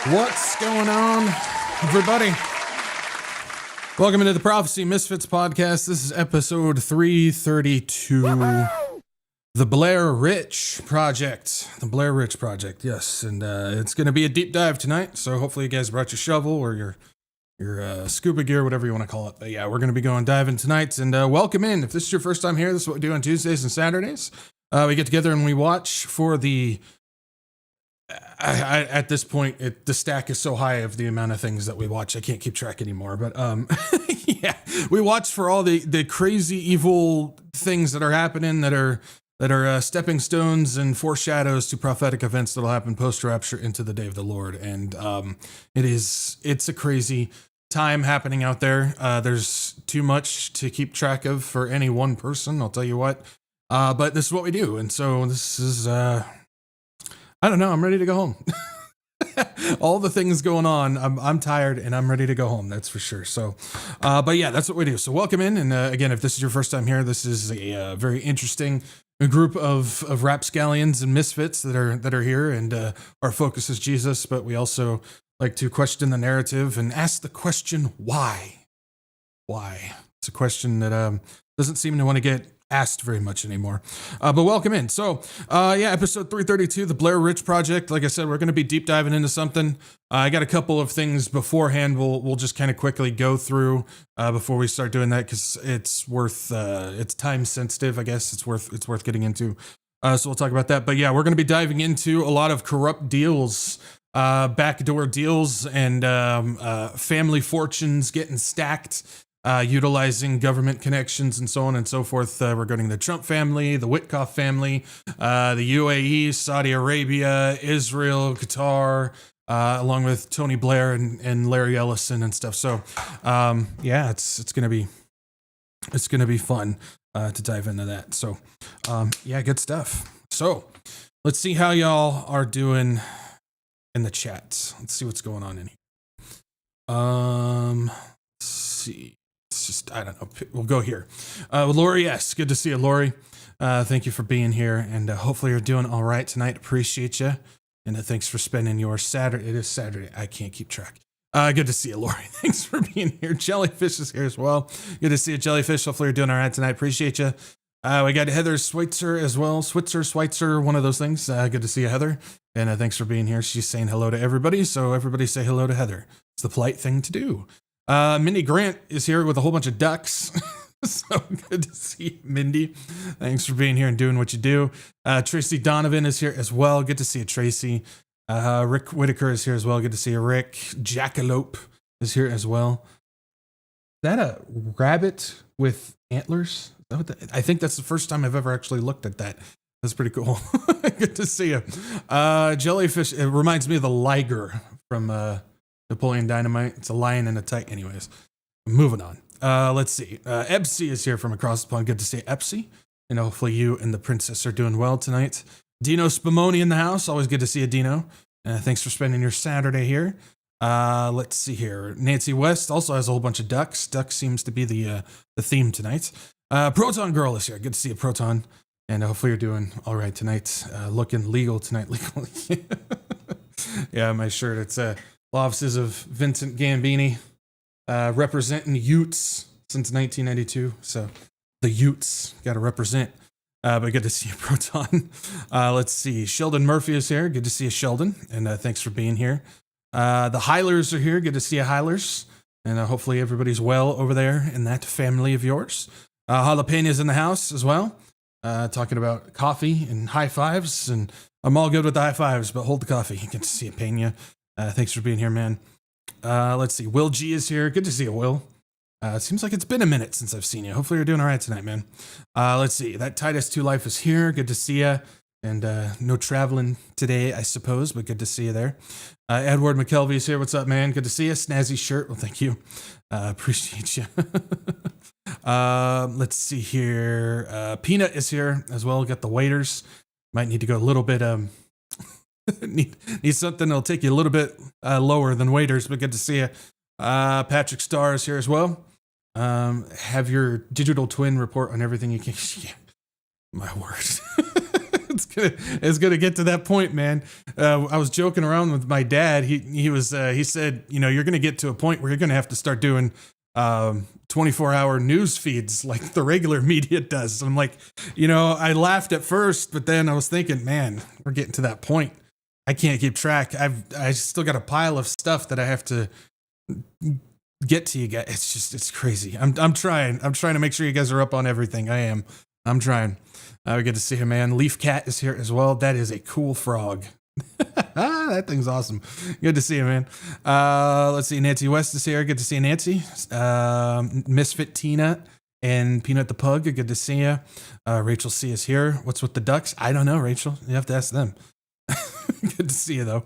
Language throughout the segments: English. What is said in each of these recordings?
What's going on, everybody? Welcome into the Prophecy Misfits Podcast. This is episode 332. The Blair Project. The Blair Project, yes. And it's going to be a deep dive tonight, so hopefully you guys brought your shovel or your scuba gear, whatever you want to call it. But yeah, we're going to be going diving tonight. And welcome in. If this is your first time here, this is what we do on Tuesdays and Saturdays. We get together and we watch for the... at this point, the stack is so high of the amount of things that we watch, I can't keep track anymore. But yeah, we watch for all the crazy, evil things that are happening that are stepping stones and foreshadows to prophetic events that'll happen post-rapture into the day of the Lord. And it's a crazy time happening out there. There's too much to keep track of for any one person, I'll tell you what. But this is what we do, and so this is... I don't know. I'm ready to go home. All the things going on. I'm tired and I'm ready to go home. That's for sure. So, but yeah, that's what we do. So welcome in. And again, if this is your first time here, this is a very interesting group of rapscallions and misfits that are here. And our focus is Jesus, but we also like to question the narrative and ask the question, why? Why? It's a question that doesn't seem to want to get asked very much anymore, but welcome in. So yeah, episode 332, the Blair Project. Like I said, we're going to be deep diving into something. I got a couple of things beforehand we'll just kind of quickly go through before we start doing that, because it's time sensitive. I guess it's worth getting into, so we'll talk about that. But yeah, we're going to be diving into a lot of corrupt deals, backdoor deals, and family fortunes getting stacked, utilizing government connections and so on and so forth, regarding the Trump family, the Witkoff family, the UAE, Saudi Arabia, Israel, Qatar, along with Tony Blair and Larry Ellison and stuff. So, yeah, it's gonna be fun to dive into that. So, yeah, good stuff. So, let's see how y'all are doing in the chat. Let's see what's going on in here. Let's see. It's just, I don't know. We'll go here. Lori, yes. Good to see you, Lori. Thank you for being here. And hopefully you're doing all right tonight. Appreciate you. And thanks for spending your Saturday. It is Saturday. I can't keep track. Good to see you, Lori. Thanks for being here. Jellyfish is here as well. Good to see you, Jellyfish. Hopefully you're doing all right tonight. Appreciate you. We got Heather Schweitzer as well. Schweitzer, one of those things. Good to see you, Heather. And thanks for being here. She's saying hello to everybody. So everybody say hello to Heather. It's the polite thing to do. Mindy Grant is here with a whole bunch of ducks. So good to see you, Mindy. Thanks for being here and doing what you do. Tracy Donovan is here as well. Good to see you, Tracy. Rick Whitaker is here as well. Good to see you, Rick. Jackalope is here as well. Is that a rabbit with antlers? Is that what I think that's the first time I've ever actually looked at that. That's pretty cool. Good to see you. Jellyfish, it reminds me of the liger from Napoleon Dynamite. It's a lion and a tiger. Anyways, moving on. Let's see. Ebsy is here from across the pond. Good to see Ebsy. And hopefully you and the princess are doing well tonight. Dino Spumoni in the house. Always good to see you, Dino. Thanks for spending your Saturday here. Let's see here. Nancy West also has a whole bunch of ducks. Duck seems to be the theme tonight. Proton Girl is here. Good to see you, Proton. And hopefully you're doing all right tonight. Looking legal tonight. Legally. Yeah, my shirt. It's offices of Vincent Gambini, representing Utes since 1992. So the Utes got to represent. But good to see you, Proton. Let's see. Sheldon Murphy is here. Good to see you, Sheldon. And thanks for being here. The Hylers are here. Good to see you, Hylers. And hopefully everybody's well over there in that family of yours. Jalapena's in the house as well. Talking about coffee and high fives. And I'm all good with the high fives, but hold the coffee. Good to see you, Pena. Thanks for being here, man. Let's see. Will G is here. Good to see you, Will. It seems like it's been a minute since I've seen you. Hopefully you're doing all right tonight, man. Let's see. That Titus 2 Life is here. Good to see you. And no traveling today, I suppose, but good to see you there. Edward McKelvey is here. What's up, man? Good to see you. Snazzy shirt. Well, thank you. Appreciate you. Let's see here. Peanut is here as well. Got the waiters. Might need to go a little bit... need something that'll take you a little bit lower than waiters, but good to see you. Patrick Starr is here as well. Have your digital twin report on everything you can. Yeah, my word. it's gonna get to that point, man. I was joking around with my dad. He said, you're gonna get to a point where you're gonna have to start doing 24-hour news feeds like the regular media does. I'm like, I laughed at first, but then I was thinking, man, we're getting to that point. I can't keep track. I still got a pile of stuff that I have to get to you guys. It's crazy. I'm trying to make sure you guys are up on everything. I'm trying. We get to see him, man. Leaf Cat is here as well. That is a cool frog. That thing's awesome. Good to see you, man. Let's see. Nancy West is here. Good to see you, Nancy. Misfit Tina and Peanut the Pug. Good to see you. Rachel C is here. What's with the ducks? I don't know, Rachel. You have to ask them. Good to see you, though.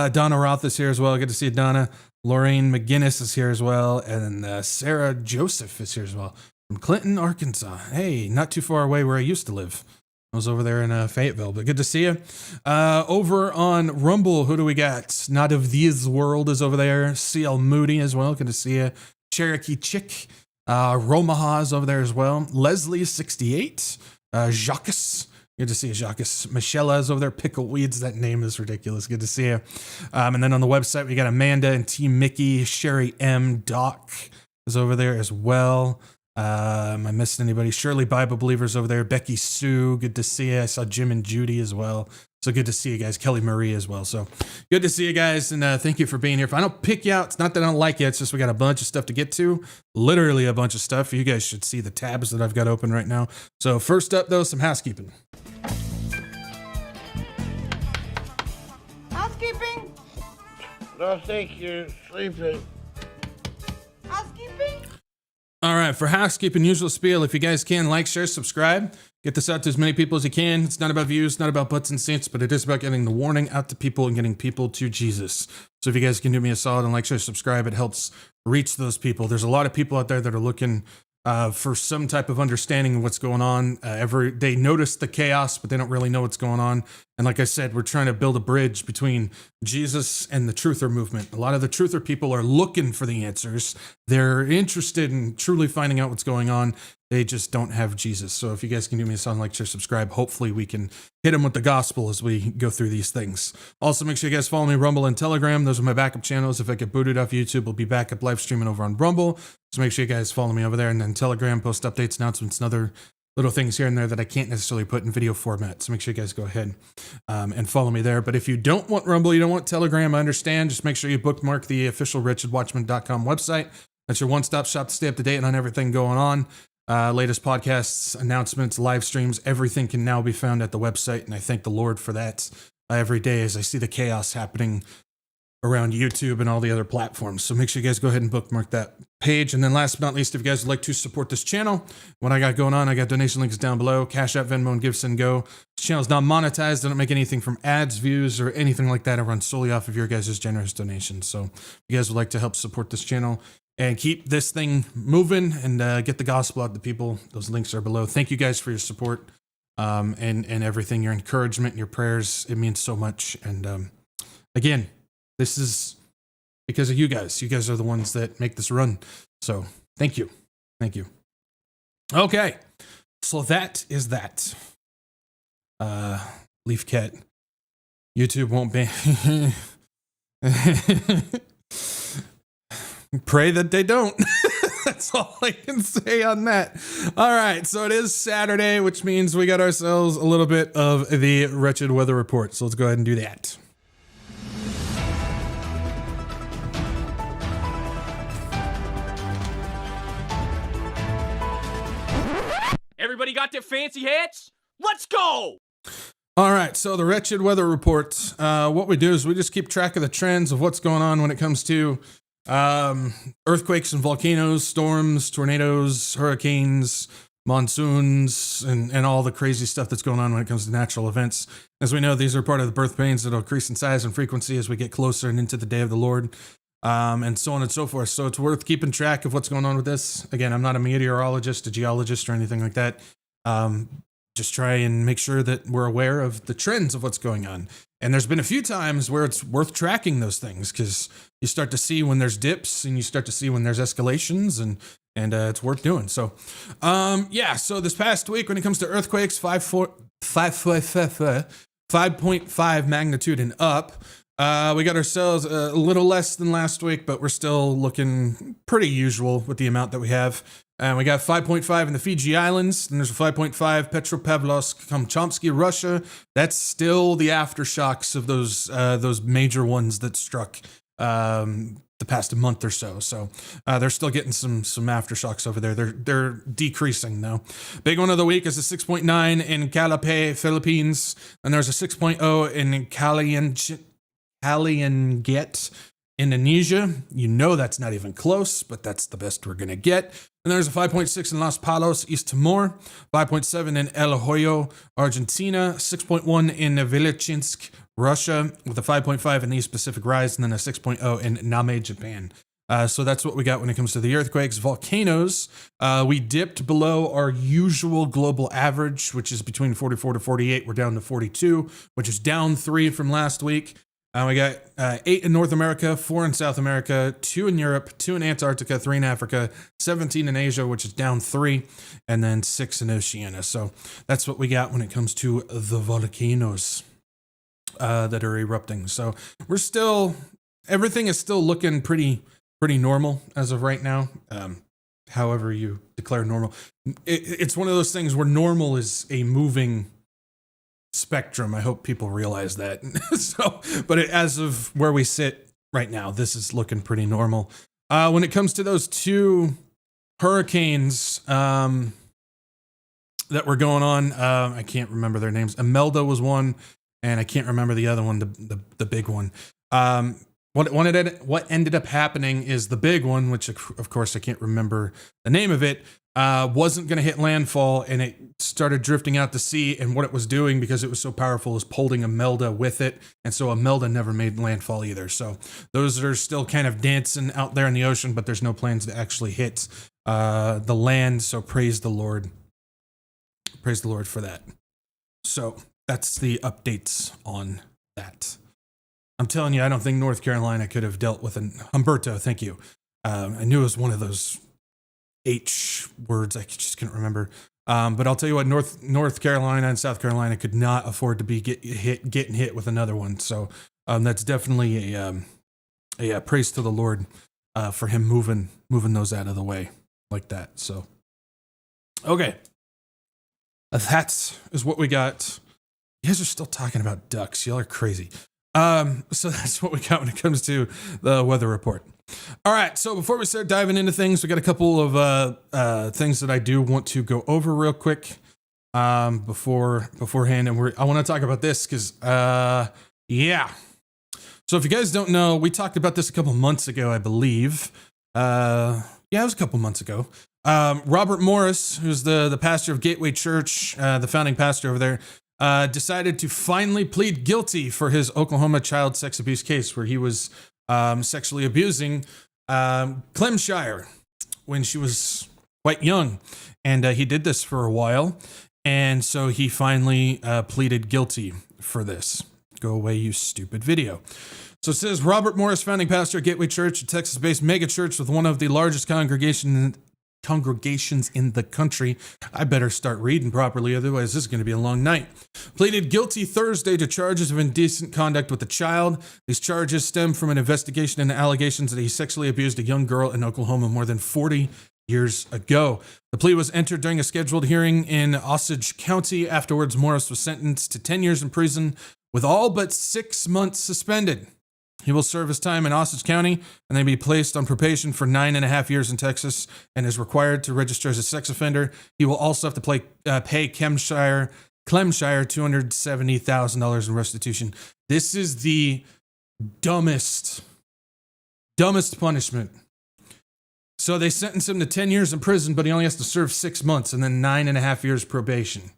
Donna Roth is here as well. Good to see you, Donna. Lorraine McGinnis is here as well. And Sarah Joseph is here as well. From Clinton, Arkansas. Hey, not too far away where I used to live. I was over there in Fayetteville, but good to see you. Over on Rumble, who do we got? Not of These World is over there. CL Moody as well. Good to see you. Cherokee Chick. Romaha is over there as well. Leslie68. Jacques. Good to see you, Jacques. Michelle is over there. Pickle Weeds. That name is ridiculous. Good to see you. And then on the website, we got Amanda and Team Mickey. Sherry M. Doc is over there as well. Am I missing anybody? Shirley Bible Believers over there. Becky Sue, good to see you. I saw Jim and Judy as well. So good to see you guys. Kelly Marie as well. So good to see you guys, and thank you for being here. If I don't pick you out, it's not that I don't like you. It's just we got a bunch of stuff to get to. Literally a bunch of stuff. You guys should see the tabs that I've got open right now. So first up, though, some housekeeping. Housekeeping? No, thank you. Sleeping. Housekeeping? All right, for housekeeping, usual spiel. If you guys can, like, share, subscribe. Get this out to as many people as you can. It's not about views, not about butts and seats, but it is about getting the warning out to people and getting people to Jesus. So if you guys can do me a solid and like, share, subscribe, it helps reach those people. There's a lot of people out there that are looking for some type of understanding of what's going on. They notice the chaos, but they don't really know what's going on. And like I said, we're trying to build a bridge between Jesus and the truther movement. A lot of the truther people are looking for the answers. They're interested in truly finding out what's going on. They just don't have Jesus. So if you guys can do me a solid, like, share, subscribe, hopefully we can hit them with the gospel as we go through these things. Also, make sure you guys follow me Rumble and Telegram. Those are my backup channels. If I get booted off YouTube, we'll be back up live streaming over on Rumble. So make sure you guys follow me over there. And then Telegram, post updates, announcements, and other little things here and there that I can't necessarily put in video format. So make sure you guys go ahead and follow me there. But if you don't want Rumble, you don't want Telegram, I understand. Just make sure you bookmark the official WretchedWatchmen.com website. That's your one-stop shop to stay up to date on everything going on. Latest podcasts, announcements, live streams, everything can now be found at the website. And I thank the Lord for that every day as I see the chaos happening around YouTube and all the other platforms. So make sure you guys go ahead and bookmark that page. And then last but not least, if you guys would like to support this channel, what I got going on, I got donation links down below. CashApp, Venmo, and GiveSendGo. This channel is not monetized. I don't make anything from ads, views, or anything like that. I run solely off of your guys' generous donations. So if you guys would like to help support this channel and keep this thing moving and get the gospel out to people, those links are below. Thank you guys for your support and everything, your encouragement, your prayers. It means so much. And again, this is because of you guys. You guys are the ones that make this run. So thank you. Thank you. Okay. So that is that. Leaf Cat. YouTube won't ban. Pray that they don't. That's all I can say on that. All right. So it is Saturday, which means we got ourselves a little bit of the Wretched Weather Report. So let's go ahead and do that. Everybody got their fancy hats? Let's go! All right, so the Wretched Weather Report. What we do is we just keep track of the trends of what's going on when it comes to earthquakes and volcanoes, storms, tornadoes, hurricanes, monsoons, and all the crazy stuff that's going on when it comes to natural events. As we know, these are part of the birth pains that will increase in size and frequency as we get closer and into the day of the Lord. And so on and so forth. So it's worth keeping track of what's going on with this. Again, I'm not a meteorologist, a geologist, or anything like that. Just try and make sure that we're aware of the trends of what's going on. And there's been a few times where it's worth tracking those things because you start to see when there's dips and you start to see when there's escalations and it's worth doing. So, so this past week, when it comes to earthquakes, 5.5 magnitude and up, we got ourselves a little less than last week, but we're still looking pretty usual with the amount that we have. And we got 5.5 in the Fiji Islands, and there's a 5.5 Petropavlovsk, Kamchatsky, Russia. That's still the aftershocks of those major ones that struck the past month or so. So they're still getting some aftershocks over there. They're decreasing though. Big one of the week is a 6.9 in Calape, Philippines, and there's a 6.0 in Kalingat, Indonesia. You know that's not even close, but that's the best we're gonna get. And there's a 5.6 in Los Palos, East Timor, 5.7 in El Hoyo, Argentina, 6.1 in Vilichinsk, Russia, with a 5.5 in the East Pacific Rise, and then a 6.0 in Name, Japan. So that's what we got when it comes to the earthquakes. Volcanoes, we dipped below our usual global average, which is between 44 to 48. We're down to 42, which is down 3 from last week. We got 8 in North America, 4 in South America, 2 in Europe, 2 in Antarctica, 3 in Africa, 17 in Asia, which is down 3, and then 6 in Oceania. So that's what we got when it comes to the volcanoes that are erupting. So everything is still looking pretty normal as of right now. However you declare normal. It's one of those things where normal is a moving spectrum. I hope people realize that. But as of where we sit right now, this is looking pretty normal. When it comes to those 2 hurricanes that were going on, I can't remember their names. Imelda was one, and I can't remember the other one, the big one. What ended up happening is the big one, which of course I can't remember the name of it, wasn't going to hit landfall, and it started drifting out to sea. And what it was doing, because it was so powerful, is pulling Imelda with it. And so Imelda never made landfall either. So those are still kind of dancing out there in the ocean, but there's no plans to actually hit the land. So praise the Lord. Praise the Lord for that. So that's the updates on that. I'm telling you, I don't think North Carolina could have dealt with an Humberto. Thank you. I knew it was one of those H words. I just couldn't remember. But I'll tell you what, North Carolina and South Carolina could not afford to be getting hit with another one. So that's definitely a praise to the Lord for him moving those out of the way like that. So okay, that is what we got. You guys are still talking about ducks. Y'all are crazy. So that's what we got when it comes to the weather report. All right, so before we start diving into things, we got a couple of things that I do want to go over real quick beforehand, and I want to talk about this because yeah. So if you guys don't know, we talked about this a couple months ago, I believe. Yeah, it was a couple months ago. Robert Morris, who's the pastor of Gateway Church, the founding pastor over there, decided to finally plead guilty for his Oklahoma child sex abuse case, where he was sexually abusing Clem Shire when she was quite young. And he did this for a while. And so he finally pleaded guilty for this. Go away, you stupid video. So it says, Robert Morris, founding pastor at Gateway Church, a Texas-based mega church with one of the largest congregations in the country. I better start reading properly, otherwise this is going to be a long night. Pleaded guilty Thursday to charges of indecent conduct with a child. These charges stem from an investigation into allegations that he sexually abused a young girl in Oklahoma more than 40 years ago. The plea was entered during a scheduled hearing in Osage County. Afterwards, Morris was sentenced to 10 years in prison with all but 6 months suspended. He will serve his time in Osage County and then be placed on probation for 9.5 years in Texas and is required to register as a sex offender. He will also have to pay Clem Shire $270,000 in restitution. This is the dumbest punishment. So they sentenced him to 10 years in prison, but he only has to serve 6 months and then 9.5 years probation.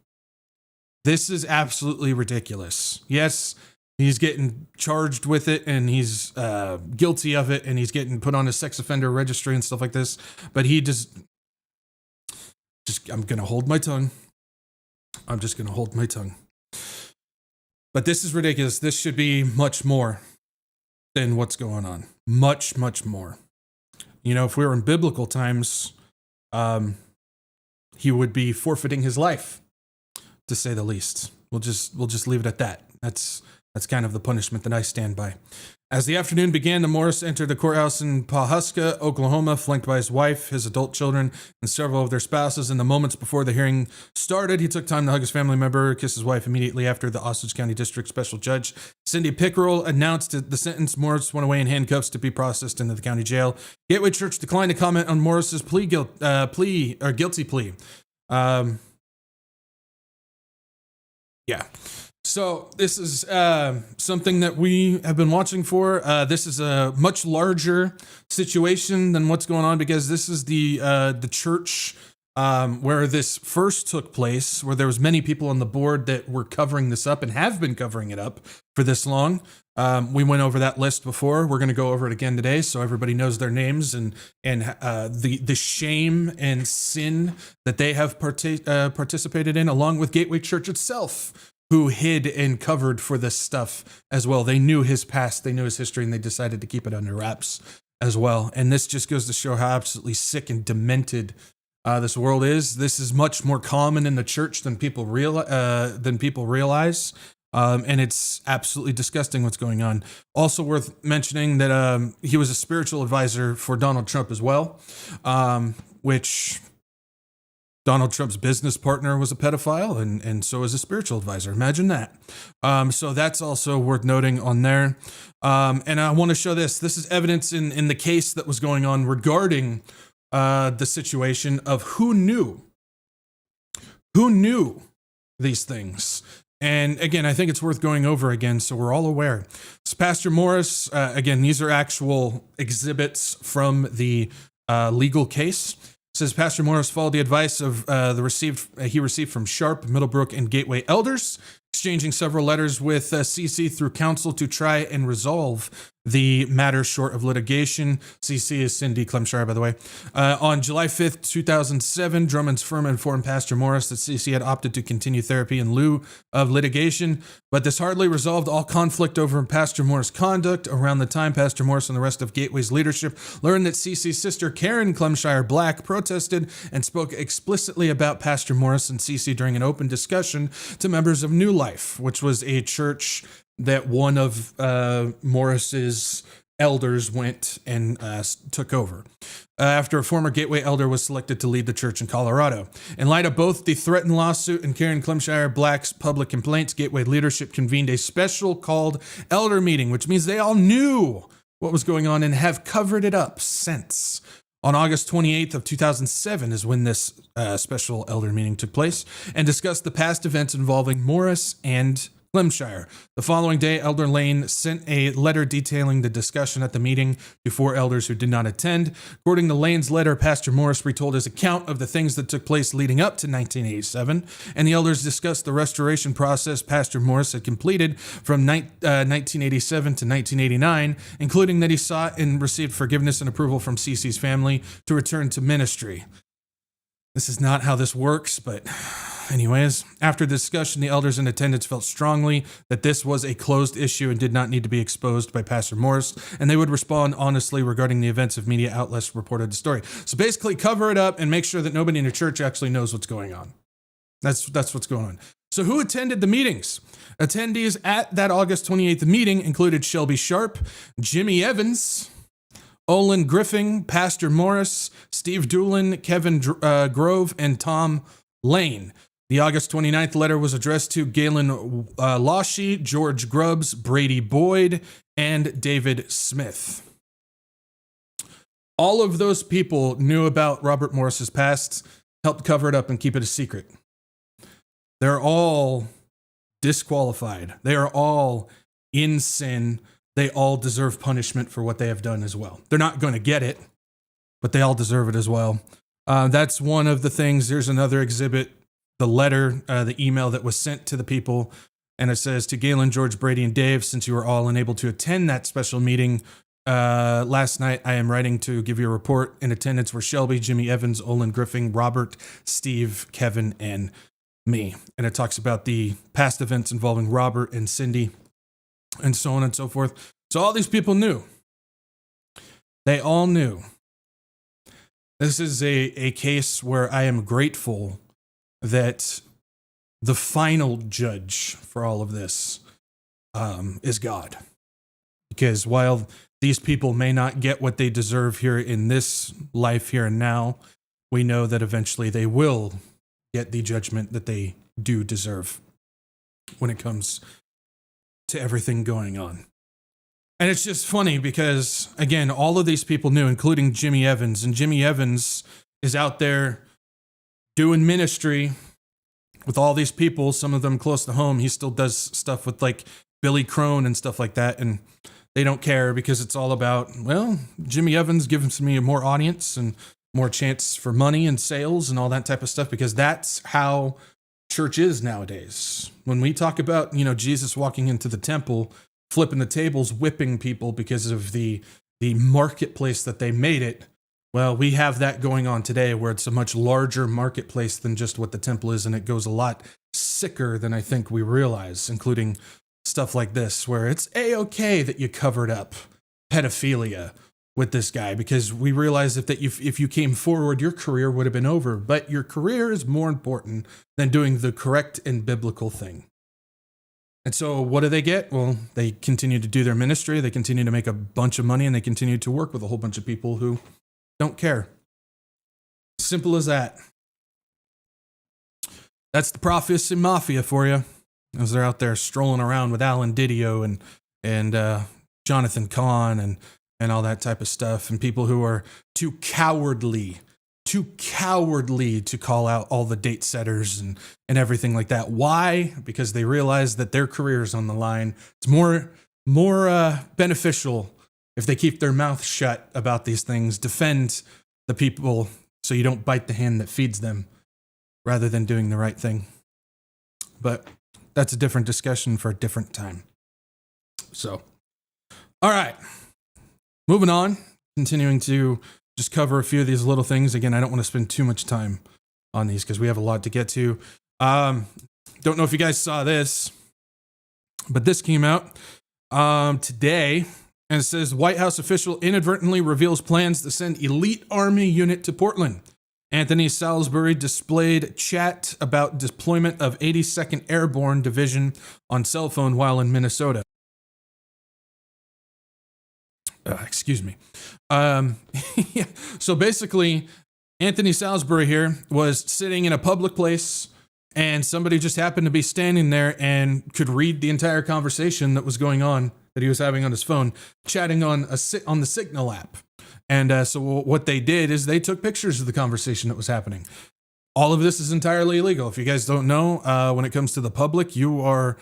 This is absolutely ridiculous. Yes, he's getting charged with it and he's guilty of it and he's getting put on a sex offender registry and stuff like this. But he just I'm going to hold my tongue. I'm just going to hold my tongue. But this is ridiculous. This should be much more than what's going on. Much, much more. You know, if we were in biblical times, he would be forfeiting his life, to say the least. We'll just leave it at that. That's kind of the punishment that I stand by. As the afternoon began, the Morris entered the courthouse in Pawhuska, Oklahoma, flanked by his wife, his adult children, and several of their spouses. In the moments before the hearing started, he took time to hug his family member, kiss his wife. Immediately after, the Osage County District Special Judge Cindy Pickerel announced the sentence. Morris went away in handcuffs to be processed into the county jail. Gateway Church declined to comment on Morris's guilty plea. Yeah. So this is something that we have been watching for. This is a much larger situation than what's going on, because this is the church where this first took place, where there was many people on the board that were covering this up and have been covering it up for this long. We went over that list before. We're going to go over it again today, so everybody knows their names and the shame and sin that they have participated in, along with Gateway Church itself, who hid and covered for this stuff as well. They knew his past, they knew his history, and they decided to keep it under wraps as well. And this just goes to show how absolutely sick and demented this world is. This is much more common in the church than people realize. And it's absolutely disgusting what's going on. Also worth mentioning that he was a spiritual advisor for Donald Trump as well, which Donald Trump's business partner was a pedophile, and so is a spiritual advisor. Imagine that. So that's also worth noting on there. And I want to show this. This is evidence in the case that was going on regarding the situation of who knew these things. And again, I think it's worth going over again so we're all aware. So Pastor Morris, again, these are actual exhibits from the legal case. It says Pastor Morris followed the advice of he received from Sharp, Middlebrook, and Gateway elders, exchanging several letters with CC through counsel to try and resolve the matter short of litigation. CC is Cindy Clemshire, by the way. On July 5th, 2007, Drummond's firm informed Pastor Morris that CC had opted to continue therapy in lieu of litigation, but this hardly resolved all conflict over Pastor Morris' conduct. Around the time Pastor Morris and the rest of Gateway's leadership learned that CC's sister, Karen Clemshire Black, protested and spoke explicitly about Pastor Morris and CC during an open discussion to members of New Life, which was a church that one of Morris's elders went and took over after a former Gateway elder was selected to lead the church in Colorado. In light of both the threatened lawsuit and Karen Clemshire Black's public complaints, Gateway leadership convened a special called elder meeting, which means they all knew what was going on and have covered it up since. On August 28th of 2007 is when this special elder meeting took place and discussed the past events involving Morris and Clemshire. The following day, Elder Lane sent a letter detailing the discussion at the meeting to 4 elders who did not attend. According to Lane's letter, Pastor Morris retold his account of the things that took place leading up to 1987, and the elders discussed the restoration process Pastor Morris had completed from 1987 to 1989, including that he sought and received forgiveness and approval from CC's family to return to ministry. This is not how this works, but anyways, after the discussion, the elders in attendance felt strongly that this was a closed issue and did not need to be exposed by Pastor Morris, and they would respond honestly regarding the events if media outlets reported the story. So basically, cover it up and make sure that nobody in the church actually knows what's going on. That's what's going on. So who attended the meetings? Attendees at that August 28th meeting included Shelby Sharp, Jimmy Evans, Olin Griffin, Pastor Morris, Steve Doolin, Kevin Grove, and Tom Lane. The August 29th letter was addressed to Galen Lawshe, George Grubbs, Brady Boyd, and David Smith. All of those people knew about Robert Morris's past, helped cover it up and keep it a secret. They're all disqualified. They are all in sin. They all deserve punishment for what they have done as well. They're not going to get it, but they all deserve it as well. That's one of the things. There's another exhibit, the letter, the email that was sent to the people. And it says, to Galen, George, Brady, and Dave, since you were all unable to attend that special meeting last night, I am writing to give you a report. In attendance were Shelby, Jimmy Evans, Olin Griffin, Robert, Steve, Kevin, and me. And it talks about the past events involving Robert and Cindy, and so on and so forth. So all these people knew. They all knew. This is a case where I am grateful that the final judge for all of this is God. Because while these people may not get what they deserve here in this life here and now, we know that eventually they will get the judgment that they do deserve when it comes to everything going on. And it's just funny because, again, all of these people knew, including Jimmy Evans, and Jimmy Evans is out there doing ministry with all these people, some of them close to home. He still does stuff with like Billy Crone and stuff like that, and they don't care because it's all about, well, Jimmy Evans gives me more audience and more chance for money and sales and all that type of stuff, because that's how church is nowadays. When we talk about, Jesus walking into the temple, flipping the tables, whipping people because of the marketplace that they made it, well, we have that going on today where it's a much larger marketplace than just what the temple is, and it goes a lot sicker than I think we realize, including stuff like this, where it's A-okay that you covered up pedophilia with this guy, because we realize that if you came forward, your career would have been over. But your career is more important than doing the correct and biblical thing. And so what do they get? Well, they continue to do their ministry, they continue to make a bunch of money, and they continue to work with a whole bunch of people who don't care. Simple as that. That's the Prophecy Mafia for you, as they're out there strolling around with Alan Didio and Jonathan Kahn and all that type of stuff, and people who are too cowardly to call out all the date setters and everything like that. Why? Because they realize that their career is on the line. It's more beneficial if they keep their mouth shut about these things, defend the people so you don't bite the hand that feeds them, rather than doing the right thing. But that's a different discussion for a different time. So, all right. Moving on, continuing to just cover a few of these little things. Again, I don't want to spend too much time on these because we have a lot to get to. Don't know if you guys saw this, but this came out today, and it says White House official inadvertently reveals plans to send elite army unit to Portland. Anthony Salisbury displayed chat about deployment of 82nd Airborne Division on cell phone while in Minnesota. Excuse me. Yeah. So basically, Anthony Salisbury here was sitting in a public place, and somebody just happened to be standing there and could read the entire conversation that was going on, that he was having on his phone, chatting on the Signal app. And so what they did is they took pictures of the conversation that was happening. All of this is entirely illegal. If you guys don't know, when it comes to the public, you are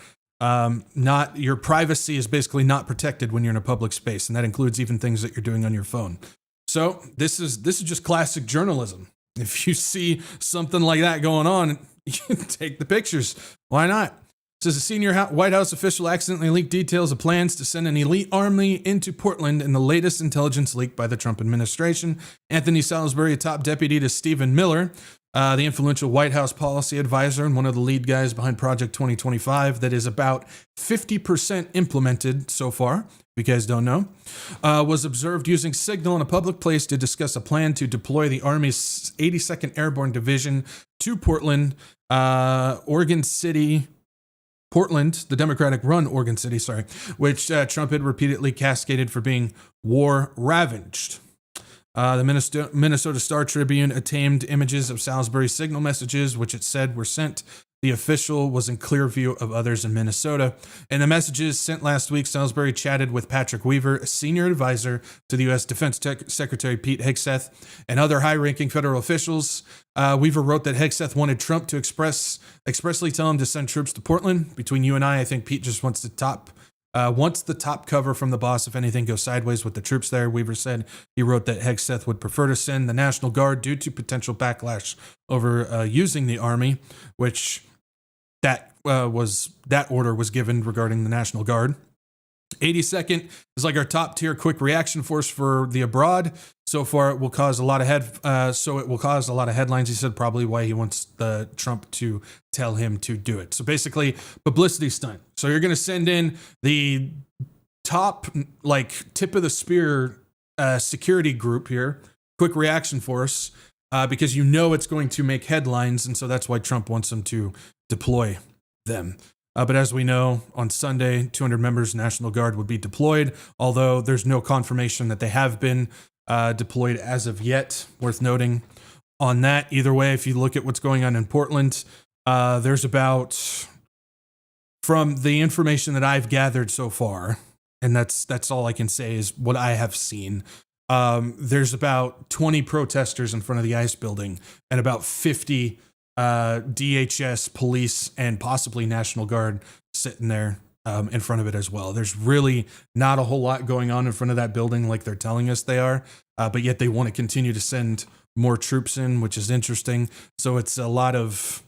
your privacy is basically not protected when you're in a public space, and that includes even things that you're doing on your phone. So this is just classic journalism. If you see something like that going on, you can take the pictures. Why not? It says a senior White House official accidentally leaked details of plans to send an elite army into Portland in the latest intelligence leak by the Trump administration. Anthony Salisbury, a top deputy to Stephen Miller, the influential White House policy advisor and one of the lead guys behind Project 2025 that is about 50% implemented so far, if you guys don't know, was observed using Signal in a public place to discuss a plan to deploy the Army's 82nd Airborne Division to Portland, Portland, the Democratic-run Oregon City, which Trump had repeatedly cascaded for being war-ravaged. The Minnesota Star Tribune obtained images of Salisbury's Signal messages, which it said were sent. The official was in clear view of others in Minnesota. In the messages sent last week, Salisbury chatted with Patrick Weaver, a senior advisor to the U.S. Defense Secretary Pete Hegseth, and other high-ranking federal officials. Weaver wrote that Hegseth wanted Trump to expressly tell him to send troops to Portland. Between you and I think Pete just wants the top cover from the boss if anything goes sideways with the troops there. Weaver said he wrote that Hegseth would prefer to send the National Guard due to potential backlash over using the Army, which that order was given regarding the National Guard. 82nd is like our top tier quick reaction force for the abroad. So far, it will cause a lot of headlines. He said probably why he wants the Trump to tell him to do it. So basically, publicity stunt. So you're going to send in the top, tip of the spear security group here. Of quick reaction force because you know it's going to make headlines, and so that's why Trump wants them to deploy them. But as we know, on Sunday, 200 members of National Guard would be deployed, although there's no confirmation that they have been deployed as of yet. Worth noting on that. Either way, if you look at what's going on in Portland, there's about, from the information that I've gathered so far, and that's all I can say is what I have seen, there's about 20 protesters in front of the ICE building and about 50 DHS, police, and possibly National Guard sitting there in front of it as well. There's really not a whole lot going on in front of that building like they're telling us they are, but yet they want to continue to send more troops in, which is interesting. So it's a lot of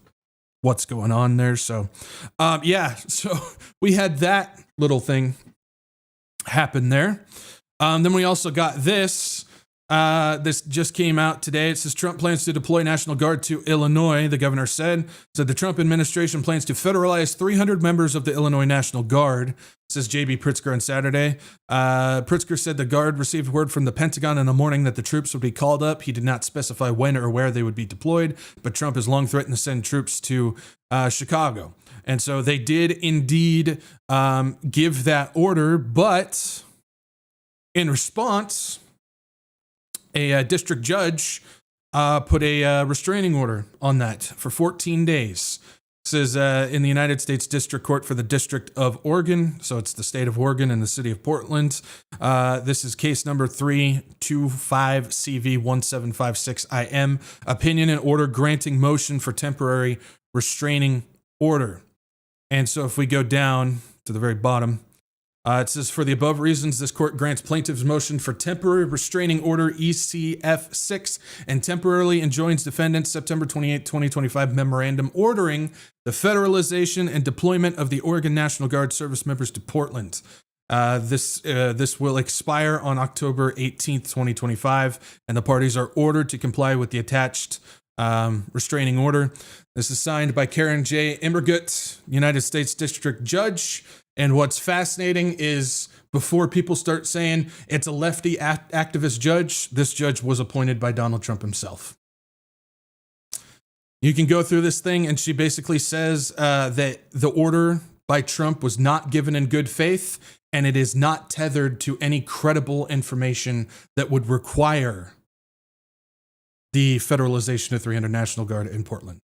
what's going on there. So so we had that little thing happen there. Then we also got this. This just came out today. It says Trump plans to deploy National Guard to Illinois, the governor said the Trump administration plans to federalize 300 members of the Illinois National Guard, says J.B. Pritzker on Saturday. Pritzker said the Guard received word from the Pentagon in the morning that the troops would be called up. He did not specify when or where they would be deployed, but Trump has long threatened to send troops to Chicago. And so they did indeed give that order, but in response, a district judge put a restraining order on that for 14 days. It says in the United States District Court for the District of Oregon, so it's the state of Oregon and the city of Portland. This is case number 325CV1756IM, opinion and order granting motion for temporary restraining order. And so if we go down to the very bottom, it says, for the above reasons, this court grants plaintiff's motion for temporary restraining order ECF6 and temporarily enjoins defendants September 28, 2025 memorandum ordering the federalization and deployment of the Oregon National Guard service members to Portland. This will expire on October 18th, 2025, and the parties are ordered to comply with the attached restraining order. This is signed by Karen J. Immergut, United States District Judge. And what's fascinating is before people start saying it's a lefty activist judge, this judge was appointed by Donald Trump himself. You can go through this thing, and she basically says that the order by Trump was not given in good faith, and it is not tethered to any credible information that would require the federalization of 300 National Guard in Portland.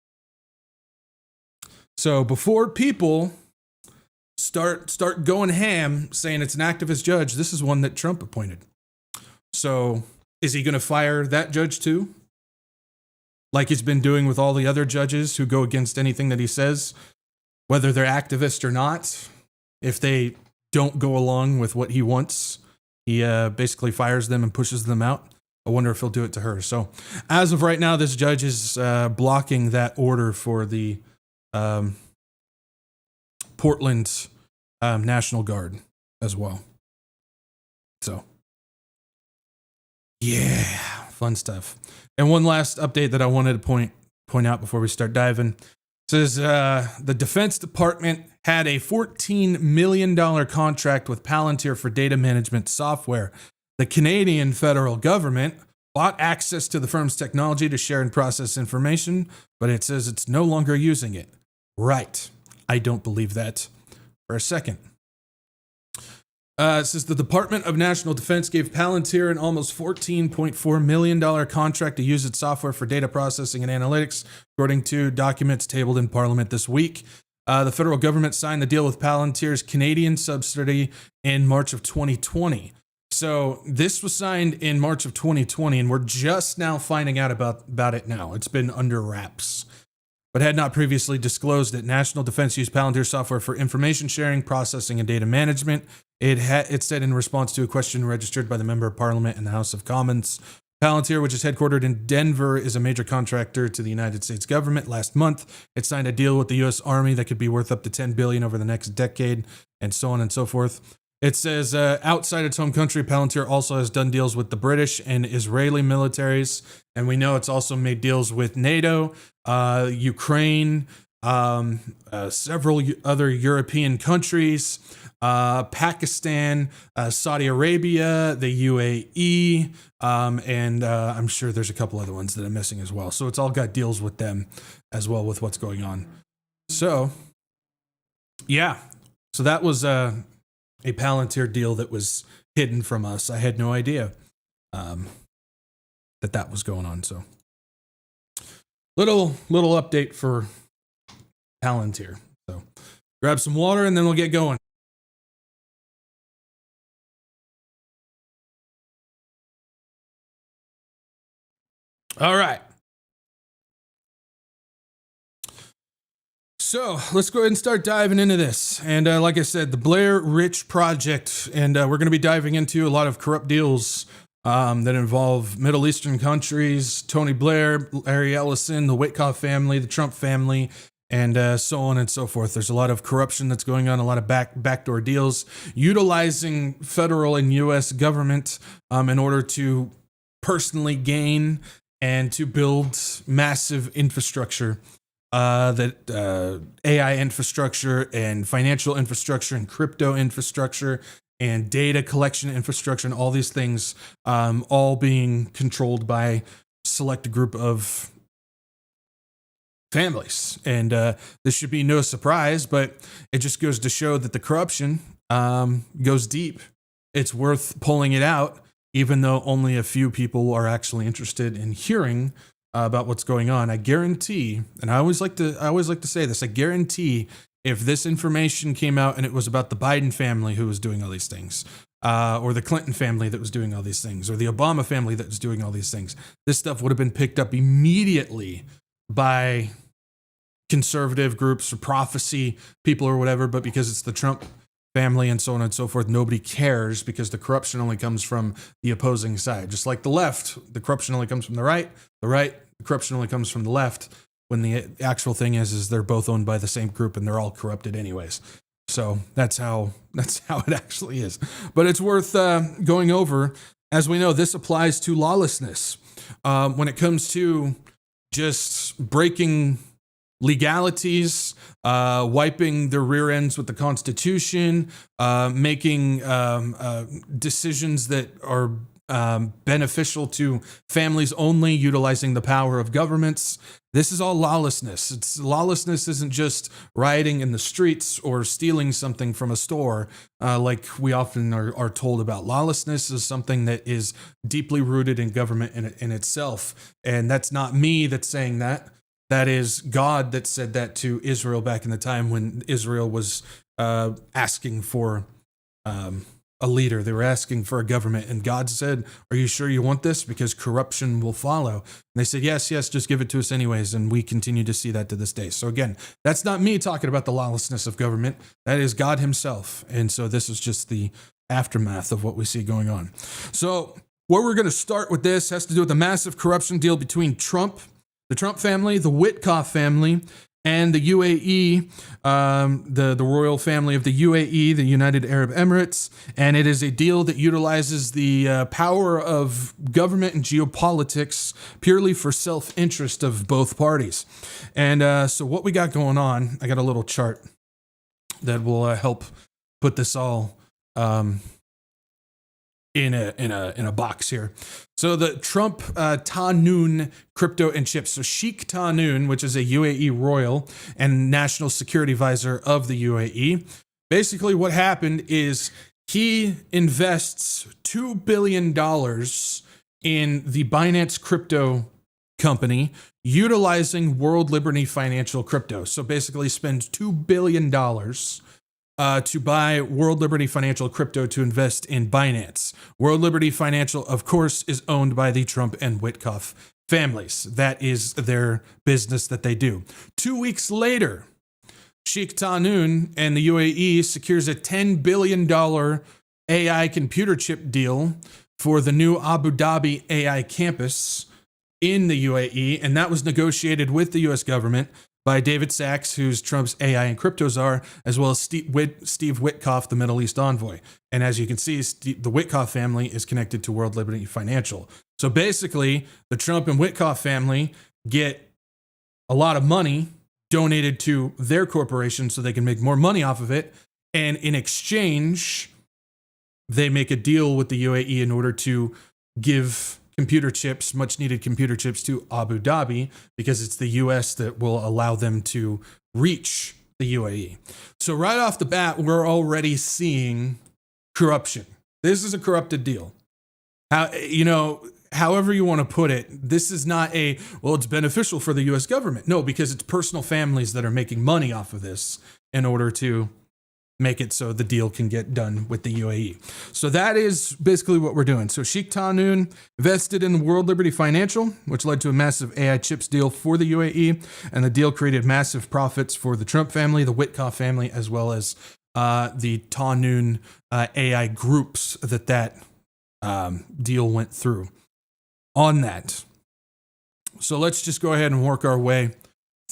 So before people start going ham saying it's an activist judge, this is one that Trump appointed. So is he going to fire that judge too? Like he's been doing with all the other judges who go against anything that he says, whether they're activists or not. If they don't go along with what he wants, he basically fires them and pushes them out. I wonder if he'll do it to her. So as of right now, this judge is blocking that order for the Portland National Guard as well. So, yeah, fun stuff. And one last update that I wanted to point out before we start diving. It says the Defense Department had a $14 million contract with Palantir for data management software. The Canadian federal government bought access to the firm's technology to share and process information, but it says it's no longer using it. Right. I don't believe that for a second. It says the Department of National Defense gave Palantir an almost $14.4 million contract to use its software for data processing and analytics, according to documents tabled in Parliament this week. The federal government signed the deal with Palantir's Canadian subsidiary in March of 2020. So this was signed in March of 2020, and we're just now finding out about it now. It's been under wraps, but had not previously disclosed that National Defense used Palantir software for information sharing, processing, and data management. It said in response to a question registered by the Member of Parliament in the House of Commons. Palantir, which is headquartered in Denver, is a major contractor to the United States government. Last month, it signed a deal with the U.S. Army that could be worth up to $10 billion over the next decade, and so on and so forth. It says outside its home country, Palantir also has done deals with the British and Israeli militaries, and we know it's also made deals with NATO, Ukraine, several other European countries, Pakistan, Saudi Arabia, the UAE, and I'm sure there's a couple other ones that I'm missing as well. So it's all got deals with them as well with what's going on. So, yeah. So that was a Palantir deal that was hidden from us. I had no idea that was going on. So little update for Palantir. So grab some water and then we'll get going. All right. So let's go ahead and start diving into this. And like I said, the Blair Rich Project, and we're going to be diving into a lot of corrupt deals that involve Middle Eastern countries, Tony Blair, Larry Ellison, the Witkoff family, the Trump family, and so on and so forth. There's a lot of corruption that's going on, a lot of backdoor deals, utilizing federal and U.S. government in order to personally gain and to build massive infrastructure. That AI infrastructure and financial infrastructure and crypto infrastructure and data collection infrastructure and all these things all being controlled by select group of families. And this should be no surprise, but it just goes to show that the corruption goes deep. It's worth pulling it out, even though only a few people are actually interested in hearing about what's going on. I guarantee, and I always like to say this, I guarantee if this information came out and it was about the Biden family who was doing all these things, or the Clinton family that was doing all these things, or the Obama family that was doing all these things, this stuff would have been picked up immediately by conservative groups or prophecy people or whatever, but because it's the Trump family and so on and so forth, nobody cares because the corruption only comes from the opposing side. Just like the left, the corruption only comes from the right, the corruption only comes from the left, when the actual thing is they're both owned by the same group and they're all corrupted anyways. So that's how it actually is. But it's worth going over. As we know, this applies to lawlessness. When it comes to just breaking legalities, wiping their rear ends with the Constitution, making decisions that are beneficial to families only, utilizing the power of governments. This is all lawlessness. Lawlessness isn't just rioting in the streets or stealing something from a store, like we often are told about. Lawlessness is something that is deeply rooted in government in itself. And that's not me that's saying that. That is God that said that to Israel back in the time when Israel was asking for a leader. They were asking for a government. And God said, "Are you sure you want this? Because corruption will follow." And they said, yes, just give it to us anyways. And we continue to see that to this day. So again, that's not me talking about the lawlessness of government. That is God himself. And so this is just the aftermath of what we see going on. So where we're going to start with this has to do with the massive corruption deal between Trump, the Trump family, the Witkoff family, and the UAE, the royal family of the UAE, the United Arab Emirates. And it is a deal that utilizes the power of government and geopolitics purely for self-interest of both parties. And so what we got going on, I got a little chart that will help put this all in a box here. So the Trump Tahnoon crypto and chips. So Sheikh Tahnoon, which is a UAE royal and national security advisor of the UAE. Basically what happened is he invests $2 billion in the Binance crypto company utilizing World Liberty Financial crypto. So basically spends $2 billion to buy World Liberty Financial crypto to invest in Binance. World Liberty Financial, of course, is owned by the Trump and Witkoff families. That is their business that they do. 2 weeks later, Sheikh Tahnoon and the UAE secures a $10 billion AI computer chip deal for the new Abu Dhabi AI campus in the UAE, and that was negotiated with the U.S. government by David Sachs, who's Trump's AI and crypto czar, as well as Steve Witkoff, the Middle East envoy. And as you can see, the Witkoff family is connected to World Liberty Financial. So basically, the Trump and Witkoff family get a lot of money donated to their corporation so they can make more money off of it. And in exchange, they make a deal with the UAE in order to give computer chips, much needed computer chips, to Abu Dhabi, because it's the US that will allow them to reach the UAE. So right off the bat, we're already seeing corruption. This is a corrupted deal. However you want to put it, this is not it's beneficial for the US government. No, because it's personal families that are making money off of this in order to make it so the deal can get done with the UAE. So that is basically what we're doing. So Sheikh Tahnoon invested in World Liberty Financial, which led to a massive AI chips deal for the UAE. And the deal created massive profits for the Trump family, the Witkoff family, as well as the Tahnoon AI groups that deal went through on that. So let's just go ahead and work our way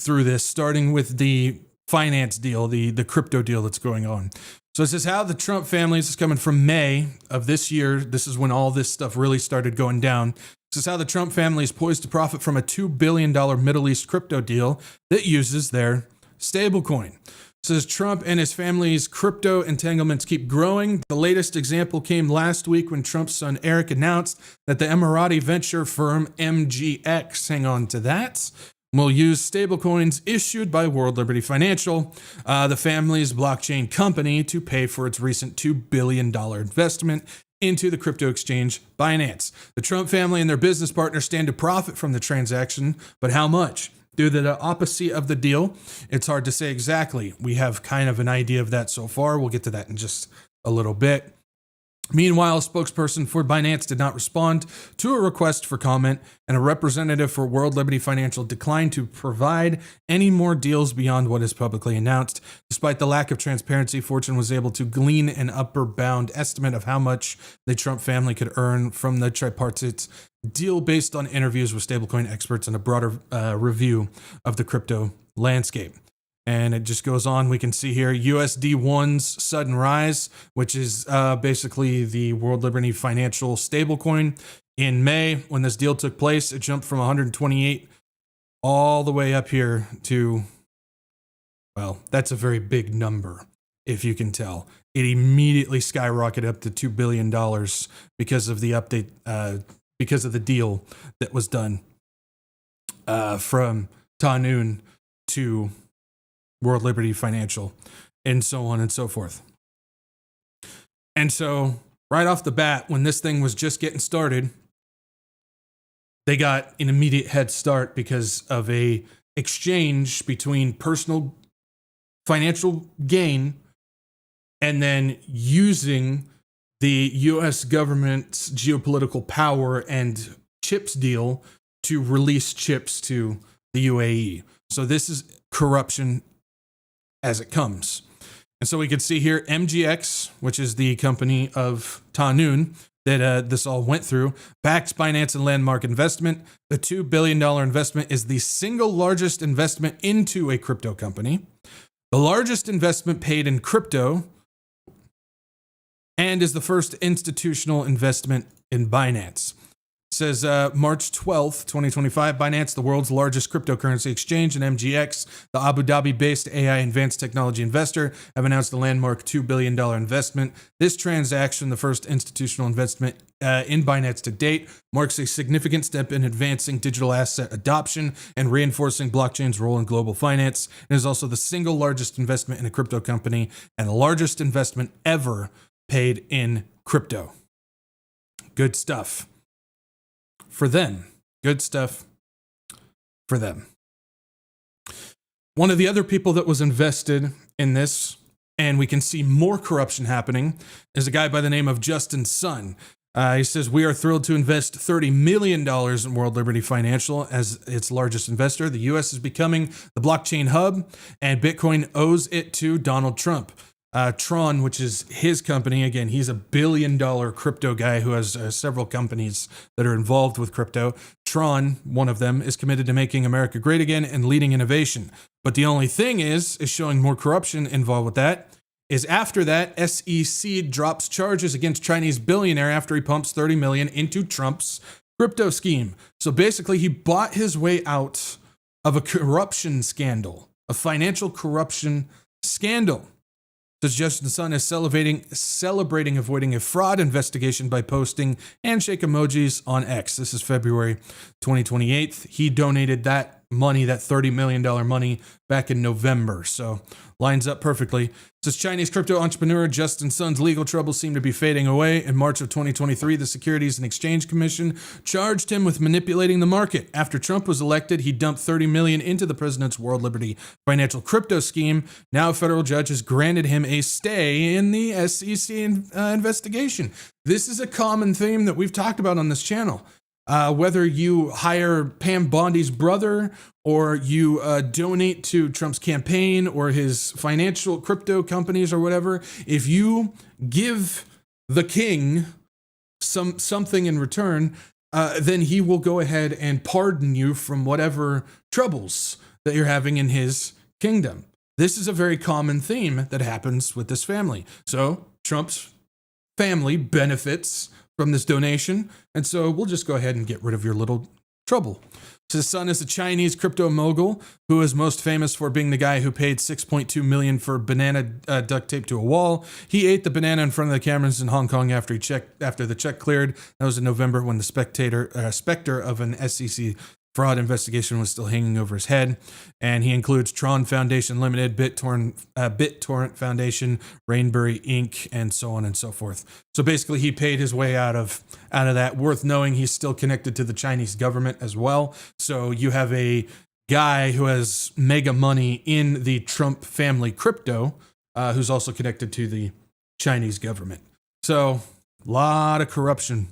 through this, starting with the finance deal, the crypto deal that's going on. So this is how the Trump family, this is coming from May of this year. This is when all this stuff really started going down. This is how the Trump family is poised to profit from a $2 billion Middle East crypto deal that uses their stablecoin. Says Trump and his family's crypto entanglements keep growing. The latest example came last week when Trump's son Eric announced that the Emirati venture firm MGX, hang on to that, will use stablecoins issued by World Liberty Financial, the family's blockchain company, to pay for its recent $2 billion investment into the crypto exchange Binance. The Trump family and their business partners stand to profit from the transaction, but how much? Due to the opposite of the deal, it's hard to say exactly. We have kind of an idea of that so far. We'll get to that in just a little bit. Meanwhile, a spokesperson for Binance did not respond to a request for comment, and a representative for World Liberty Financial declined to provide any more deals beyond what is publicly announced. Despite the lack of transparency, Fortune was able to glean an upper bound estimate of how much the Trump family could earn from the tripartite deal based on interviews with stablecoin experts and a broader review of the crypto landscape. And it just goes on. We can see here USD1's sudden rise, which is basically the World Liberty Financial stablecoin. In May, when this deal took place, it jumped from 128 all the way up here to, well, that's a very big number, if you can tell. It immediately skyrocketed up to $2 billion because of the update, because of the deal that was done from Tahnoon to World Liberty Financial, and so on and so forth. And so, right off the bat, when this thing was just getting started, they got an immediate head start because of a exchange between personal financial gain and then using the U.S. government's geopolitical power and chips deal to release chips to the UAE. So this is corruption as it comes. And so we can see here MGX, which is the company of Tahnoon that this all went through, backs Binance and Landmark Investment. The $2 billion investment is the single largest investment into a crypto company, the largest investment paid in crypto, and is the first institutional investment in Binance. It says March 12th, 2025, Binance, the world's largest cryptocurrency exchange, and MGX, the Abu Dhabi-based AI advanced technology investor, have announced a landmark $2 billion investment. This transaction, the first institutional investment in Binance to date, marks a significant step in advancing digital asset adoption and reinforcing blockchain's role in global finance. It is also the single largest investment in a crypto company and the largest investment ever paid in crypto. Good stuff for them. Good stuff for them. One of the other people that was invested in this, and we can see more corruption happening, is a guy by the name of Justin Sun. He says, we are thrilled to invest $30 million in World Liberty Financial as its largest investor. The U.S. is becoming the blockchain hub, and Bitcoin owes it to Donald Trump. Tron, which is his company, again, he's a $1 billion crypto guy who has several companies that are involved with crypto. Tron, one of them, is committed to making America great again and leading innovation. But the only thing is showing more corruption involved with that, is after that, SEC drops charges against Chinese billionaire after he pumps $30 million into Trump's crypto scheme. So basically, he bought his way out of a corruption scandal, a financial corruption scandal. Says Justin Sun is celebrating avoiding a fraud investigation by posting handshake emojis on X. This is February 2028. He donated that money, that $30 million money, back in November. So lines up perfectly. Says Chinese crypto entrepreneur Justin Sun's legal troubles seem to be fading away. In March of 2023, the Securities and Exchange Commission charged him with manipulating the market. After Trump was elected, he dumped $30 million into the president's World Liberty financial crypto scheme. Now a federal judge has granted him a stay in the SEC investigation. This is a common theme that we've talked about on this channel. Whether you hire Pam Bondi's brother or you donate to Trump's campaign or his financial crypto companies or whatever, if you give the king something in return, then he will go ahead and pardon you from whatever troubles that you're having in his kingdom. This is a very common theme that happens with this family. So Trump's family benefits from this donation, and so we'll just go ahead and get rid of your little trouble. So his son is a Chinese crypto mogul who is most famous for being the guy who paid $6.2 million for banana duct tape to a wall. He ate the banana in front of the cameras in Hong Kong after the check cleared. That was in November when the specter of an SEC fraud investigation was still hanging over his head. And he includes Tron Foundation Limited, BitTorrent Foundation, Rainbury Inc., and so on and so forth. So basically, he paid his way out of that. Worth knowing, he's still connected to the Chinese government as well. So you have a guy who has mega money in the Trump family crypto, who's also connected to the Chinese government. So a lot of corruption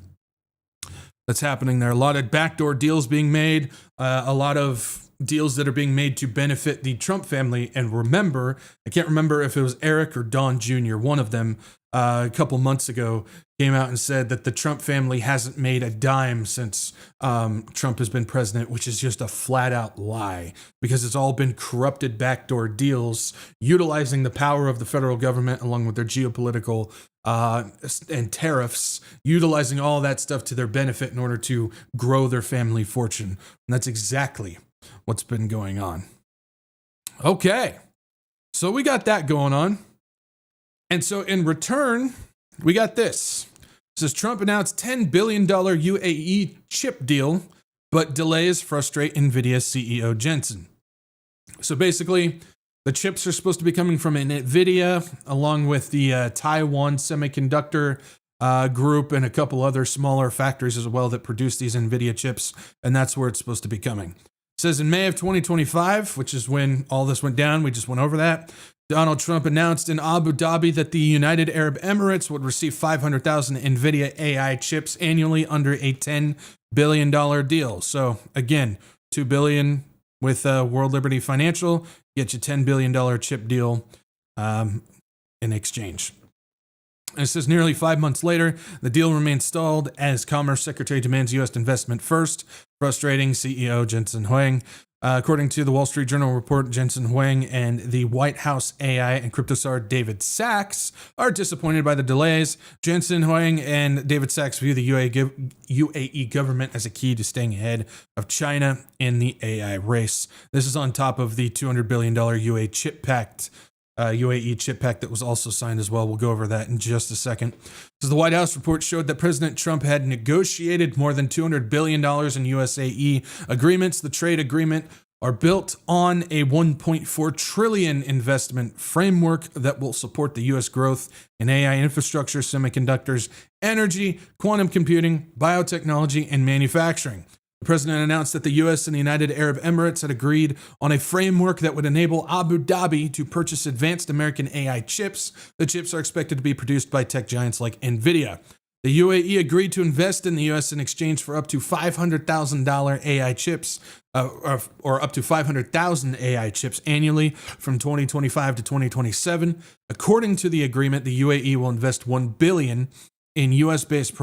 that's happening there. A lot of backdoor deals being made, a lot of deals that are being made to benefit the Trump family. And remember, I can't remember if it was Eric or Don Jr., one of them, a couple months ago, came out and said that the Trump family hasn't made a dime since Trump has been president, which is just a flat out lie, because it's all been corrupted backdoor deals, utilizing the power of the federal government along with their geopolitical and tariffs, utilizing all that stuff to their benefit in order to grow their family fortune. And that's exactly what's been going on. Okay, so we got that going on. And so in return, we got this. It says Trump announced $10 billion UAE chip deal, but delays frustrate NVIDIA CEO Jensen. So basically, the chips are supposed to be coming from NVIDIA, along with the Taiwan Semiconductor Group and a couple other smaller factories as well that produce these NVIDIA chips, and that's where it's supposed to be coming. It says in May of 2025, which is when all this went down, we just went over that, Donald Trump announced in Abu Dhabi that the United Arab Emirates would receive 500,000 NVIDIA AI chips annually under a $10 billion deal. So again, $2 billion with World Liberty Financial, get you $10 billion chip deal in exchange. And it says nearly 5 months later, the deal remains stalled as Commerce Secretary demands U.S. investment first, frustrating CEO Jensen Huang. According to the Wall Street Journal report, Jensen Huang and the White House AI and crypto czar David Sachs are disappointed by the delays. Jensen Huang and David Sachs view the UAE government as a key to staying ahead of China in the AI race. This is on top of the $200 billion UAE chip pact that was also signed as well. We'll go over that in just a second. So the White House report showed that President Trump had negotiated more than $200 billion in USAE agreements. The trade agreement are built on a $1.4 trillion investment framework that will support the U.S. growth in AI infrastructure, semiconductors, energy, quantum computing, biotechnology, and manufacturing. The president announced that the U.S. and the United Arab Emirates had agreed on a framework that would enable Abu Dhabi to purchase advanced American AI chips. The chips are expected to be produced by tech giants like NVIDIA. The UAE agreed to invest in the U.S. in exchange for up to $500,000 AI chips, or up to 500,000 AI chips annually from 2025 to 2027. According to the agreement, the UAE will invest $1 billion in U.S.-based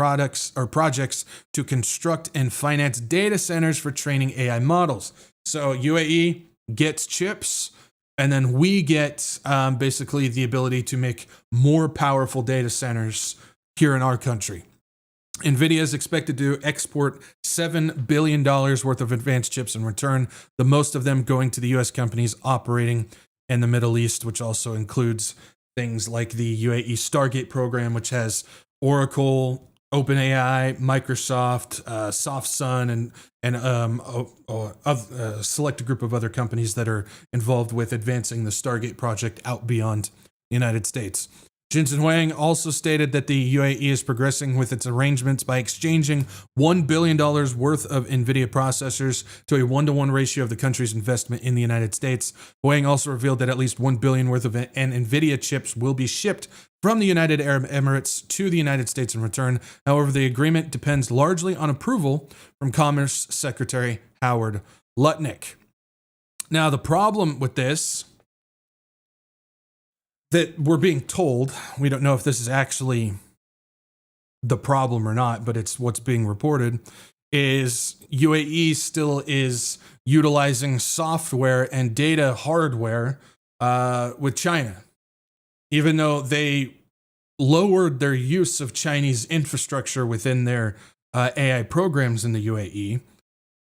projects to construct and finance data centers for training AI models. So UAE gets chips, and then we get basically the ability to make more powerful data centers here in our country. NVIDIA is expected to export $7 billion worth of advanced chips in return, the most of them going to the U.S. companies operating in the Middle East, which also includes things like the UAE Stargate program, which has Oracle, OpenAI, Microsoft, SoftSun, and a select group of other companies that are involved with advancing the Stargate project out beyond the United States. Jensen Huang also stated that the UAE is progressing with its arrangements by exchanging $1 billion worth of NVIDIA processors to a 1-to-1 ratio of the country's investment in the United States. Huang also revealed that at least $1 billion worth of NVIDIA chips will be shipped from the United Arab Emirates to the United States in return. However, the agreement depends largely on approval from Commerce Secretary Howard Lutnick. Now, the problem with this that we're being told, we don't know if this is actually the problem or not, but it's what's being reported, is UAE still is utilizing software and data hardware with China. Even though they lowered their use of Chinese infrastructure within their AI programs in the UAE,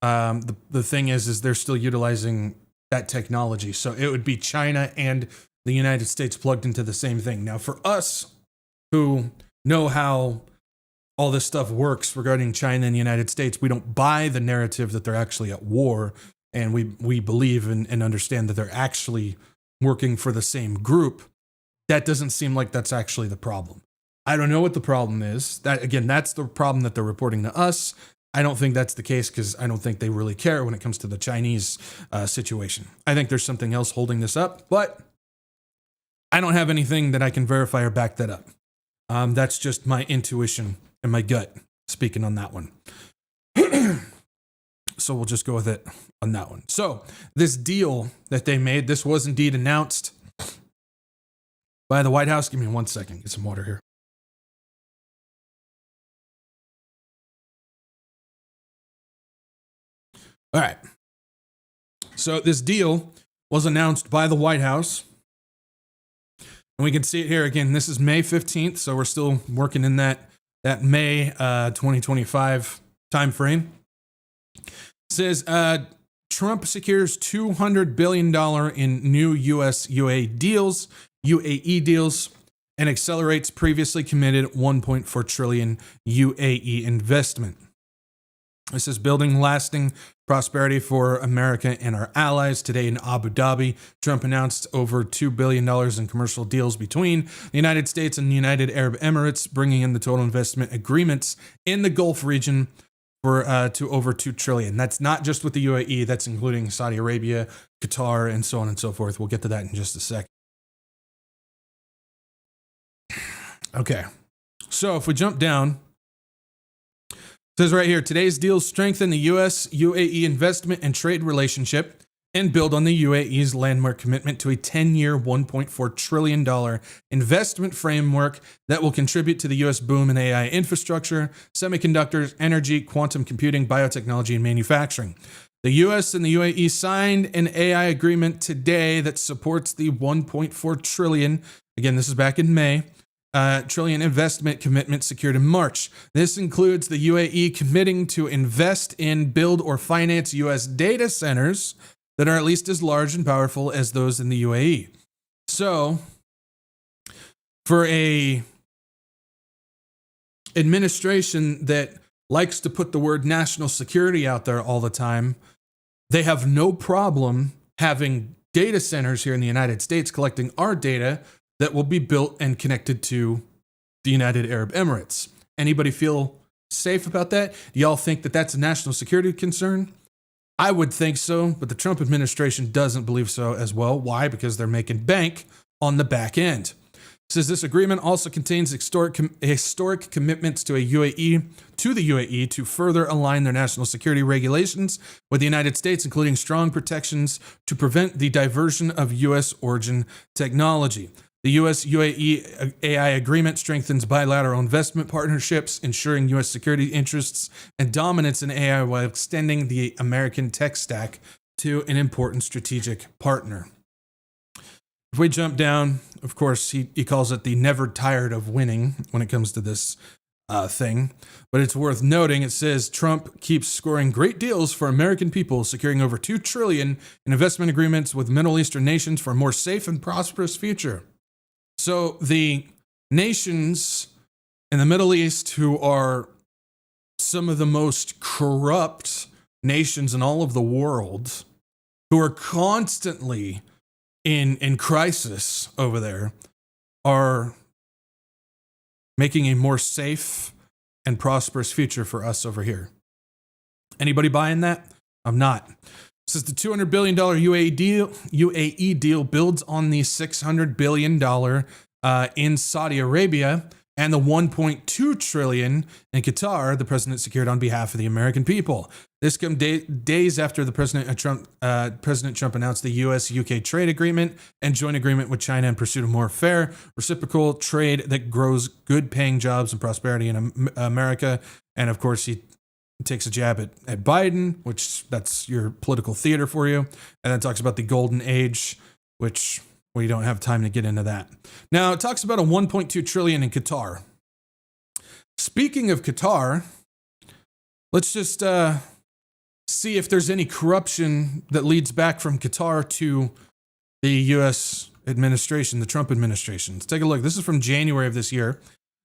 the thing is they're still utilizing that technology. So it would be China and the United States plugged into the same thing. Now, for us who know how all this stuff works regarding China and the United States, we don't buy the narrative that they're actually at war, and we believe and understand that they're actually working for the same group. That doesn't seem like that's actually the problem. I don't know what the problem is. That's the problem that they're reporting to us. I don't think that's the case because I don't think they really care when it comes to the Chinese situation. I think there's something else holding this up, but I don't have anything that I can verify or back that up. That's just my intuition and my gut speaking on that one. So we'll just go with it on that one. So this deal that they made, this was indeed announced by the White House. Give me 1 second, get some water here. All right. So this deal was announced by the White House. And we can see it here again. This is May 15th, so we're still working in that May 2025 timeframe. It says Trump secures $200 billion in new U.S. UAE deals, and accelerates previously committed $1.4 trillion UAE investment. This is building lasting prosperity for America and our allies. Today in Abu Dhabi, Trump announced over $2 billion in commercial deals between the United States and the United Arab Emirates, bringing in the total investment agreements in the Gulf region for to over $2 trillion. That's not just with the UAE, that's including Saudi Arabia, Qatar, and so on and so forth. We'll get to that in just a second. Okay, so if we jump down, it says right here, today's deals strengthen the U.S.-UAE investment and trade relationship and build on the UAE's landmark commitment to a 10-year, $1.4 trillion investment framework that will contribute to the U.S. boom in AI infrastructure, semiconductors, energy, quantum computing, biotechnology, and manufacturing. The U.S. and the UAE signed an AI agreement today that supports the $1.4 trillion, again, this is back in May, trillion investment commitment secured in March. This includes the UAE committing to invest in, build, or finance U.S. data centers that are at least as large and powerful as those in the UAE. So, for a administration that likes to put the word national security out there all the time, they have no problem having data centers here in the United States collecting our data that will be built and connected to the United Arab Emirates. Anybody feel safe about that? Do y'all think that that's a national security concern? I would think so, but the Trump administration doesn't believe so as well. Why? Because they're making bank on the back end. It says this agreement also contains historic commitments to the UAE to further align their national security regulations with the United States, including strong protections to prevent the diversion of U.S. origin technology. The U.S.-UAE AI agreement strengthens bilateral investment partnerships, ensuring U.S. security interests and dominance in AI while extending the American tech stack to an important strategic partner. If we jump down, of course, he calls it the never tired of winning when it comes to this thing. But it's worth noting, it says Trump keeps scoring great deals for American people, securing over $2 trillion in investment agreements with Middle Eastern nations for a more safe and prosperous future. So the nations in the Middle East who are some of the most corrupt nations in all of the world, who are constantly in crisis over there, are making a more safe and prosperous future for us over here. Anybody buying that? I'm not. This is the $200 billion UAE deal builds on the $600 billion in Saudi Arabia and the $1.2 trillion in Qatar the president secured on behalf of the American people. This comes days after the President Trump announced the U.S.-UK trade agreement and joint agreement with China in pursuit of more fair, reciprocal trade that grows good-paying jobs and prosperity in America. And of course, he takes a jab at Biden, which that's your political theater for you, and then talks about the golden age, which we don't have time to get into that. Now, it talks about a $1.2 trillion in Qatar. Speaking of Qatar, let's just see if there's any corruption that leads back from Qatar to the U.S. administration, the Trump administration. Let's take a look. This is from January of this year.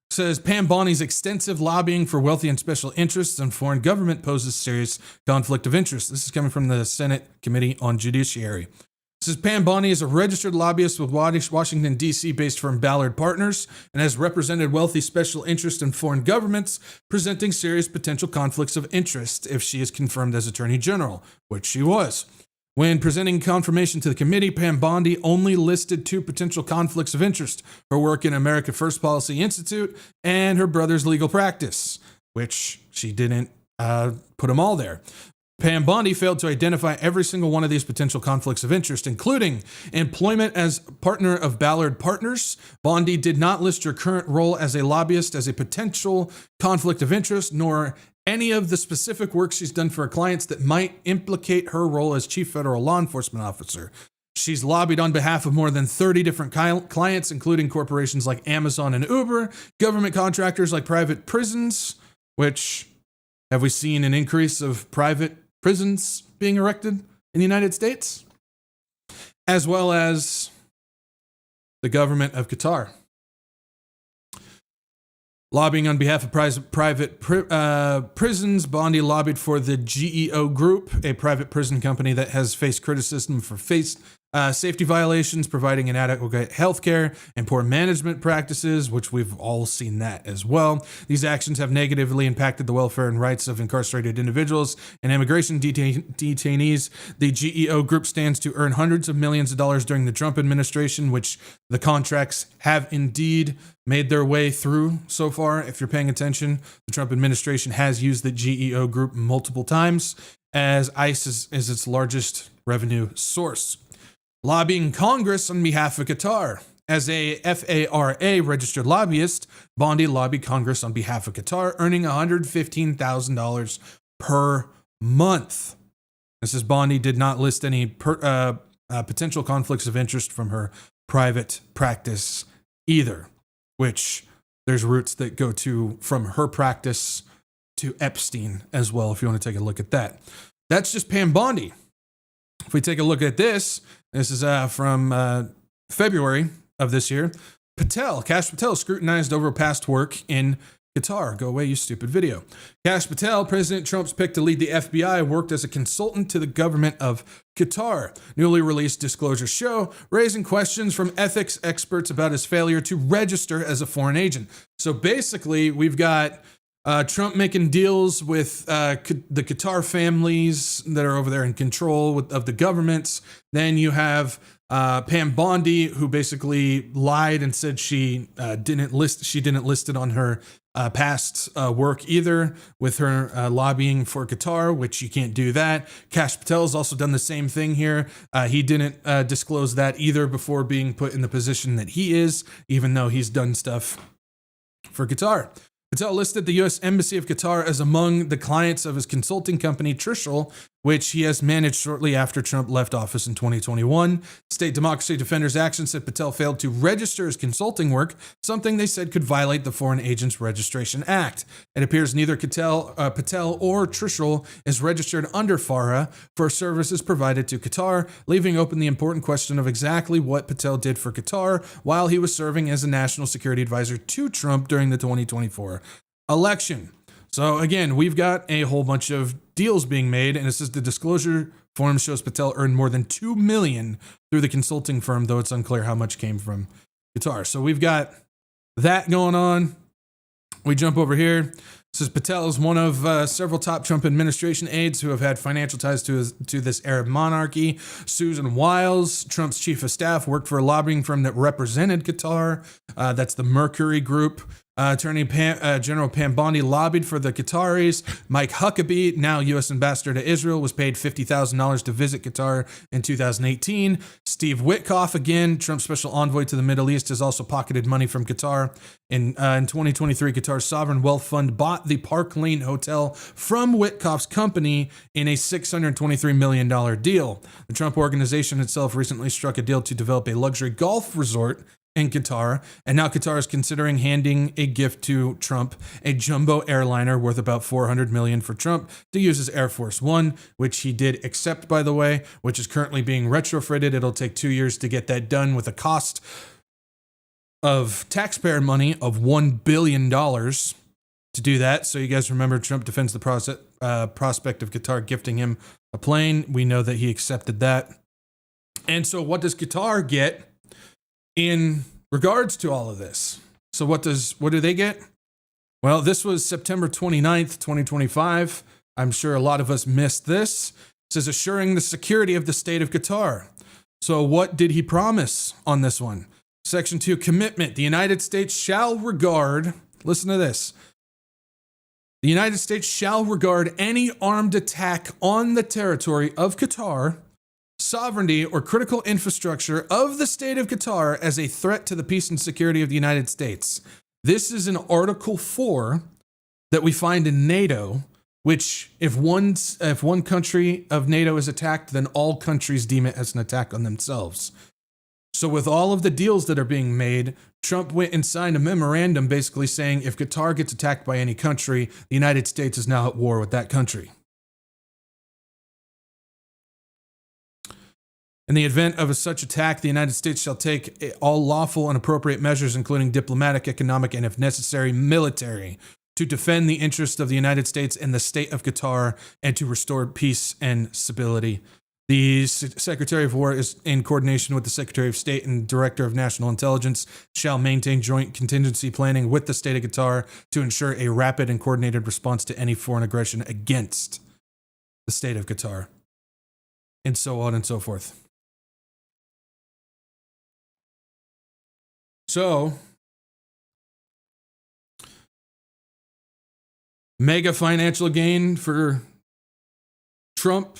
It says, Pam Bondi's extensive lobbying for wealthy and special interests and foreign government poses serious conflict of interest. This is coming from the Senate Committee on Judiciary. It says Pam Bondi is a registered lobbyist with Washington, D.C. based firm Ballard Partners and has represented wealthy special interests in foreign governments, presenting serious potential conflicts of interest if she is confirmed as Attorney General, which she was. When presenting confirmation to the committee, Pam Bondi only listed 2 potential conflicts of interest: her work in America First Policy Institute and her brother's legal practice, which she didn't put them all there. Pam Bondi failed to identify every single one of these potential conflicts of interest, including employment as partner of Ballard Partners. Bondi did not list her current role as a lobbyist as a potential conflict of interest, nor any of the specific work she's done for her clients that might implicate her role as chief federal law enforcement officer. She's lobbied on behalf of more than 30 different clients, including corporations like Amazon and Uber, government contractors like private prisons, which have we seen an increase of private prisons being erected in the United States, as well as the government of Qatar. Lobbying on behalf of private prisons, Bondi lobbied for the GEO Group, a private prison company that has faced criticism for safety violations, providing inadequate health care, and poor management practices, which we've all seen that as well. These actions have negatively impacted the welfare and rights of incarcerated individuals and immigration detainees. The GEO Group stands to earn hundreds of millions of dollars during the Trump administration, which the contracts have indeed made their way through so far. If you're paying attention, the Trump administration has used the GEO Group multiple times, as ICE is its largest revenue source. Lobbying Congress on behalf of Qatar. As a FARA registered lobbyist, Bondi lobbied Congress on behalf of Qatar, earning $115,000 per month. Mrs. Bondi did not list any potential conflicts of interest from her private practice either, which there's roots that go to from her practice to Epstein as well, if you want to take a look at that. That's just Pam Bondi. If we take a look at this is from February of this year. Cash Patel scrutinized over past work in Qatar. Go away, you stupid video. Cash Patel, President Trump's pick to lead the FBI, worked as a consultant to the government of Qatar. Newly released disclosures show, raising questions from ethics experts about his failure to register as a foreign agent. So basically, we've got Trump making deals with the Qatar families that are over there in control of the governments. Then you have Pam Bondi, who basically lied and said she didn't list it on her past work either with her lobbying for Qatar, which you can't do that. Cash Patel's also done the same thing here. He didn't disclose that either before being put in the position that he is, even though he's done stuff for Qatar. Patel listed the U.S. Embassy of Qatar as among the clients of his consulting company, Trishul, which he has managed shortly after Trump left office in 2021. State Democracy Defenders Action said Patel failed to register his consulting work, something they said could violate the Foreign Agents Registration Act. It appears neither Patel or Trishul is registered under FARA for services provided to Qatar, leaving open the important question of exactly what Patel did for Qatar while he was serving as a national security advisor to Trump during the 2024 election. So again, we've got a whole bunch of deals being made, and it says the disclosure form shows Patel earned more than $2 million through the consulting firm, though it's unclear how much came from Qatar. So we've got that going on. We jump over here. It says Patel is one of several top Trump administration aides who have had financial ties to this Arab monarchy. Susan Wiles, Trump's chief of staff, worked for a lobbying firm that represented Qatar. That's the Mercury Group. Attorney General Pam Bondi lobbied for the Qataris. Mike Huckabee, now U.S. ambassador to Israel, was paid $50,000 to visit Qatar in 2018. Steve Witkoff, again, Trump's special envoy to the Middle East, has also pocketed money from Qatar. In 2023, Qatar's sovereign wealth fund bought the Park Lane Hotel from Witkoff's company in a $623 million deal. The Trump organization itself recently struck a deal to develop a luxury golf resort in Qatar, and now Qatar is considering handing a gift to Trump, a jumbo airliner worth about $400 million for Trump to use as Air Force One, which he did accept, by the way, which is currently being retrofitted. It'll take 2 years to get that done with a cost of taxpayer money of $1 billion to do that. So you guys remember Trump defends the prospect of Qatar gifting him a plane. We know that he accepted that. And so what does Qatar get in regards to all of this? So what do they get? Well, this was September 29th, 2025. I'm sure a lot of us missed this. It says assuring the security of the state of Qatar. So what did he promise on this one? Section 2, commitment. The United States shall regard, listen to this. The United States shall regard any armed attack on the territory of Qatar, sovereignty, or critical infrastructure of the state of Qatar as a threat to the peace and security of the United States. This is in Article 4 that we find in NATO, which if one country of NATO is attacked, then all countries deem it as an attack on themselves. So with all of the deals that are being made, Trump went and signed a memorandum basically saying if Qatar gets attacked by any country, the United States is now at war with that country. In the event of such attack, the United States shall take all lawful and appropriate measures, including diplomatic, economic, and if necessary, military, to defend the interests of the United States and the state of Qatar and to restore peace and stability. The Secretary of War is in coordination with the Secretary of State and Director of National Intelligence shall maintain joint contingency planning with the state of Qatar to ensure a rapid and coordinated response to any foreign aggression against the state of Qatar, and so on and so forth. So, mega financial gain for Trump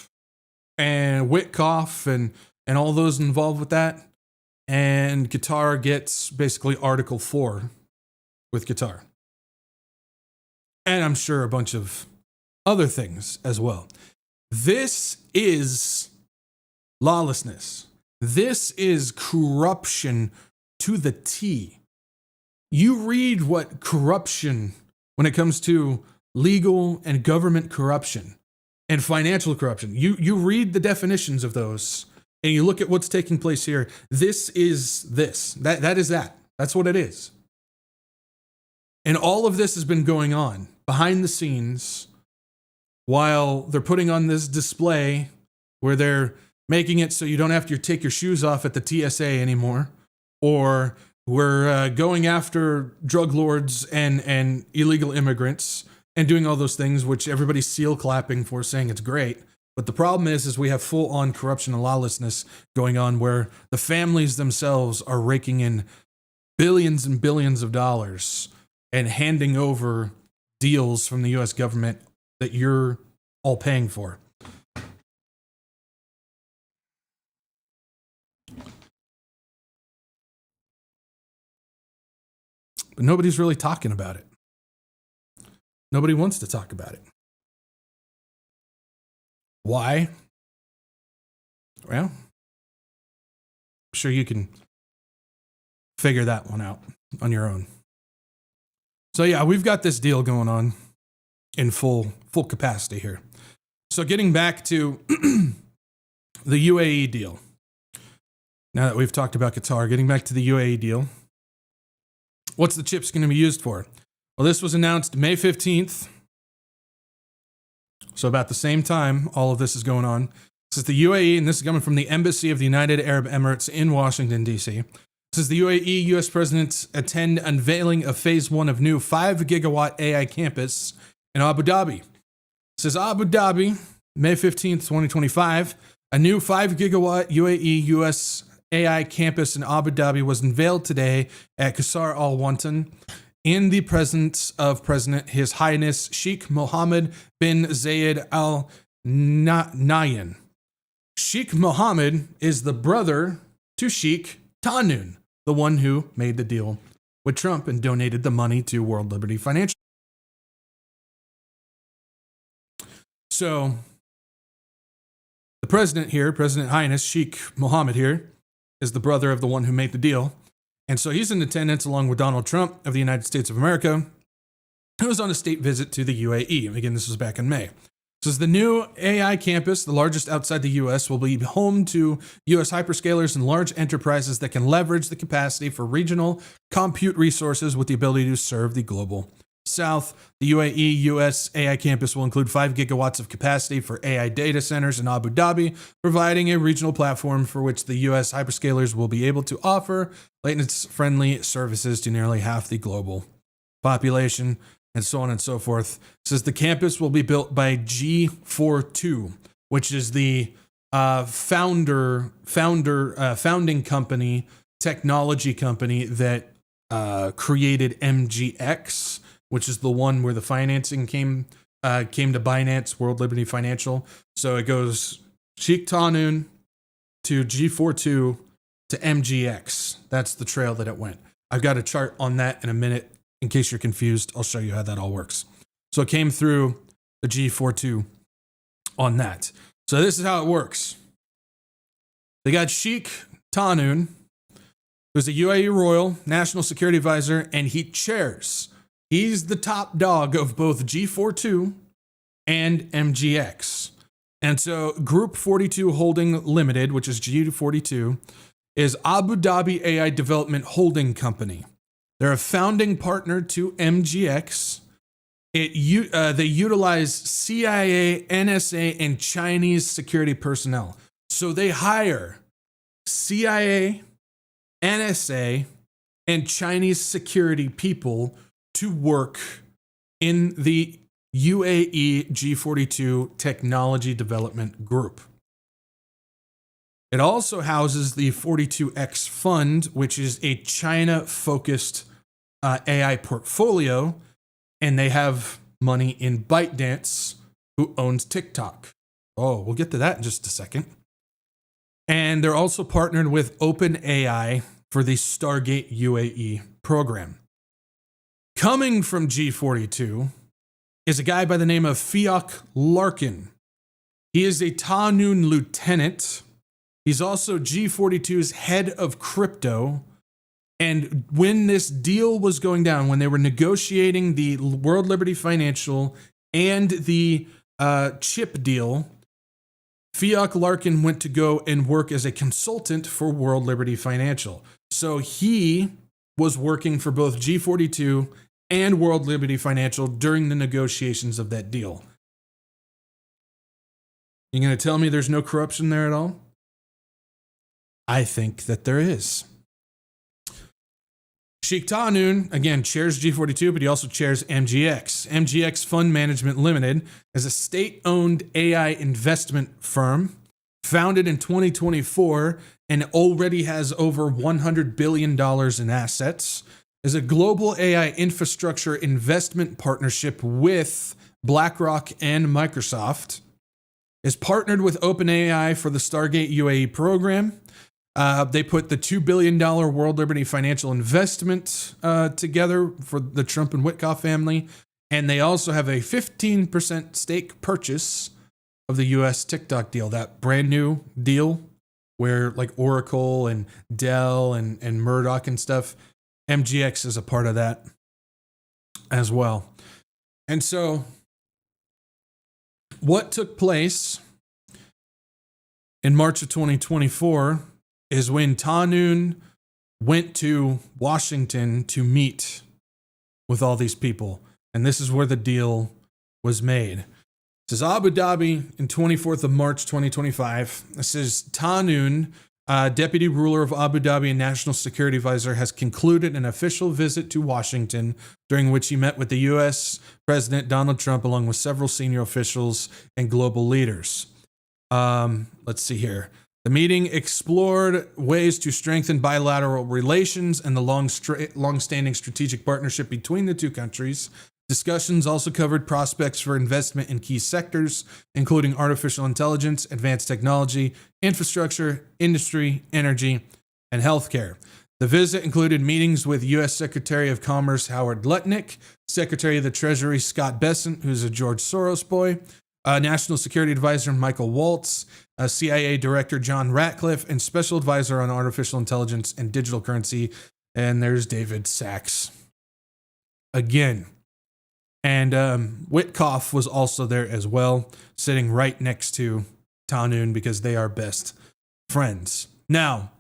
and Witkoff and all those involved with that. And Qatar gets basically Article 4 with Qatar. And I'm sure a bunch of other things as well. This is lawlessness. This is corruption to the T. You read what corruption, when it comes to legal and government corruption and financial corruption, you read the definitions of those and you look at what's taking place here. This is this. That is that. That's what it is. And all of this has been going on behind the scenes while they're putting on this display where they're making it so you don't have to take your shoes off at the TSA anymore. Or we're going after drug lords and illegal immigrants and doing all those things, which everybody's seal clapping for, saying it's great. But the problem is we have full on corruption and lawlessness going on where the families themselves are raking in billions and billions of dollars and handing over deals from the U.S. government that you're all paying for. But nobody's really talking about it. Nobody wants to talk about it. Why? Well, I'm sure you can figure that one out on your own. So yeah, we've got this deal going on in full capacity here. So getting back to the UAE deal. Now that we've talked about Qatar, getting back to the UAE deal. What's the chips going to be used for? Well, this was announced May 15th. So about the same time all of this is going on. This is the UAE, and this is coming from the Embassy of the United Arab Emirates in Washington, D.C. This is the UAE U.S. President attend unveiling of phase 1 of new 5 gigawatt AI campus in Abu Dhabi. This is Abu Dhabi, May 15th, 2025. A new 5 gigawatt UAE U.S. AI campus in Abu Dhabi was unveiled today at Qasr Al Wantan in the presence of President His Highness Sheikh Mohammed bin Zayed Al Nahyan. Sheikh Mohammed is the brother to Sheikh Tahnoon, the one who made the deal with Trump and donated the money to World Liberty Financial. So, the president here, President Highness Sheikh Mohammed here, is the brother of the one who made the deal. And so he's in attendance along with Donald Trump of the United States of America, who was on a state visit to the UAE. Again, this was back in May. This is the new AI campus, the largest outside the U.S., will be home to U.S. hyperscalers and large enterprises that can leverage the capacity for regional compute resources with the ability to serve the global South. The UAE U.S. AI campus will include 5 gigawatts of capacity for AI data centers in Abu Dhabi, providing a regional platform for which the U.S. hyperscalers will be able to offer latency-friendly services to nearly half the global population, and so on and so forth. It says the campus will be built by G42, which is the founding company, technology company that created MGX, which is the one where the financing came to Binance, World Liberty Financial. So it goes Sheikh Tahnoon to G42 to MGX. That's the trail that it went. I've got a chart on that in a minute. In case you're confused, I'll show you how that all works. So it came through the G42 on that. So this is how it works. They got Sheikh Tahnoon, who's a UAE Royal National Security Advisor, and he's the top dog of both G42 and MGX. And so Group 42 Holding Limited, which is G42, is Abu Dhabi AI Development Holding Company. They're a founding partner to MGX. They utilize CIA, NSA, and Chinese security personnel. So they hire CIA, NSA, and Chinese security people to work in the UAE G42 Technology Development Group. It also houses the 42X Fund, which is a China-focused AI portfolio, and they have money in ByteDance, who owns TikTok. Oh, we'll get to that in just a second. And they're also partnered with OpenAI for the Stargate UAE program. Coming from G42 is a guy by the name of Fiok Larkin. He is a Tahnoon lieutenant. He's also G42's head of crypto. And when this deal was going down, when they were negotiating the World Liberty Financial and the chip deal, Fiok Larkin went to go and work as a consultant for World Liberty Financial. So he was working for both G42 and World Liberty Financial during the negotiations of that deal. You going to tell me there's no corruption there at all? I think that there is. Sheikh Tahnoon, again, chairs G42, but he also chairs MGX. MGX Fund Management Limited is a state-owned AI investment firm founded in 2024 and already has over $100 billion in assets, is a global AI infrastructure investment partnership with BlackRock and Microsoft, is partnered with OpenAI for the Stargate UAE program. They put the $2 billion World Liberty Financial investment together for the Trump and Witkoff family. And they also have a 15% stake purchase of the US TikTok deal, that brand new deal where like Oracle and Dell and Murdoch and stuff, MGX is a part of that as well. And so what took place in March of 2024 is when Ta Noon went to Washington to meet with all these people. And this is where the deal was made. This is Abu Dhabi in 24th of March, 2025. This is Ta Noon, deputy ruler of Abu Dhabi and national security advisor, has concluded an official visit to Washington, during which he met with the U.S. President Donald Trump, along with several senior officials and global leaders. Let's see here. The meeting explored ways to strengthen bilateral relations and the long-standing strategic partnership between the two countries. Discussions also covered prospects for investment in key sectors, including artificial intelligence, advanced technology, infrastructure, industry, energy, and healthcare. The visit included meetings with U.S. Secretary of Commerce Howard Lutnick, Secretary of the Treasury Scott Bessent, who's a George Soros boy, National Security Advisor Michael Waltz, CIA Director John Ratcliffe, and Special Advisor on Artificial Intelligence and Digital Currency. And there's David Sachs. Again. And Witkoff was also there as well, sitting right next to Ta Noon because they are best friends. Now,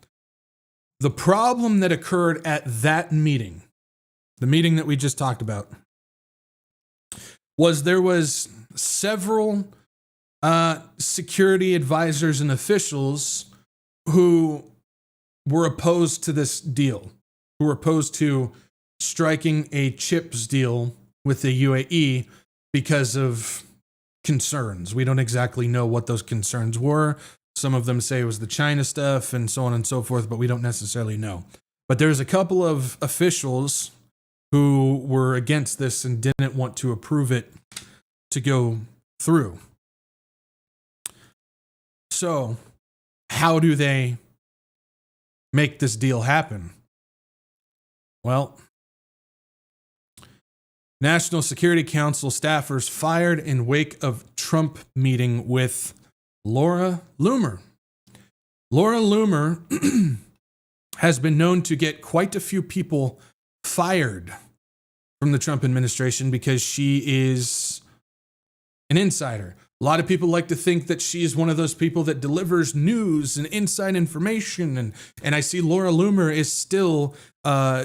the problem that occurred at that meeting, the meeting that we just talked about, was there was several security advisors and officials who were opposed to this deal, who were opposed to striking a chips deal with the UAE because of concerns. We don't exactly know what those concerns were. Some of them say it was the China stuff and so on and so forth, but we don't necessarily know. But there's a couple of officials who were against this and didn't want to approve it to go through. So, how do they make this deal happen? Well, National Security Council staffers fired in wake of Trump meeting with Laura Loomer. Laura Loomer has been known to get quite a few people fired from the Trump administration because she is an insider. A lot of people like to think that she is one of those people that delivers news and inside information. And I see Laura Loomer is still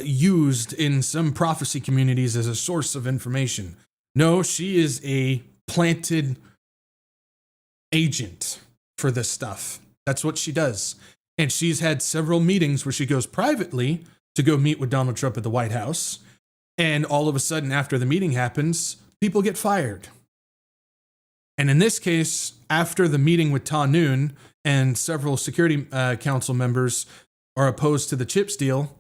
used in some prophecy communities as a source of information. No, she is a planted agent for this stuff. That's what she does. And she's had several meetings where she goes privately to go meet with Donald Trump at the White House. And all of a sudden, after the meeting happens, people get fired. And in this case, after the meeting with Ta Noon and several Security Council members are opposed to the chips deal,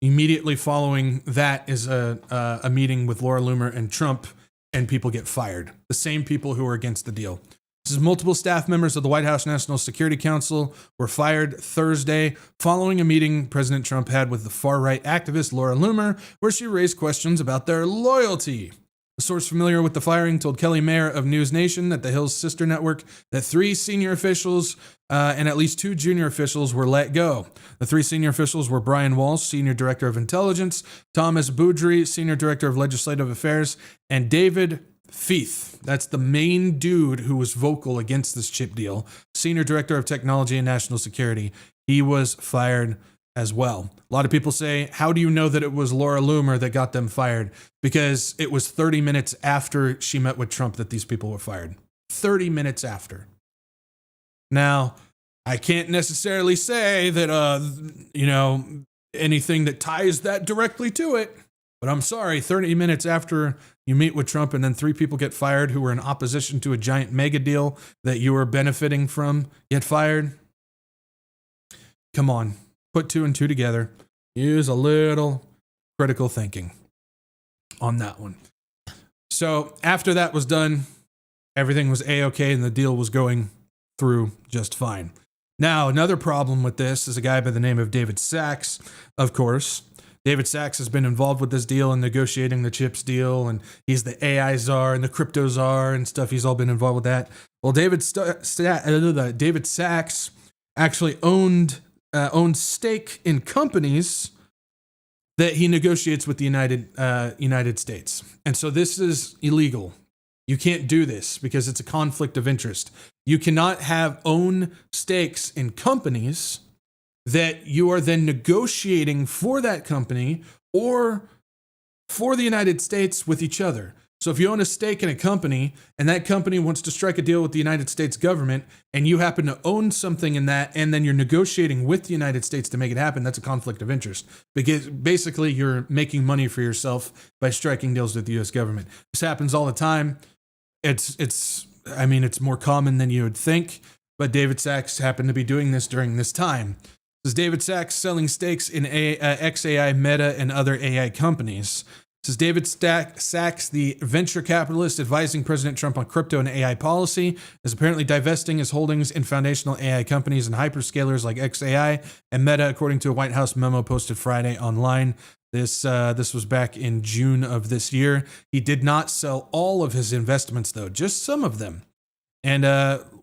immediately following that is a meeting with Laura Loomer and Trump, and people get fired. The same people who are against the deal. This is multiple staff members of the White House National Security Council were fired Thursday following a meeting President Trump had with the far-right activist Laura Loomer, where she raised questions about their loyalty. A source familiar with the firing told Kelly Mayer of News Nation at the Hill's sister network that 3 senior officials and at least 2 junior officials were let go. The 3 senior officials were Brian Walsh, Senior Director of Intelligence, Thomas Boudry, Senior Director of Legislative Affairs, and David Feith. That's the main dude who was vocal against this chip deal, Senior Director of Technology and National Security. He was fired as well. A lot of people say, how do you know that it was Laura Loomer that got them fired? Because it was 30 minutes after she met with Trump that these people were fired. 30 minutes after. Now, I can't necessarily say that, anything that ties that directly to it. But I'm sorry, 30 minutes after you meet with Trump and then 3 people get fired who were in opposition to a giant mega deal that you were benefiting from get fired. Come on. Put 2 and 2 together. Use a little critical thinking on that one. So after that was done, everything was A-okay and the deal was going through just fine. Now, another problem with this is a guy by the name of David Sachs, of course. David Sachs has been involved with this deal and negotiating the chips deal, and he's the AI czar and the crypto czar and stuff. He's all been involved with that. Well, David Sachs actually owned stake in companies that he negotiates with the United States. And so this is illegal. You can't do this because it's a conflict of interest. You cannot own stakes in companies that you are then negotiating for that company or for the United States with each other. So if you own a stake in a company and that company wants to strike a deal with the United States government and you happen to own something in that and then you're negotiating with the United States to make it happen, that's a conflict of interest. Because basically you're making money for yourself by striking deals with the US government. This happens all the time. It's more common than you would think, but David Sachs happened to be doing this during this time. This is David Sachs selling stakes in XAI, Meta, and other AI companies. This is David Sachs, the venture capitalist advising President Trump on crypto and AI policy, is apparently divesting his holdings in foundational AI companies and hyperscalers like XAI and Meta, according to a White House memo posted Friday online. This was back in June of this year. He did not sell all of his investments, though, just some of them. And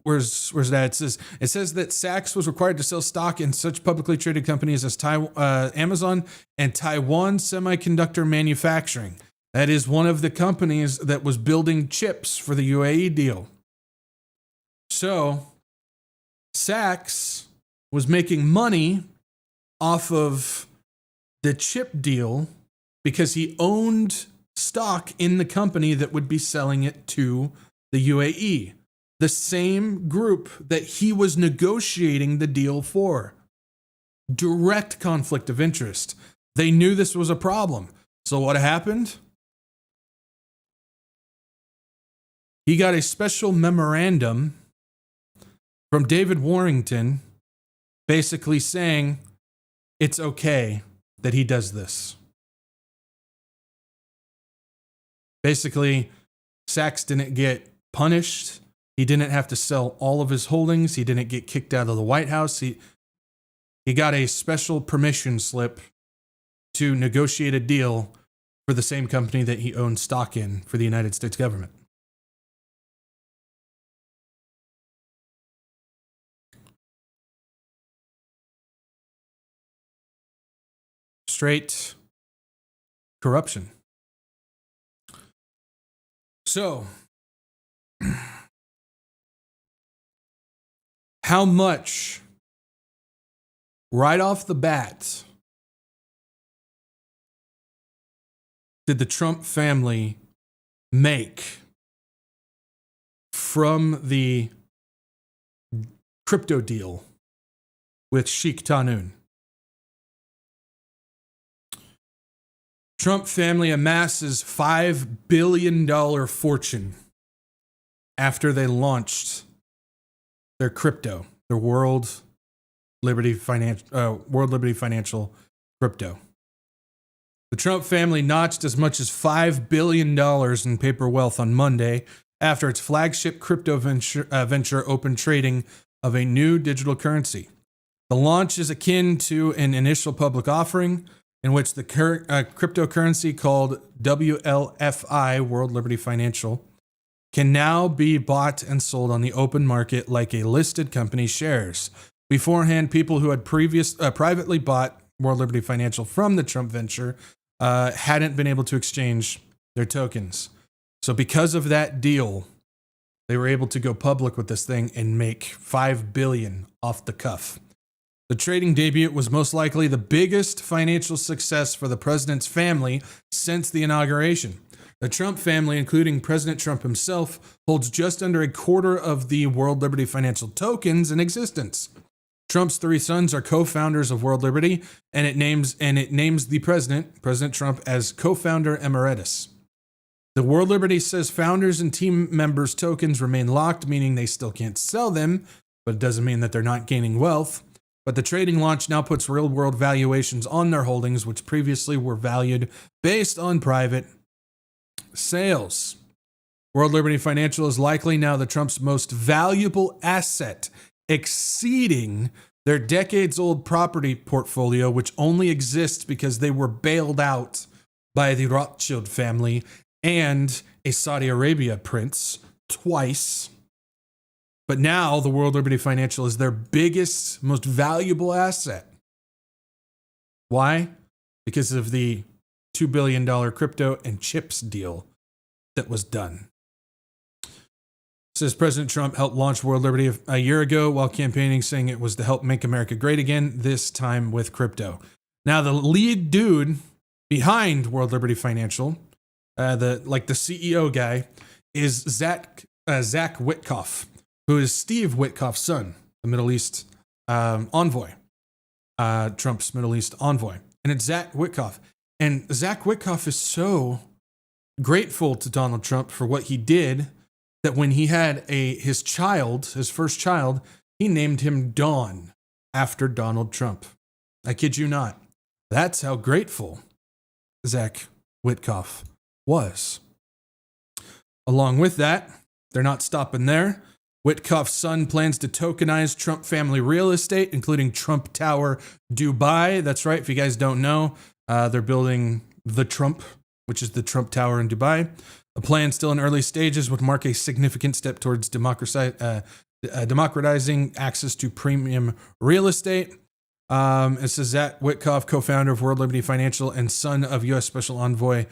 where's that? It says that Sachs was required to sell stock in such publicly traded companies as Amazon and Taiwan Semiconductor Manufacturing. That is one of the companies that was building chips for the UAE deal. So Sachs was making money off of the chip deal because he owned stock in the company that would be selling it to the UAE. The same group that he was negotiating the deal for. Direct conflict of interest. They knew this was a problem. So what happened? He got a special memorandum from David Warrington basically saying it's okay that he does this. Basically, Sachs didn't get punished. He didn't have to sell all of his holdings. He didn't get kicked out of the White House. He got a special permission slip to negotiate a deal for the same company that he owned stock in for the United States government. Straight corruption. So, how much, right off the bat, did the Trump family make from the crypto deal with Sheikh Tahnoon? Trump family amasses $5 billion fortune after they launched their crypto, their World Liberty Financial crypto. The Trump family notched as much as $5 billion in paper wealth on Monday after its flagship crypto venture opened trading of a new digital currency. The launch is akin to an initial public offering in which the cryptocurrency called WLFI, World Liberty Financial, can now be bought and sold on the open market like a listed company's shares. Beforehand, people who had privately bought World Liberty Financial from the Trump venture hadn't been able to exchange their tokens. So because of that deal, they were able to go public with this thing and make $5 billion off the cuff. The trading debut was most likely the biggest financial success for the president's family since the inauguration. The Trump family, including President Trump himself, holds just under a quarter of the World Liberty Financial tokens in existence. Trump's three sons are co-founders of World Liberty, and it names the President Trump, as co-founder emeritus. The World Liberty says founders and team members' tokens remain locked, meaning they still can't sell them, but it doesn't mean that they're not gaining wealth. But the trading launch now puts real-world valuations on their holdings, which previously were valued based on private sales. World Liberty Financial is likely now the Trump's most valuable asset, exceeding their decades-old property portfolio, which only exists because they were bailed out by the Rothschild family and a Saudi Arabia prince twice. But now the World Liberty Financial is their biggest, most valuable asset. Why? Because of the $2 billion crypto and chips deal that was done. Says President Trump helped launch World Liberty a year ago while campaigning, saying it was to help make America great again, this time with crypto. Now, the lead dude behind World Liberty Financial, the CEO guy, is Zach Witkoff, who is Steve Witkoff's son, the Middle East envoy, Trump's Middle East envoy. And it's Zach Witkoff. And Zach Witkoff is so grateful to Donald Trump for what he did that when he had his first child, he named him Don after Donald Trump. I kid you not. That's how grateful Zach Witkoff was. Along with that, they're not stopping there. Witkoff's son plans to tokenize Trump family real estate, including Trump Tower Dubai. That's right. If you guys don't know, they're building the Trump, which is the Trump Tower in Dubai. A plan still in early stages would mark a significant step towards democratizing access to premium real estate. It says Zach Witkoff, co-founder of World Liberty Financial and son of U.S. Special Envoy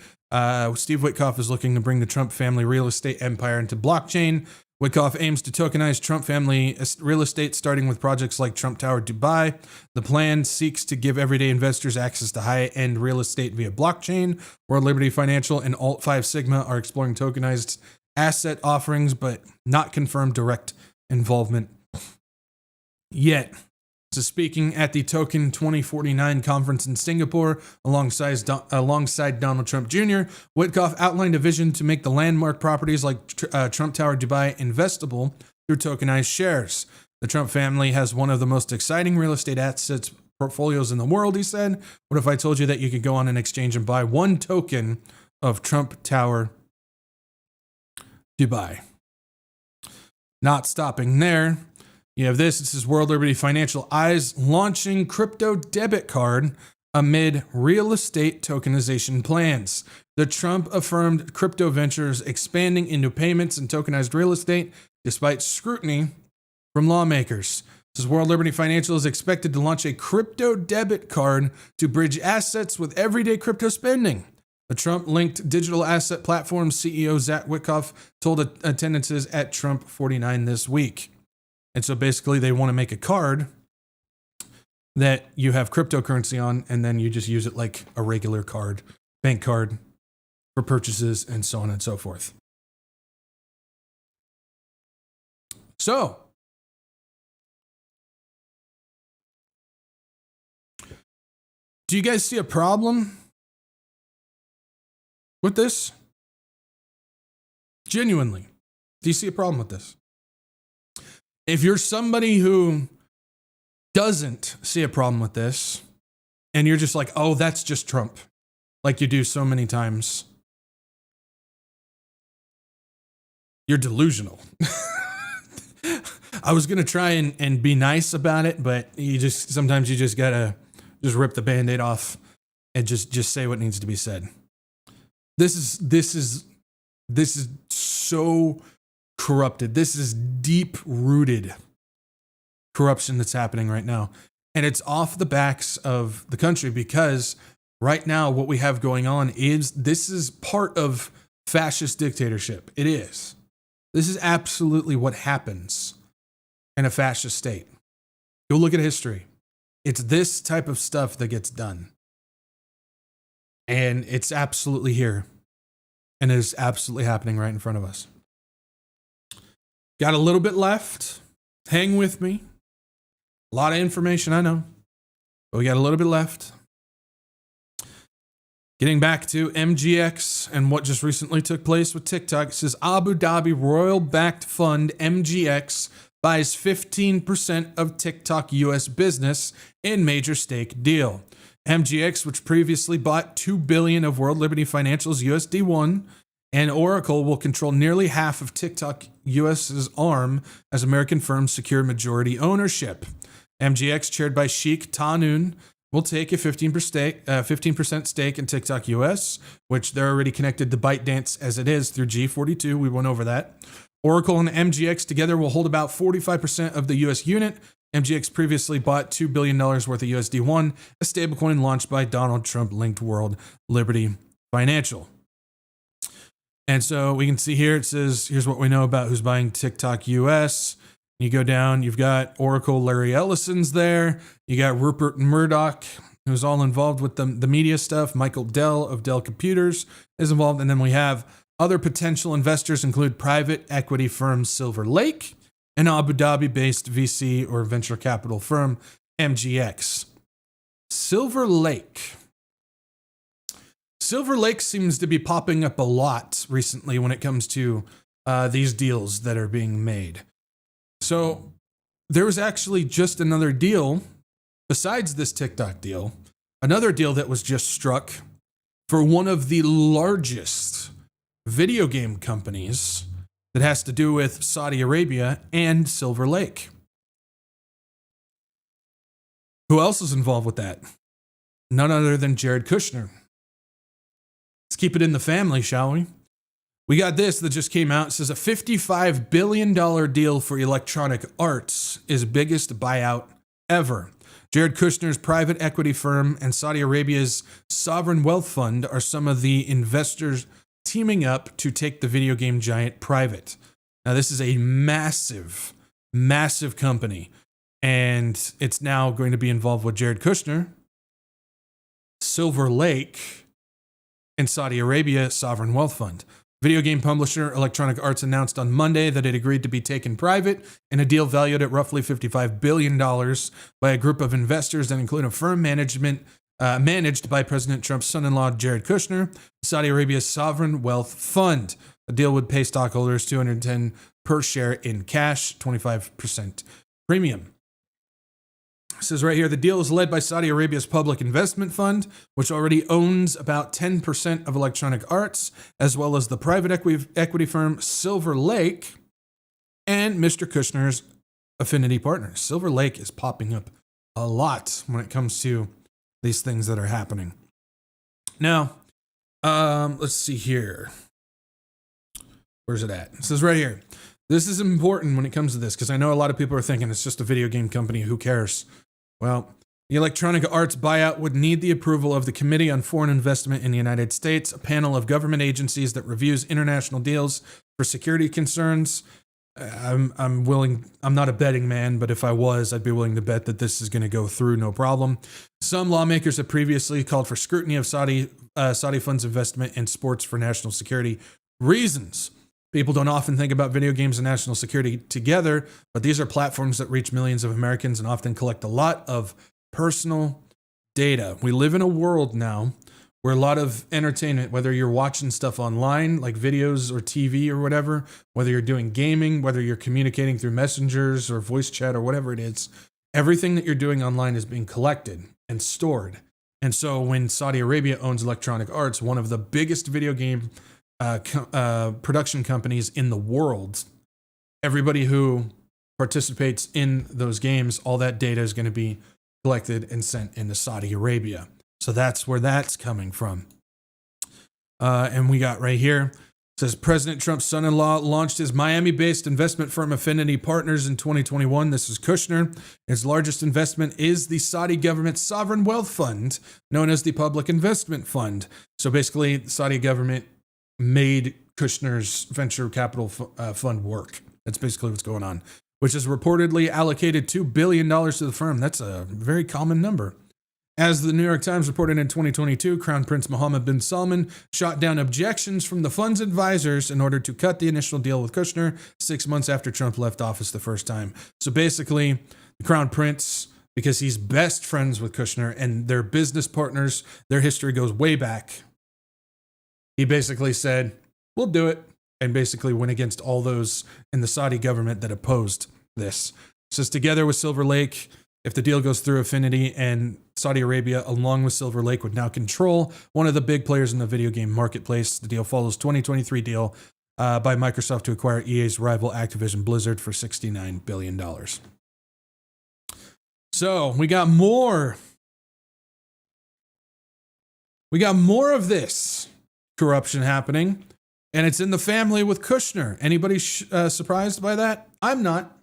Steve Witkoff, is looking to bring the Trump family real estate empire into blockchain. Witkoff aims to tokenize Trump family real estate, starting with projects like Trump Tower Dubai. The plan seeks to give everyday investors access to high-end real estate via blockchain. World Liberty Financial and Alt 5 Sigma are exploring tokenized asset offerings, but not confirmed direct involvement yet. So speaking at the Token 2049 conference in Singapore alongside Donald Trump Jr., Witkoff outlined a vision to make the landmark properties like Trump Tower Dubai investable through tokenized shares. The Trump family has one of the most exciting real estate assets portfolios in the world, he said. What if I told you that you could go on an exchange and buy one token of Trump Tower Dubai? Not stopping there. You have this. This is World Liberty Financial eyes launching crypto debit card amid real estate tokenization plans. The Trump-affirmed crypto ventures expanding into payments and tokenized real estate despite scrutiny from lawmakers. This is World Liberty Financial is expected to launch a crypto debit card to bridge assets with everyday crypto spending. The Trump-linked digital asset platform CEO Zach Witkoff told attendances at Trump 49 this week. And so basically they want to make a card that you have cryptocurrency on, and then you just use it like a regular card, bank card for purchases and so on and so forth. So, do you guys see a problem with this? Genuinely, do you see a problem with this? If you're somebody who doesn't see a problem with this, and you're just like, oh, that's just Trump, like you do so many times, you're delusional. I was going to try and be nice about it, but sometimes you just got to just rip the Band-Aid off and just say what needs to be said. This is so corrupted. This is deep-rooted corruption that's happening right now. And it's off the backs of the country because right now what we have going on this is part of fascist dictatorship. It is. This is absolutely what happens in a fascist state. Go look at history. It's this type of stuff that gets done. And it's absolutely here. And it is absolutely happening right in front of us. Got a little bit left. Hang with me. A lot of information, I know. But we got a little bit left. Getting back to MGX and what just recently took place with TikTok. It says Abu Dhabi royal-backed fund MGX buys 15% of TikTok US business in major stake deal. MGX, which previously bought $2 billion of World Liberty Financial's USD1, and Oracle will control nearly half of TikTok US's arm as American firms secure majority ownership. MGX, chaired by Sheikh Tahnoon, will take a 15% stake in TikTok US, which they're already connected to ByteDance as it is through G42. We went over that. Oracle and MGX together will hold about 45% of the US unit. MGX previously bought $2 billion worth of USD1, a stablecoin launched by Donald Trump-linked World Liberty Financial. And so we can see here, it says, here's what we know about who's buying TikTok US. You go down, you've got Oracle, Larry Ellison's there. You got Rupert Murdoch, who's all involved with the media stuff. Michael Dell of Dell Computers is involved. And then we have other potential investors include private equity firm Silver Lake, an Abu Dhabi-based VC or venture capital firm, MGX. Silver Lake. Silver Lake seems to be popping up a lot recently when it comes to these deals that are being made. So there was actually just another deal, besides this TikTok deal, another deal that was just struck for one of the largest video game companies that has to do with Saudi Arabia and Silver Lake. Who else is involved with that? None other than Jared Kushner. Let's keep it in the family, shall we? We got this that just came out. It says a $55 billion deal for Electronic Arts is biggest buyout ever. Jared Kushner's private equity firm and Saudi Arabia's sovereign wealth fund are some of the investors teaming up to take the video game giant private. Now, this is a massive, massive company, and it's now going to be involved with Jared Kushner, Silver Lake, and Saudi Arabia Sovereign Wealth Fund. Video game publisher Electronic Arts announced on Monday that it agreed to be taken private in a deal valued at roughly $55 billion by a group of investors that include a firm managed by President Trump's son-in-law, Jared Kushner, Saudi Arabia's Sovereign Wealth Fund. The deal would pay stockholders $210 per share in cash, 25% premium. It says right here, the deal is led by Saudi Arabia's Public Investment Fund, which already owns about 10% of Electronic Arts, as well as the private equity firm Silver Lake and Mr. Kushner's affinity partners. Silver Lake is popping up a lot when it comes to these things that are happening. Now, let's see here. Where's it at? It says right here. This is important when it comes to this, because I know a lot of people are thinking it's just a video game company. Who cares? Well, the Electronic Arts buyout would need the approval of the Committee on Foreign Investment in the United States, a panel of government agencies that reviews international deals for security concerns. I'm not a betting man, but if I was, I'd be willing to bet that this is going to go through no problem. Some lawmakers have previously called for scrutiny of Saudi funds investment in sports for national security reasons. People don't often think about video games and national security together, but these are platforms that reach millions of Americans and often collect a lot of personal data. We live in a world now where a lot of entertainment, whether you're watching stuff online, like videos or TV or whatever, whether you're doing gaming, whether you're communicating through messengers or voice chat or whatever it is, everything that you're doing online is being collected and stored. And so when Saudi Arabia owns Electronic Arts, one of the biggest video game production companies in the world, everybody who participates in those games, all that data is going to be collected and sent into Saudi Arabia. So that's where that's coming from. And we got right here, it says President Trump's son-in-law launched his Miami-based investment firm Affinity Partners in 2021. This is Kushner. His largest investment is the Saudi government's sovereign wealth fund, known as the Public Investment Fund. So basically, the Saudi government made Kushner's venture capital fund work. That's basically what's going on, which has reportedly allocated $2 billion to the firm. That's a very common number. As the New York Times reported in 2022, Crown Prince Mohammed bin Salman shot down objections from the fund's advisors in order to cut the initial deal with Kushner 6 months after Trump left office the first time. So basically, the Crown Prince, because he's best friends with Kushner and their business partners, their history goes way back. He basically said, we'll do it, and basically went against all those in the Saudi government that opposed this. It says together with Silver Lake, if the deal goes through, Affinity and Saudi Arabia, along with Silver Lake, would now control one of the big players in the video game marketplace. The deal follows 2023 deal by Microsoft to acquire EA's rival Activision Blizzard for $69 billion. So we got more. We got more of this corruption happening. And it's in the family with Kushner. Anybody surprised by that? I'm not.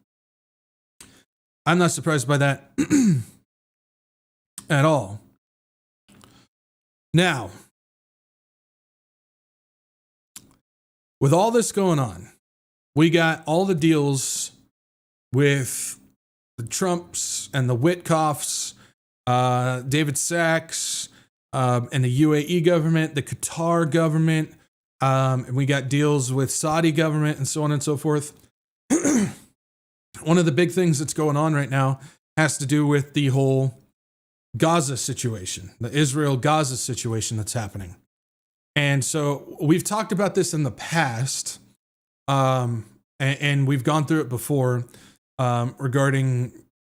I'm not surprised by that at all. Now, with all this going on, we got all the deals with the Trumps and the Witkoffs, David Sachs, and the UAE government, the Qatar government, and we got deals with Saudi government and so on and so forth. One of the big things that's going on right now has to do with the whole Gaza situation, the Israel-Gaza situation that's happening. And so we've talked about this in the past, and we've gone through it before regarding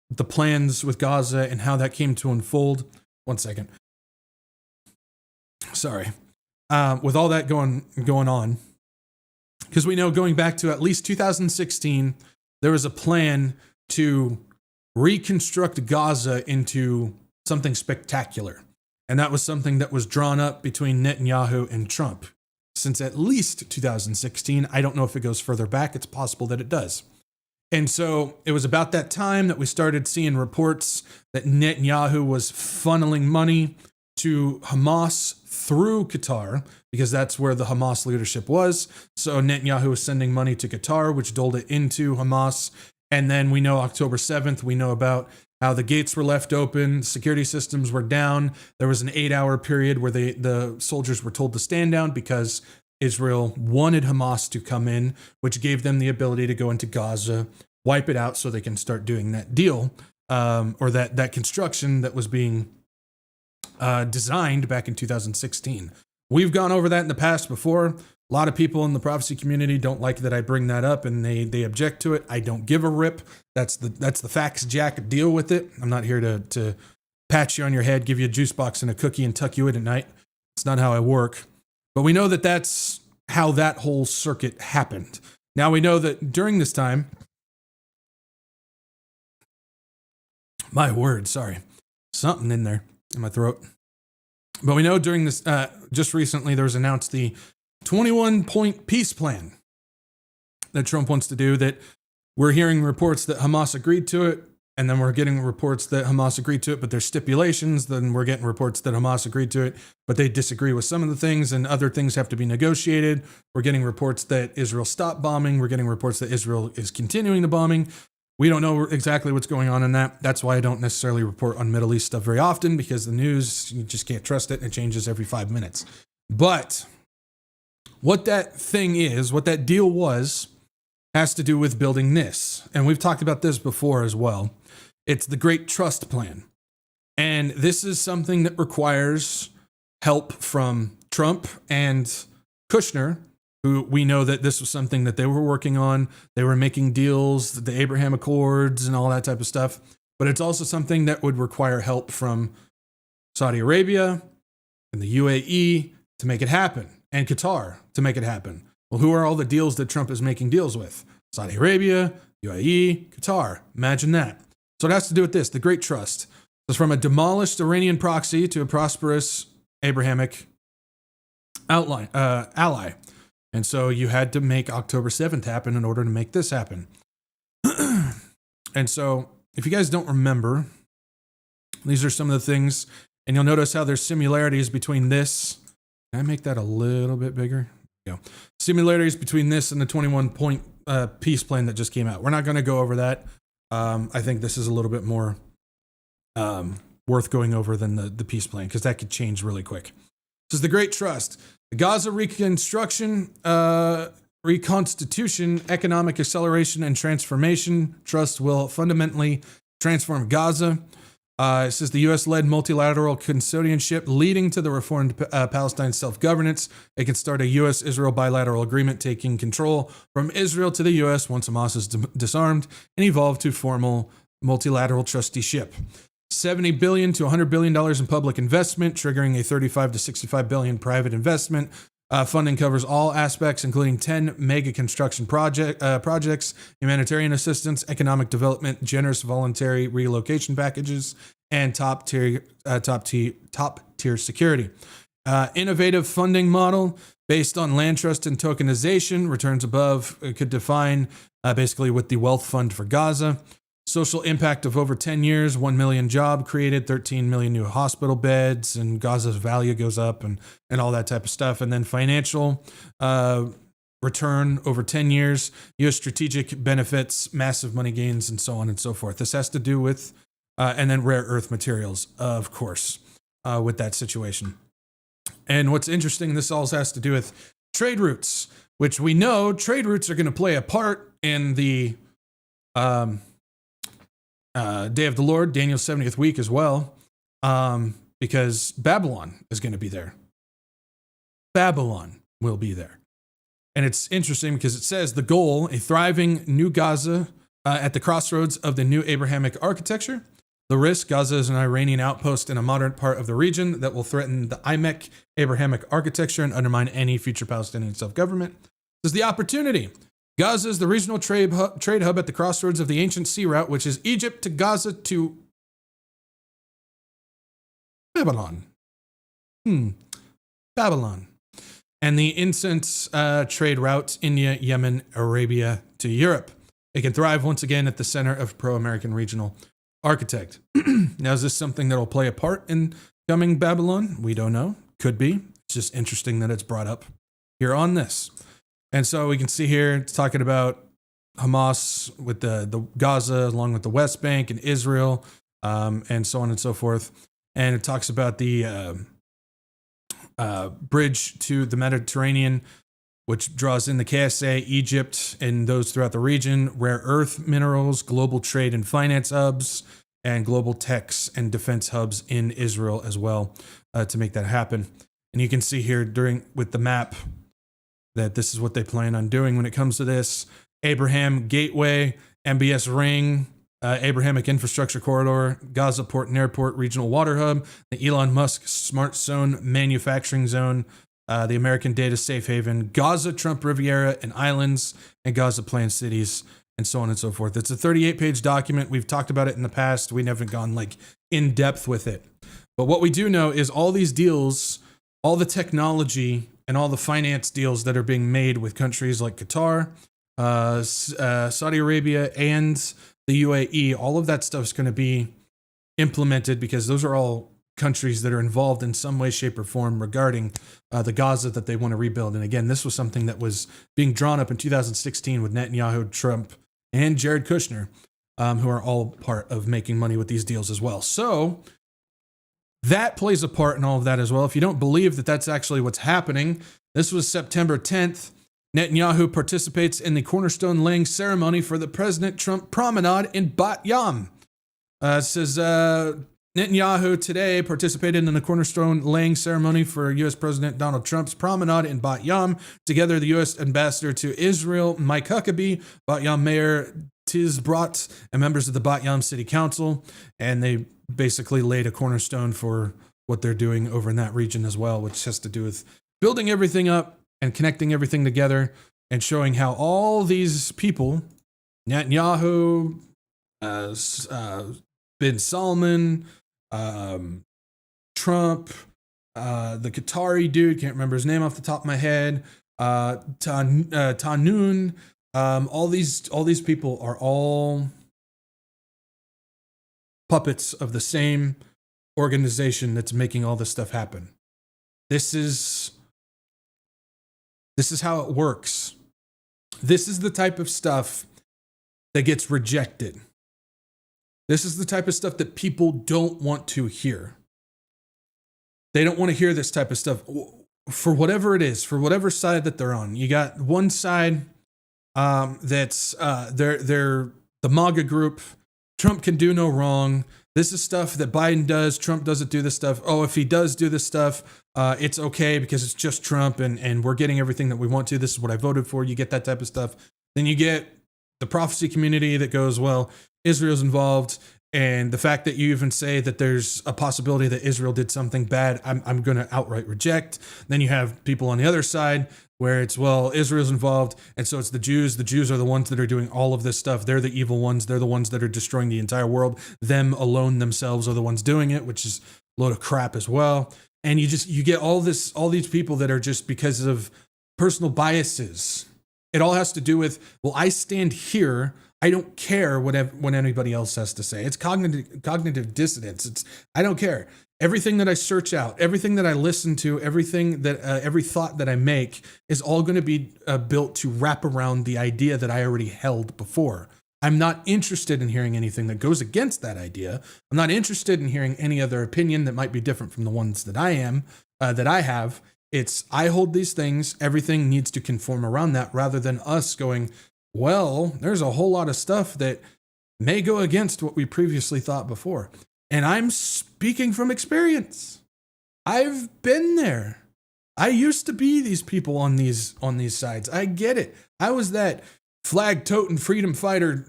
the plans with Gaza and how that came to unfold. One second. Sorry. With all that going on, because we know going back to at least 2016, there was a plan to reconstruct Gaza into something spectacular. And that was something that was drawn up between Netanyahu and Trump since at least 2016. I don't know if it goes further back. It's possible that it does. And so it was about that time that we started seeing reports that Netanyahu was funneling money to Hamas through Qatar, because that's where the Hamas leadership was. So Netanyahu was sending money to Qatar, which doled it into Hamas. And then we know October 7th, we know about how the gates were left open, security systems were down. There was an 8-hour period where the soldiers were told to stand down because Israel wanted Hamas to come in, which gave them the ability to go into Gaza, wipe it out so they can start doing that deal, or that construction that was being designed back in 2016. We've gone over that in the past before. A lot of people in the prophecy community don't like that I bring that up, and they object to it. I don't give a rip. That's the facts, Jack. Deal with it. I'm not here to pat you on your head, give you a juice box and a cookie, and tuck you in at night. It's not how I work. But we know that that's how that whole circuit happened. Now we know that during this time, my word, sorry, something in there in my throat. But we know during this, just recently, there was announced the 21-point peace plan that Trump wants to do, that we're hearing reports that Hamas agreed to it, and then we're getting reports that Hamas agreed to it, but there's stipulations. Then we're getting reports that Hamas agreed to it, but they disagree with some of the things, and other things have to be negotiated. We're getting reports that Israel stopped bombing. We're getting reports that Israel is continuing the bombing. We don't know exactly what's going on in that. That's why I don't necessarily report on Middle East stuff very often, because the news, you just can't trust it. It changes every 5 minutes. But what that thing is, what that deal was, has to do with building this. And we've talked about this before as well. It's the Great Trust Plan. And this is something that requires help from Trump and Kushner, who we know that this was something that they were working on. They were making deals, the Abraham Accords and all that type of stuff. But it's also something that would require help from Saudi Arabia and the UAE to make it happen, and Qatar to make it happen. Well, who are all the deals that Trump is making deals with? Saudi Arabia, UAE, Qatar. Imagine that. So it has to do with this, the Great Trust. It's from a demolished Iranian proxy to a prosperous Abrahamic ally. And so you had to make October 7th happen in order to make this happen. And so if you guys don't remember, these are some of the things, and you'll notice how there's similarities between this. Can I make that a little bit bigger? There we go. Similarities between this and the 21-point peace plan that just came out. We're not going to go over that. I think this is a little bit more worth going over than the peace plan, because that could change really quick. This is the Great Trust. The Gaza reconstruction, reconstitution, economic acceleration, and transformation trust will fundamentally transform Gaza. It says the U.S.-led multilateral custodianship leading to the reformed Palestine self-governance. It can start a U.S.-Israel bilateral agreement taking control from Israel to the U.S. once Hamas is disarmed, and evolve to formal multilateral trusteeship. $70 billion to $100 billion in public investment, triggering a $35 to $65 billion private investment. Funding covers all aspects, including 10 mega construction projects, humanitarian assistance, economic development, generous voluntary relocation packages, and top tier security. Innovative funding model. based on land trust and tokenization. Returns above could define basically with the wealth fund for Gaza. Social impact of over 10 years, 1 million job created, 13 million new hospital beds, and Gaza's value goes up and all that type of stuff. And then financial return over 10 years, U.S. strategic benefits, massive money gains, and so on and so forth. This has to do with, and then rare earth materials, of course, with that situation. And what's interesting, this all has to do with trade routes, which we know trade routes are going to play a part in the Day of the Lord, Daniel's 70th week as well, because Babylon is going to be there. Babylon will be there. And it's interesting because it says the goal, a thriving new Gaza at the crossroads of the new Abrahamic architecture. The risk, Gaza is an Iranian outpost in a modern part of the region that will threaten the IMEC Abrahamic architecture and undermine any future Palestinian self-government. There's the opportunity. Gaza is the regional trade hub at the crossroads of the ancient sea route, which is Egypt to Gaza to Babylon. Babylon. And the incense trade route, India, Yemen, Arabia to Europe. It can thrive once again at the center of pro-American regional architect. Now, is this something that will play a part in coming Babylon? We don't know. Could be. It's just interesting that it's brought up here on this. And so we can see here, it's talking about Hamas with the Gaza, along with the West Bank and Israel, and so on and so forth. And it talks about the bridge to the Mediterranean, which draws in the KSA, Egypt, and those throughout the region, rare earth minerals, global trade and finance hubs, and global techs and defense hubs in Israel as well to make that happen. And you can see here with the map that this is what they plan on doing when it comes to this. Abraham Gateway, MBS Ring, Abrahamic Infrastructure Corridor, Gaza Port and Airport Regional Water Hub, the Elon Musk Smart Zone Manufacturing Zone, the American Data Safe Haven, Gaza Trump Riviera and Islands, and Gaza Planned Cities, and so on and so forth. It's a 38-page document. We've talked about it in the past. We haven't gone in depth with it. But what we do know is all these deals, all the technology and all the finance deals that are being made with countries like Qatar, Saudi Arabia, and the UAE, all of that stuff is going to be implemented because those are all countries that are involved in some way, shape, or form regarding the Gaza that they want to rebuild. And again, this was something that was being drawn up in 2016 with Netanyahu, Trump, and Jared Kushner, who are all part of making money with these deals as well. So that plays a part in all of that as well. If you don't believe that that's actually what's happening, this was September 10th. Netanyahu participates in the cornerstone laying ceremony for the President Trump promenade in Bat Yam. It says Netanyahu today participated in the cornerstone laying ceremony for U.S. President Donald Trump's promenade in Bat Yam. Together, the U.S. ambassador to Israel, Mike Huckabee, Bat Yam Mayor Tiz Brat, and members of the Bat Yam City Council. And they basically laid a cornerstone for what they're doing over in that region as well, which has to do with building everything up and connecting everything together and showing how all these people, Netanyahu, bin Salman, Trump, the Qatari dude, can't remember his name off the top of my head, Tanun, all these people are all puppets of the same organization that's making all this stuff happen. This is how it works. This is the type of stuff that gets rejected. This is the type of stuff that people don't want to hear. They don't want to hear this type of stuff for whatever it is, for whatever side that they're on. You got one side that's they're the MAGA group. Trump can do no wrong. This is stuff that Biden does. Trump doesn't do this stuff. Oh, if he does do this stuff, it's okay because it's just Trump and we're getting everything that we want to. This is what I voted for. You get that type of stuff. Then you get the prophecy community that goes, well, Israel's involved. And the fact that you even say that there's a possibility that Israel did something bad, I'm going to outright reject. Then you have people on the other side where it's, well, Israel's involved. And so it's the Jews. The Jews are the ones that are doing all of this stuff. They're the evil ones. They're the ones that are destroying the entire world. Them alone themselves are the ones doing it, which is load of crap as well. And you get all these people that are just because of personal biases. It all has to do with, well, I stand here. I don't care what anybody else has to say. It's cognitive dissonance. I don't care. Everything that I search out, everything that I listen to, everything that every thought that I make is all going to be built to wrap around the idea that I already held before. I'm not interested in hearing anything that goes against that idea. I'm not interested in hearing any other opinion that might be different from the ones that I have. It's, I hold these things. Everything needs to conform around that, rather than us going, well, there's a whole lot of stuff that may go against what we previously thought before. And I'm speaking from experience. I've been there. I used to be these people on these sides. I get it. I was that flag-toting freedom fighter,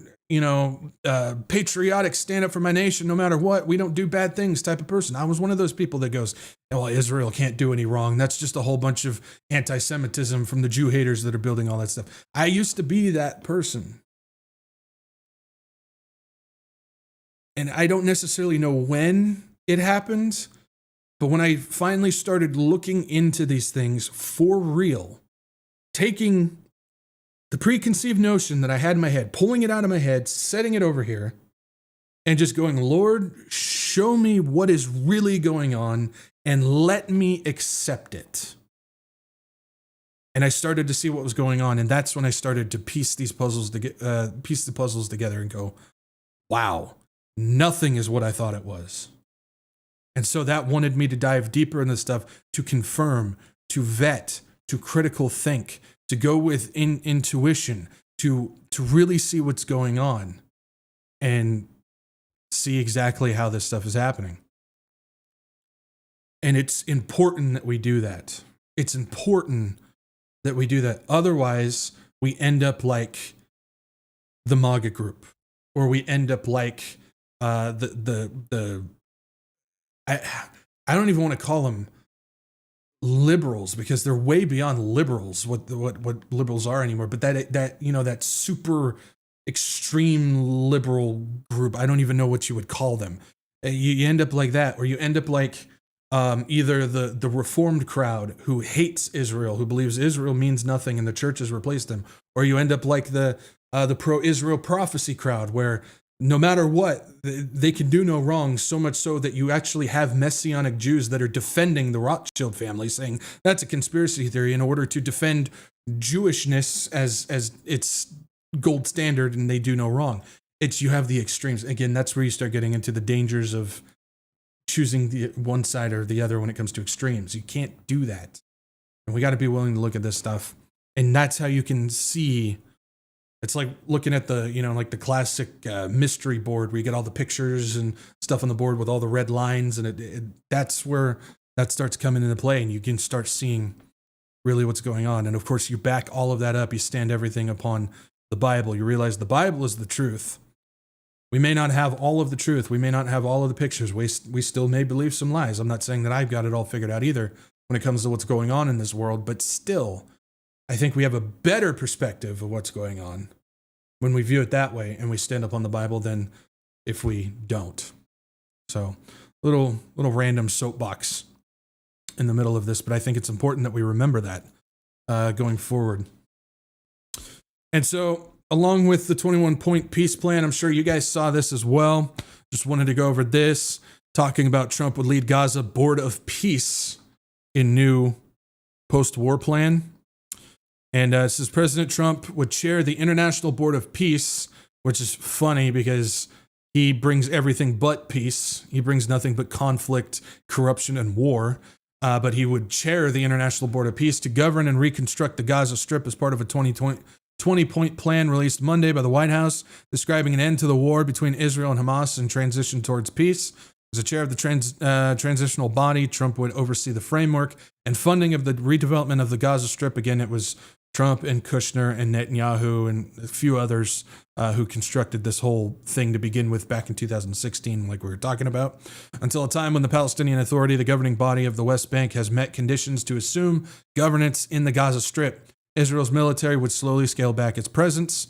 patriotic, stand up for my nation no matter what, we don't do bad things type of person. I was one of those people that goes, well, Israel can't do any wrong. That's just a whole bunch of anti-Semitism from the Jew haters that are building all that stuff. I used to be that person. And I don't necessarily know when it happened, but when I finally started looking into these things for real, taking the preconceived notion that I had in my head, pulling it out of my head, setting it over here, and just going, Lord, show me what is really going on and let me accept it. And I started to see what was going on, and that's when I started to piece the puzzles together and go, wow, nothing is what I thought it was. And so that wanted me to dive deeper into stuff, to confirm, to vet, to critical think, to go with intuition, to really see what's going on and see exactly how this stuff is happening. And it's important that we do that. It's important that we do that. Otherwise, we end up like the MAGA group, or we end up like I don't even want to call them liberals, because they're way beyond liberals, what liberals are anymore. But that super extreme liberal group, I don't even know what you would call them. You end up like that, or you end up like either the reformed crowd who hates Israel, who believes Israel means nothing and the church has replaced them, or you end up like the pro-Israel prophecy crowd, where no matter what, they can do no wrong, so much so that you actually have Messianic Jews that are defending the Rothschild family, saying that's a conspiracy theory in order to defend Jewishness as its gold standard, and they do no wrong. You have the extremes. Again, that's where you start getting into the dangers of choosing the one side or the other when it comes to extremes. You can't do that. And we got to be willing to look at this stuff. And that's how you can see. It's like looking at the classic mystery board where you get all the pictures and stuff on the board with all the red lines. And that's where that starts coming into play, and you can start seeing really what's going on. And of course, you back all of that up. You stand everything upon the Bible. You realize the Bible is the truth. We may not have all of the truth. We may not have all of the pictures. We still may believe some lies. I'm not saying that I've got it all figured out either when it comes to what's going on in this world, but still, I think we have a better perspective of what's going on when we view it that way and we stand up on the Bible than if we don't. So, little random soapbox in the middle of this, but I think it's important that we remember that going forward. And so, along with the 21-point peace plan, I'm sure you guys saw this as well. Just wanted to go over this, talking about Trump would lead Gaza Board of Peace in new post-war plan. And it says President Trump would chair the International Board of Peace, which is funny because he brings everything but peace. He brings nothing but conflict, corruption, and war. But he would chair the International Board of Peace to govern and reconstruct the Gaza Strip as part of a 20-point plan released Monday by the White House, describing an end to the war between Israel and Hamas and transition towards peace. As the chair of the transitional body, Trump would oversee the framework and funding of the redevelopment of the Gaza Strip. Again, it was Trump and Kushner and Netanyahu and a few others who constructed this whole thing to begin with back in 2016, like we were talking about, until a time when the Palestinian Authority, the governing body of the West Bank, has met conditions to assume governance in the Gaza Strip. Israel's military would slowly scale back its presence.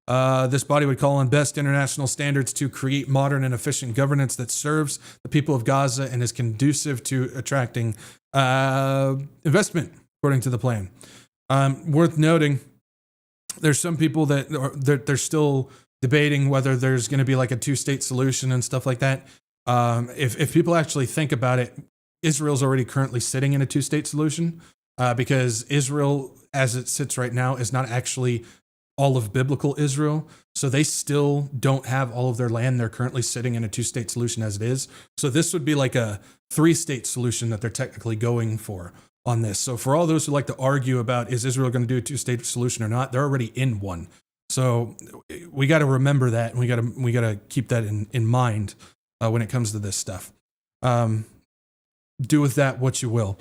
This body would call on best international standards to create modern and efficient governance that serves the people of Gaza and is conducive to attracting investment, according to the plan. Worth noting, there's some people that they're still debating whether there's going to be like a two-state solution and stuff like that. If people actually think about it, Israel's already currently sitting in a two-state solution because Israel, as it sits right now, is not actually all of biblical Israel. So they still don't have all of their land. They're currently sitting in a two-state solution as it is. So this would be like a three-state solution that they're technically going for on this. So for all those who like to argue about is Israel going to do a two-state solution or not, they're already in one. So we got to remember that, and we got to keep that in mind when it comes to this stuff. Do with that what you will.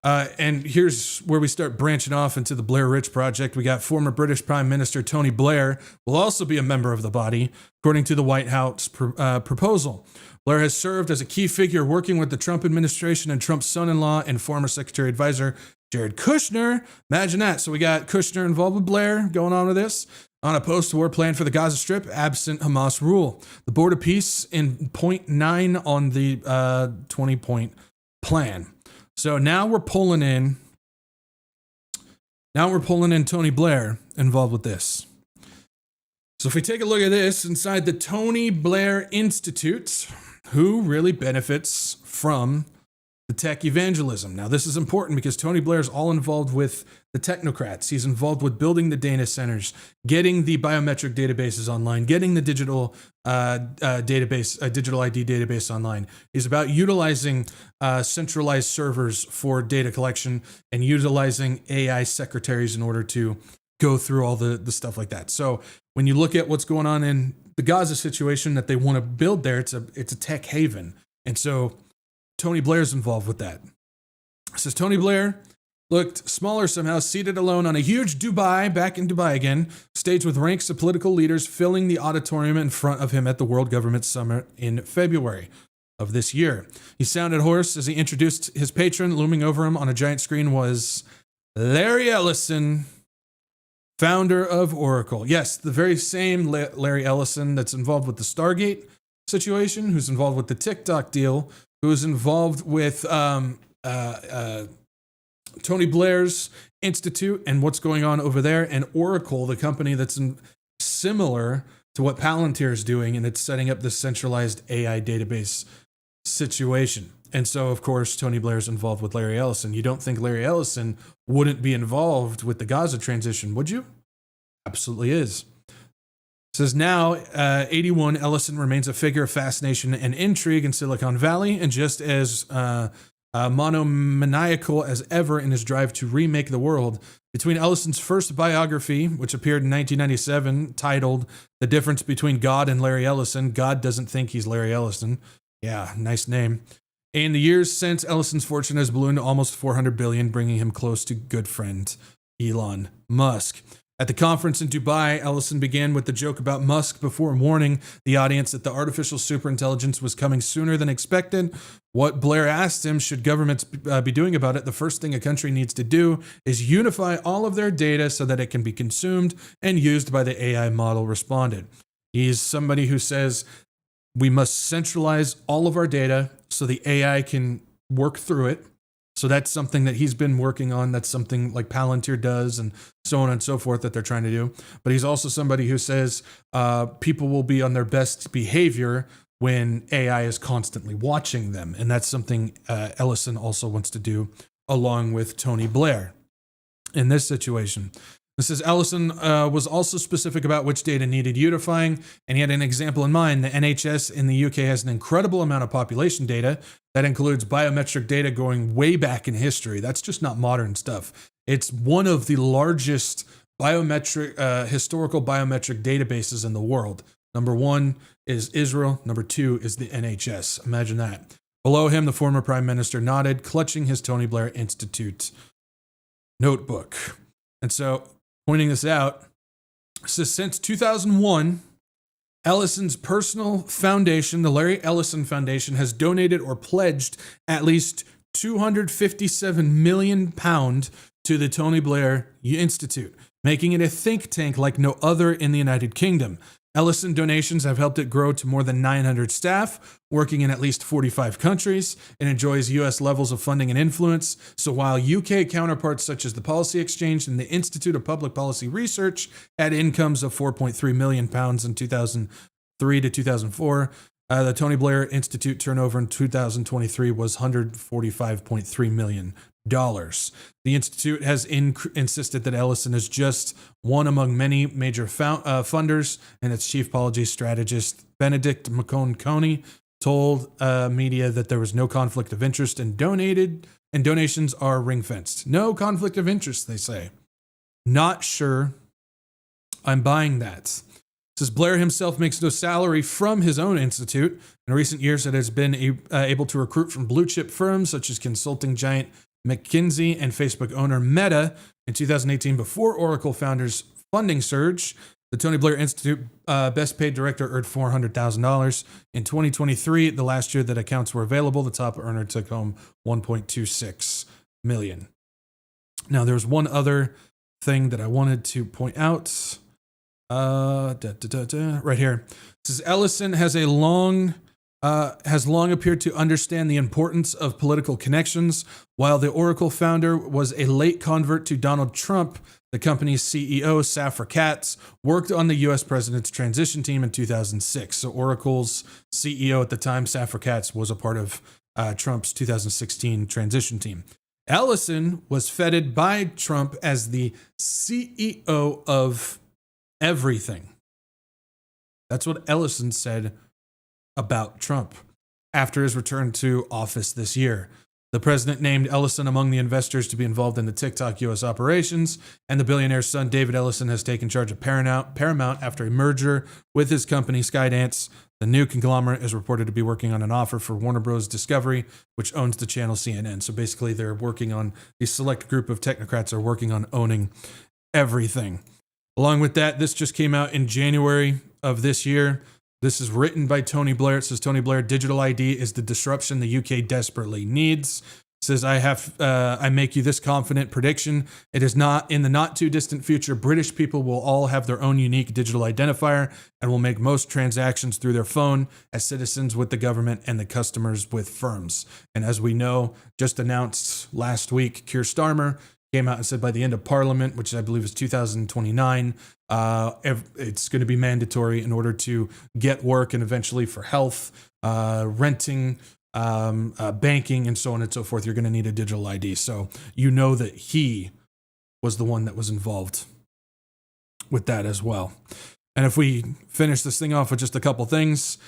And here's where we start branching off into the Blair Rich Project. We got former British Prime Minister Tony Blair will also be a member of the body, according to the White House proposal. Blair has served as a key figure working with the Trump administration and Trump's son-in-law and former Secretary Advisor Jared Kushner. Imagine that. So we got Kushner involved with Blair going on with this on a post-war plan for the Gaza Strip, absent Hamas rule. The Board of Peace in point 9 on the 20-point plan. So now we're pulling in Tony Blair involved with this. So if we take a look at this inside the Tony Blair Institute, who really benefits from the tech evangelism? Now, this is important because Tony Blair is all involved with the technocrats. He's involved with building the data centers, getting the biometric databases online, getting the digital digital ID database online. He's about utilizing centralized servers for data collection and utilizing AI secretaries in order to go through all the stuff like that. So when you look at what's going on in the Gaza situation that they want to build there, it's a tech haven. And so Tony Blair's involved with that. It says Tony Blair looked smaller somehow, seated alone on a huge back in Dubai again, stage with ranks of political leaders filling the auditorium in front of him at the World Government Summit in February of this year. He sounded hoarse as he introduced his patron. Looming over him on a giant screen was Larry Ellison, founder of Oracle. Yes, the very same Larry Ellison that's involved with the Stargate situation, who's involved with the TikTok deal, who is involved with Tony Blair's Institute and what's going on over there, and Oracle, the company that's similar to what Palantir is doing, and it's setting up this centralized AI database situation. And so, of course, Tony Blair's involved with Larry Ellison. You don't think Larry Ellison wouldn't be involved with the Gaza transition, would you? Absolutely is. It says now, 81, Ellison remains a figure of fascination and intrigue in Silicon Valley, and just as monomaniacal as ever in his drive to remake the world. Between Ellison's first biography, which appeared in 1997, titled The Difference Between God and Larry Ellison, God doesn't think he's Larry Ellison. Yeah, nice name. In the years since, Ellison's fortune has ballooned to almost $400 billion, bringing him close to good friend Elon Musk. At the conference in Dubai, Ellison began with the joke about Musk before warning the audience that the artificial superintelligence was coming sooner than expected. What Blair asked him, should governments be doing about it? The first thing a country needs to do is unify all of their data so that it can be consumed and used by the AI model, responded. He's somebody who says we must centralize all of our data so the AI can work through it. So that's something that he's been working on. That's something like Palantir does and so on and so forth that they're trying to do. But he's also somebody who says people will be on their best behavior when AI is constantly watching them. And that's something Ellison also wants to do along with Tony Blair in this situation. This is Ellison was also specific about which data needed unifying, and he had an example in mind. The NHS in the UK has an incredible amount of population data that includes biometric data going way back in history. That's just not modern stuff. It's one of the largest historical biometric databases in the world. Number one is Israel. Number two is the NHS. Imagine that. Below him, the former prime minister nodded, clutching his Tony Blair Institute notebook. And so, pointing this out, says since 2001, Ellison's personal foundation, the Larry Ellison Foundation, has donated or pledged at least £257 million to the Tony Blair Institute. making it a think tank like no other in the United Kingdom. Ellison donations have helped it grow to more than 900 staff, working in at least 45 countries. It enjoys US levels of funding and influence. So while UK counterparts such as the Policy Exchange and the Institute of Public Policy Research had incomes of £4.3 million in 2003 to 2004, the Tony Blair Institute turnover in 2023 was $145.3 million. The Institute has insisted that Ellison is just one among many major funders, and its chief policy strategist, Benedict McCone-Coney, told media that there was no conflict of interest and donations are ring-fenced. No conflict of interest, they say. Not sure I'm buying that. Says Blair himself makes no salary from his own institute. In recent years, it has been able to recruit from blue chip firms such as consulting giant McKinsey and Facebook owner Meta. In 2018, before Oracle founders' funding surge, the Tony Blair Institute best paid director earned $400,000. In 2023, the last year that accounts were available, the top earner took home $1.26 million. Now, there's one other thing that I wanted to point out. Right here. It says Ellison has long appeared to understand the importance of political connections. While the Oracle founder was a late convert to Donald Trump, the company's CEO, Safra Catz, worked on the U.S. president's transition team in 2006. So Oracle's CEO at the time, Safra Catz, was a part of Trump's 2016 transition team. Ellison was feted by Trump as the CEO of everything. That's what Ellison said about Trump after his return to office this year. The president named Ellison among the investors to be involved in the TikTok U.S. operations, and the billionaire's son, David Ellison, has taken charge of Paramount after a merger with his company, Skydance. The new conglomerate is reported to be working on an offer for Warner Bros. Discovery, which owns the channel CNN. So basically, they're working on, a select group of technocrats are working on owning everything. Along with that, this just came out in January of this year. This is written by Tony Blair. It says, Tony Blair, digital ID is the disruption the UK desperately needs. It says, I make you this confident prediction. It is not in the not too distant future. British people will all have their own unique digital identifier and will make most transactions through their phone as citizens with the government and the customers with firms. And as we know, just announced last week, Keir Starmer came out and said by the end of Parliament, which I believe is 2029, it's going to be mandatory in order to get work and eventually for health, renting, banking, and so on and so forth. You're going to need a digital ID. So you know that he was the one that was involved with that as well. And if we finish this thing off with just a couple things,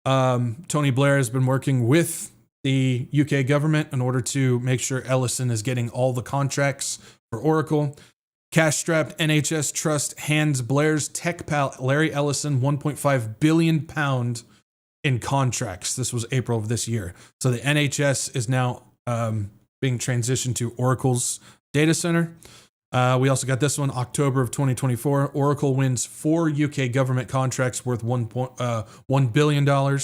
Tony Blair has been working with the UK government in order to make sure Ellison is getting all the contracts for Oracle. Cash-strapped NHS trust hands Blair's tech pal Larry Ellison £1.5 billion in contracts. This was April of this year. So the NHS is now being transitioned to Oracle's data center. We also got this one, October of 2024. Oracle wins 4 UK government contracts worth $1 billion.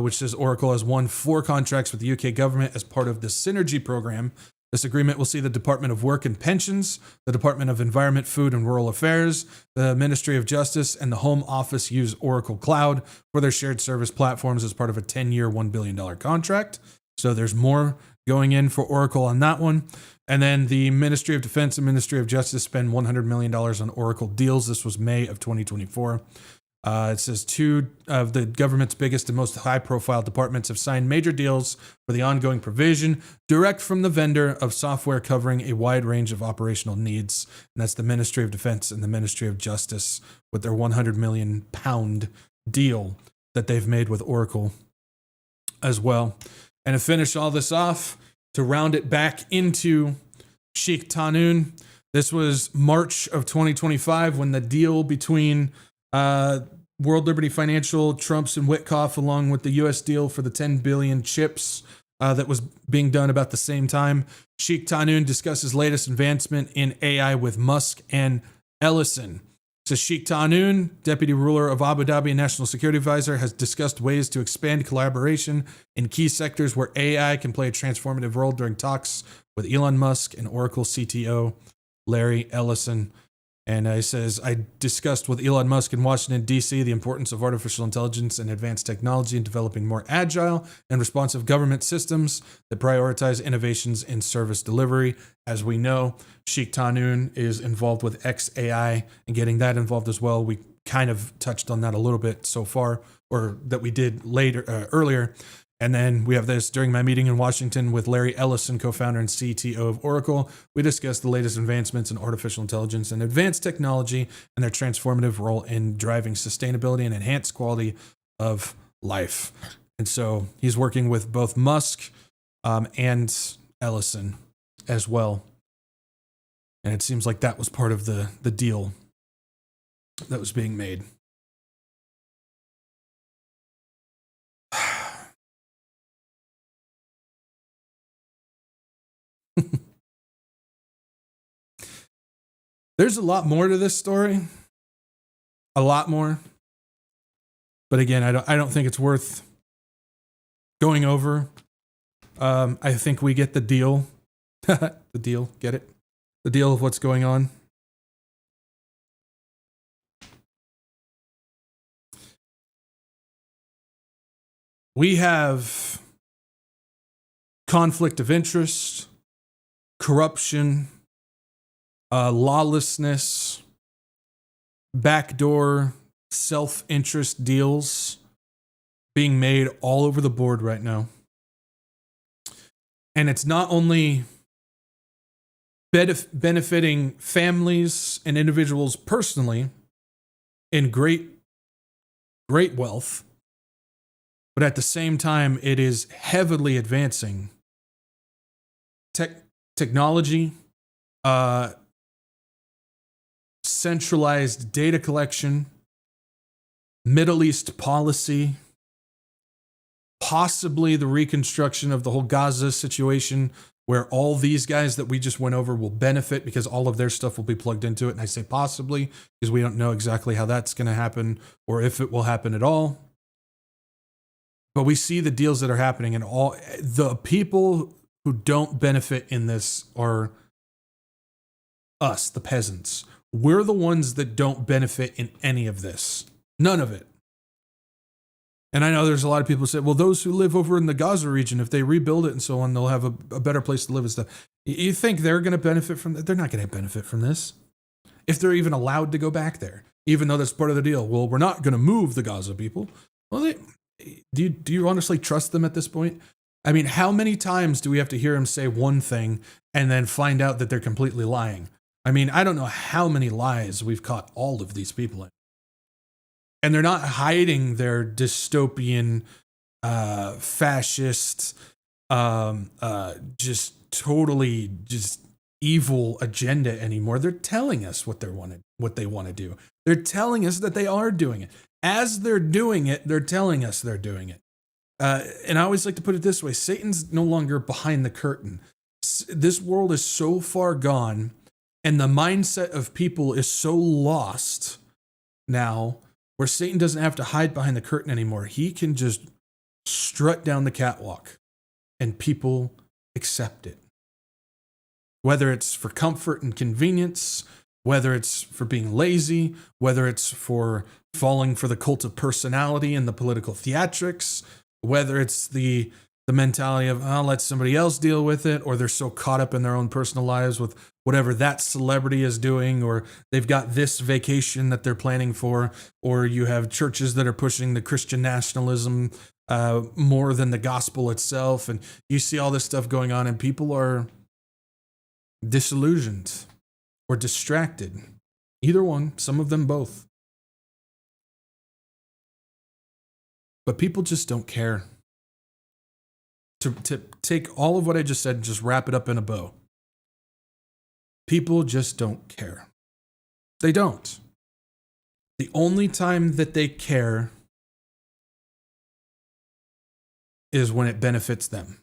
Which says Oracle has won 4 contracts with the UK government as part of the Synergy program. This agreement will see the Department of Work and Pensions, the Department of Environment, Food and Rural Affairs, the Ministry of Justice, and the Home Office use Oracle Cloud for their shared service platforms as part of a 10-year, $1 billion contract. So there's more going in for Oracle on that one. And then the Ministry of Defense and Ministry of Justice spend $100 million on Oracle deals. This was May of 2024. It says 2 of the government's biggest and most high-profile departments have signed major deals for the ongoing provision direct from the vendor of software covering a wide range of operational needs. And that's the Ministry of Defense and the Ministry of Justice with their £100 million deal that they've made with Oracle as well. And to finish all this off, to round it back into Sheikh Tahnoon, this was March of 2025 when the deal between World Liberty Financial, Trumps and Witkoff, along with the U.S. deal for the 10 billion chips that was being done about the same time. Sheikh Tahnoon discusses latest advancement in AI with Musk and Ellison. So Sheikh Tahnoon, deputy ruler of Abu Dhabi and national security advisor, has discussed ways to expand collaboration in key sectors where AI can play a transformative role during talks with Elon Musk and Oracle CTO Larry Ellison. And he says, I discussed with Elon Musk in Washington, D.C., the importance of artificial intelligence and advanced technology in developing more agile and responsive government systems that prioritize innovations in service delivery. As we know, Sheikh Tanoon is involved with XAI and getting that involved as well. We kind of touched on that a little bit so far, or that we did earlier. And then we have this: during my meeting in Washington with Larry Ellison, co-founder and CTO of Oracle, we discussed the latest advancements in artificial intelligence and advanced technology and their transformative role in driving sustainability and enhanced quality of life. And so he's working with both Musk and Ellison as well. And it seems like that was part of the deal that was being made. There's a lot more to this story. A lot more. But again, I don't think it's worth going over. I think we get the deal. The deal, get it? The deal of what's going on. We have conflict of interest, corruption, lawlessness, backdoor self-interest deals being made all over the board right now. And it's not only benefiting families and individuals personally in great wealth, but at the same time, it is heavily advancing technology, centralized data collection, Middle East policy, possibly the reconstruction of the whole Gaza situation, where all these guys that we just went over will benefit because all of their stuff will be plugged into it. And I say possibly because we don't know exactly how that's going to happen or if it will happen at all. But we see the deals that are happening, and all the people who don't benefit in this are us, the peasants. We're the ones that don't benefit in any of this. None of it. And I know there's a lot of people who say, well, those who live over in the Gaza region, if they rebuild it and so on, they'll have a better place to live and stuff. You think they're going to benefit from that? They're not going to benefit from this. If they're even allowed to go back there, even though that's part of the deal. Well, we're not going to move the Gaza people. Well, do you honestly trust them at this point? I mean, how many times do we have to hear them say one thing and then find out that they're completely lying? I mean, I don't know how many lies we've caught all of these people in. And they're not hiding their dystopian, fascist, just totally just evil agenda anymore. They're telling us what they want to do. They're telling us that they are doing it. As they're doing it, they're telling us they're doing it. And I always like to put it this way: Satan's no longer behind the curtain. This world is so far gone, and the mindset of people is so lost now, where Satan doesn't have to hide behind the curtain anymore. He can just strut down the catwalk, and people accept it. Whether it's for comfort and convenience, whether it's for being lazy, whether it's for falling for the cult of personality and the political theatrics, whether it's the mentality of, oh, let somebody else deal with it, or they're so caught up in their own personal lives with whatever that celebrity is doing, or they've got this vacation that they're planning for, or you have churches that are pushing the Christian nationalism more than the gospel itself, and you see all this stuff going on, and people are disillusioned or distracted. Either one, some of them both. But people just don't care. To take all of what I just said and just wrap it up in a bow. People just don't care. They don't. The only time that they care is when it benefits them.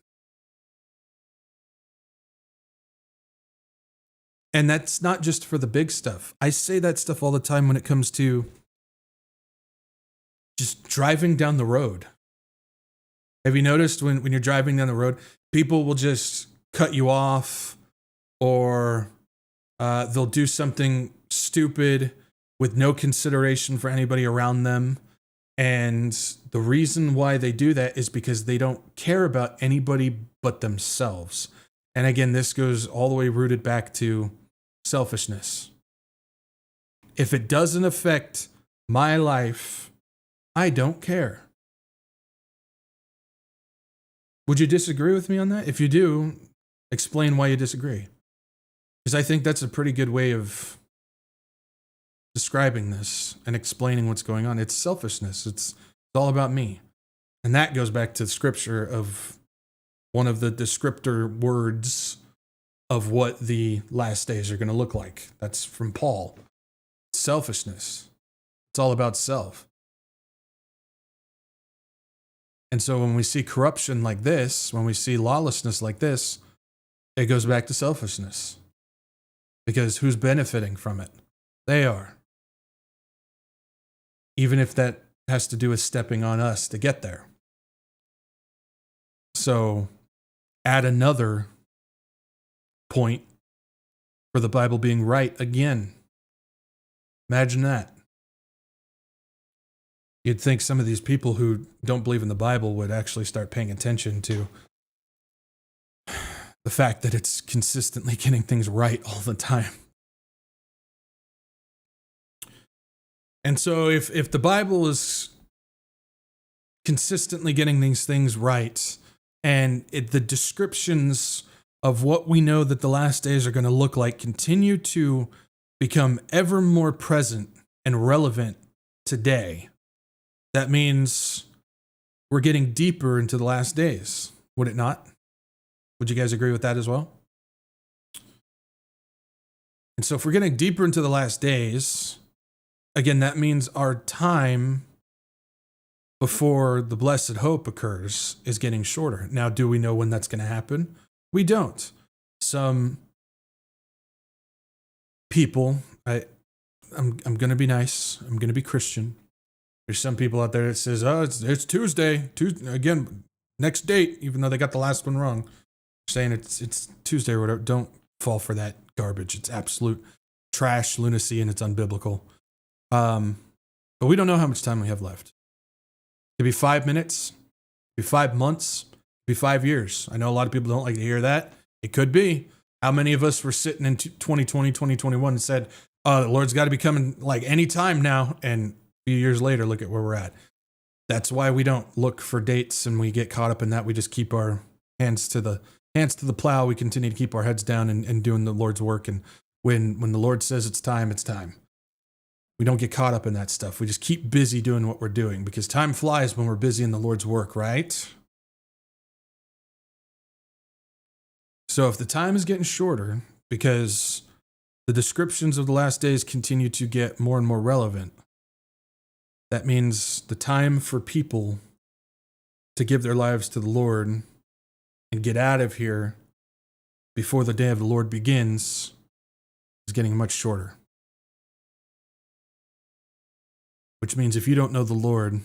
And that's not just for the big stuff. I say that stuff all the time when it comes to just driving down the road. Have you noticed when you're driving down the road, people will just cut you off, or they'll do something stupid, with no consideration for anybody around them. And the reason why they do that is because they don't care about anybody but themselves. And again, this goes all the way rooted back to selfishness. If it doesn't affect my life, I don't care. Would you disagree with me on that? If you do, explain why you disagree. Because I think that's a pretty good way of describing this and explaining what's going on. It's selfishness. It's all about me. And that goes back to scripture of one of the descriptor words of what the last days are going to look like. That's from Paul. Selfishness. It's all about self. And so when we see corruption like this, when we see lawlessness like this, it goes back to selfishness. Because who's benefiting from it? They are. Even if that has to do with stepping on us to get there. So, add another point for the Bible being right again. Imagine that. You'd think some of these people who don't believe in the Bible would actually start paying attention to the fact that it's consistently getting things right all the time. And so if the Bible is consistently getting these things right, and the descriptions of what we know that the last days are going to look like continue to become ever more present and relevant today, that means we're getting deeper into the last days, would it not? Would you guys agree with that as well? And so if we're getting deeper into the last days, again, that means our time before the blessed hope occurs is getting shorter. Now, do we know when that's going to happen? We don't. Some people, I'm going to be nice. I'm going to be Christian. There's some people out there that says, oh, it's Tuesday. Again, next date, even though they got the last one wrong. Saying it's Tuesday or whatever. Don't fall for that garbage. It's absolute trash, lunacy, and it's unbiblical. But we don't know how much time we have left. It could be 5 minutes, it could be 5 months, it could be 5 years. I know a lot of people don't like to hear that. It could be. How many of us were sitting in 2020, 2021 and said, the Lord's got to be coming like any time now, and a few years later, look at where we're at. That's why we don't look for dates and we get caught up in that. We just keep our hands to the plow. We continue to keep our heads down and doing the Lord's work. And when the Lord says it's time, it's time. We don't get caught up in that stuff. We just keep busy doing what we're doing because time flies when we're busy in the Lord's work, right? So if the time is getting shorter because the descriptions of the last days continue to get more and more relevant, that means the time for people to give their lives to the Lord and get out of here before the day of the Lord begins is getting much shorter. Which means if you don't know the Lord,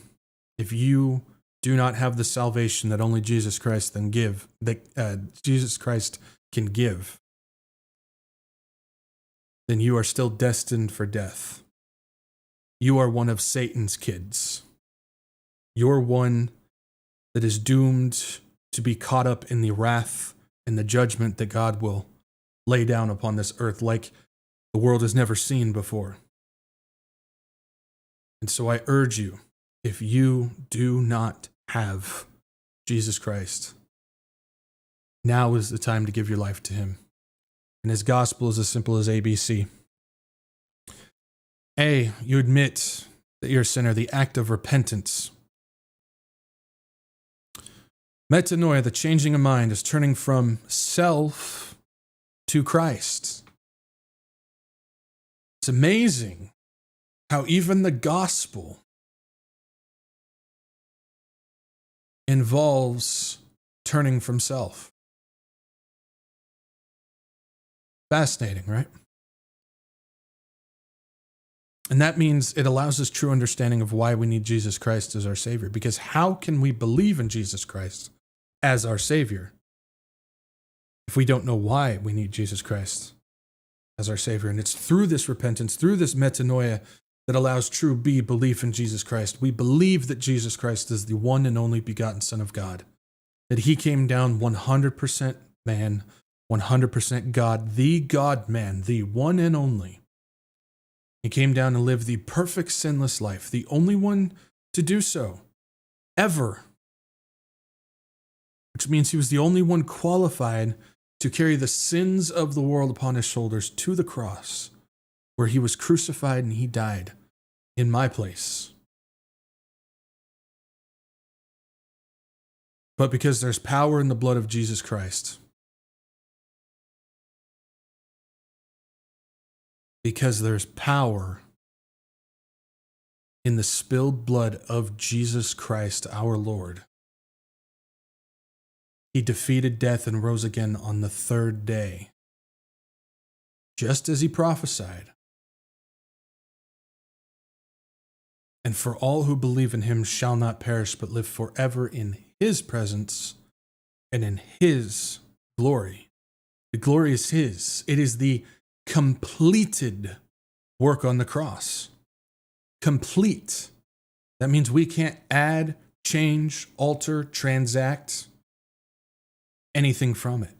if you do not have the salvation that only Jesus Christ Jesus Christ can give, then you are still destined for death. You are one of Satan's kids. You're one that is doomed to be caught up in the wrath and the judgment that God will lay down upon this earth like the world has never seen before. And so I urge you, if you do not have Jesus Christ, now is the time to give your life to him. And his gospel is as simple as ABC. A, you admit that you're a sinner, the act of repentance. Metanoia, the changing of mind, is turning from self to Christ. It's amazing how even the gospel involves turning from self. Fascinating, right? And that means it allows us true understanding of why we need Jesus Christ as our Savior. Because how can we believe in Jesus Christ as our Savior if we don't know why we need Jesus Christ as our Savior. And it's through this repentance, through this metanoia, that allows true belief in Jesus Christ. We believe that Jesus Christ is the one and only begotten Son of God, that he came down 100% man, 100% God, the God-man, the one and only. He came down and lived the perfect sinless life, the only one to do so, ever. Which means he was the only one qualified to carry the sins of the world upon his shoulders to the cross, where he was crucified and he died in my place. But because there's power in the blood of Jesus Christ, because there's power in the spilled blood of Jesus Christ, our Lord, he defeated death and rose again on the third day, just as he prophesied. And for all who believe in him shall not perish, but live forever in his presence and in his glory. The glory is his. It is the completed work on the cross. Complete. That means we can't add, change, alter, transact anything from it.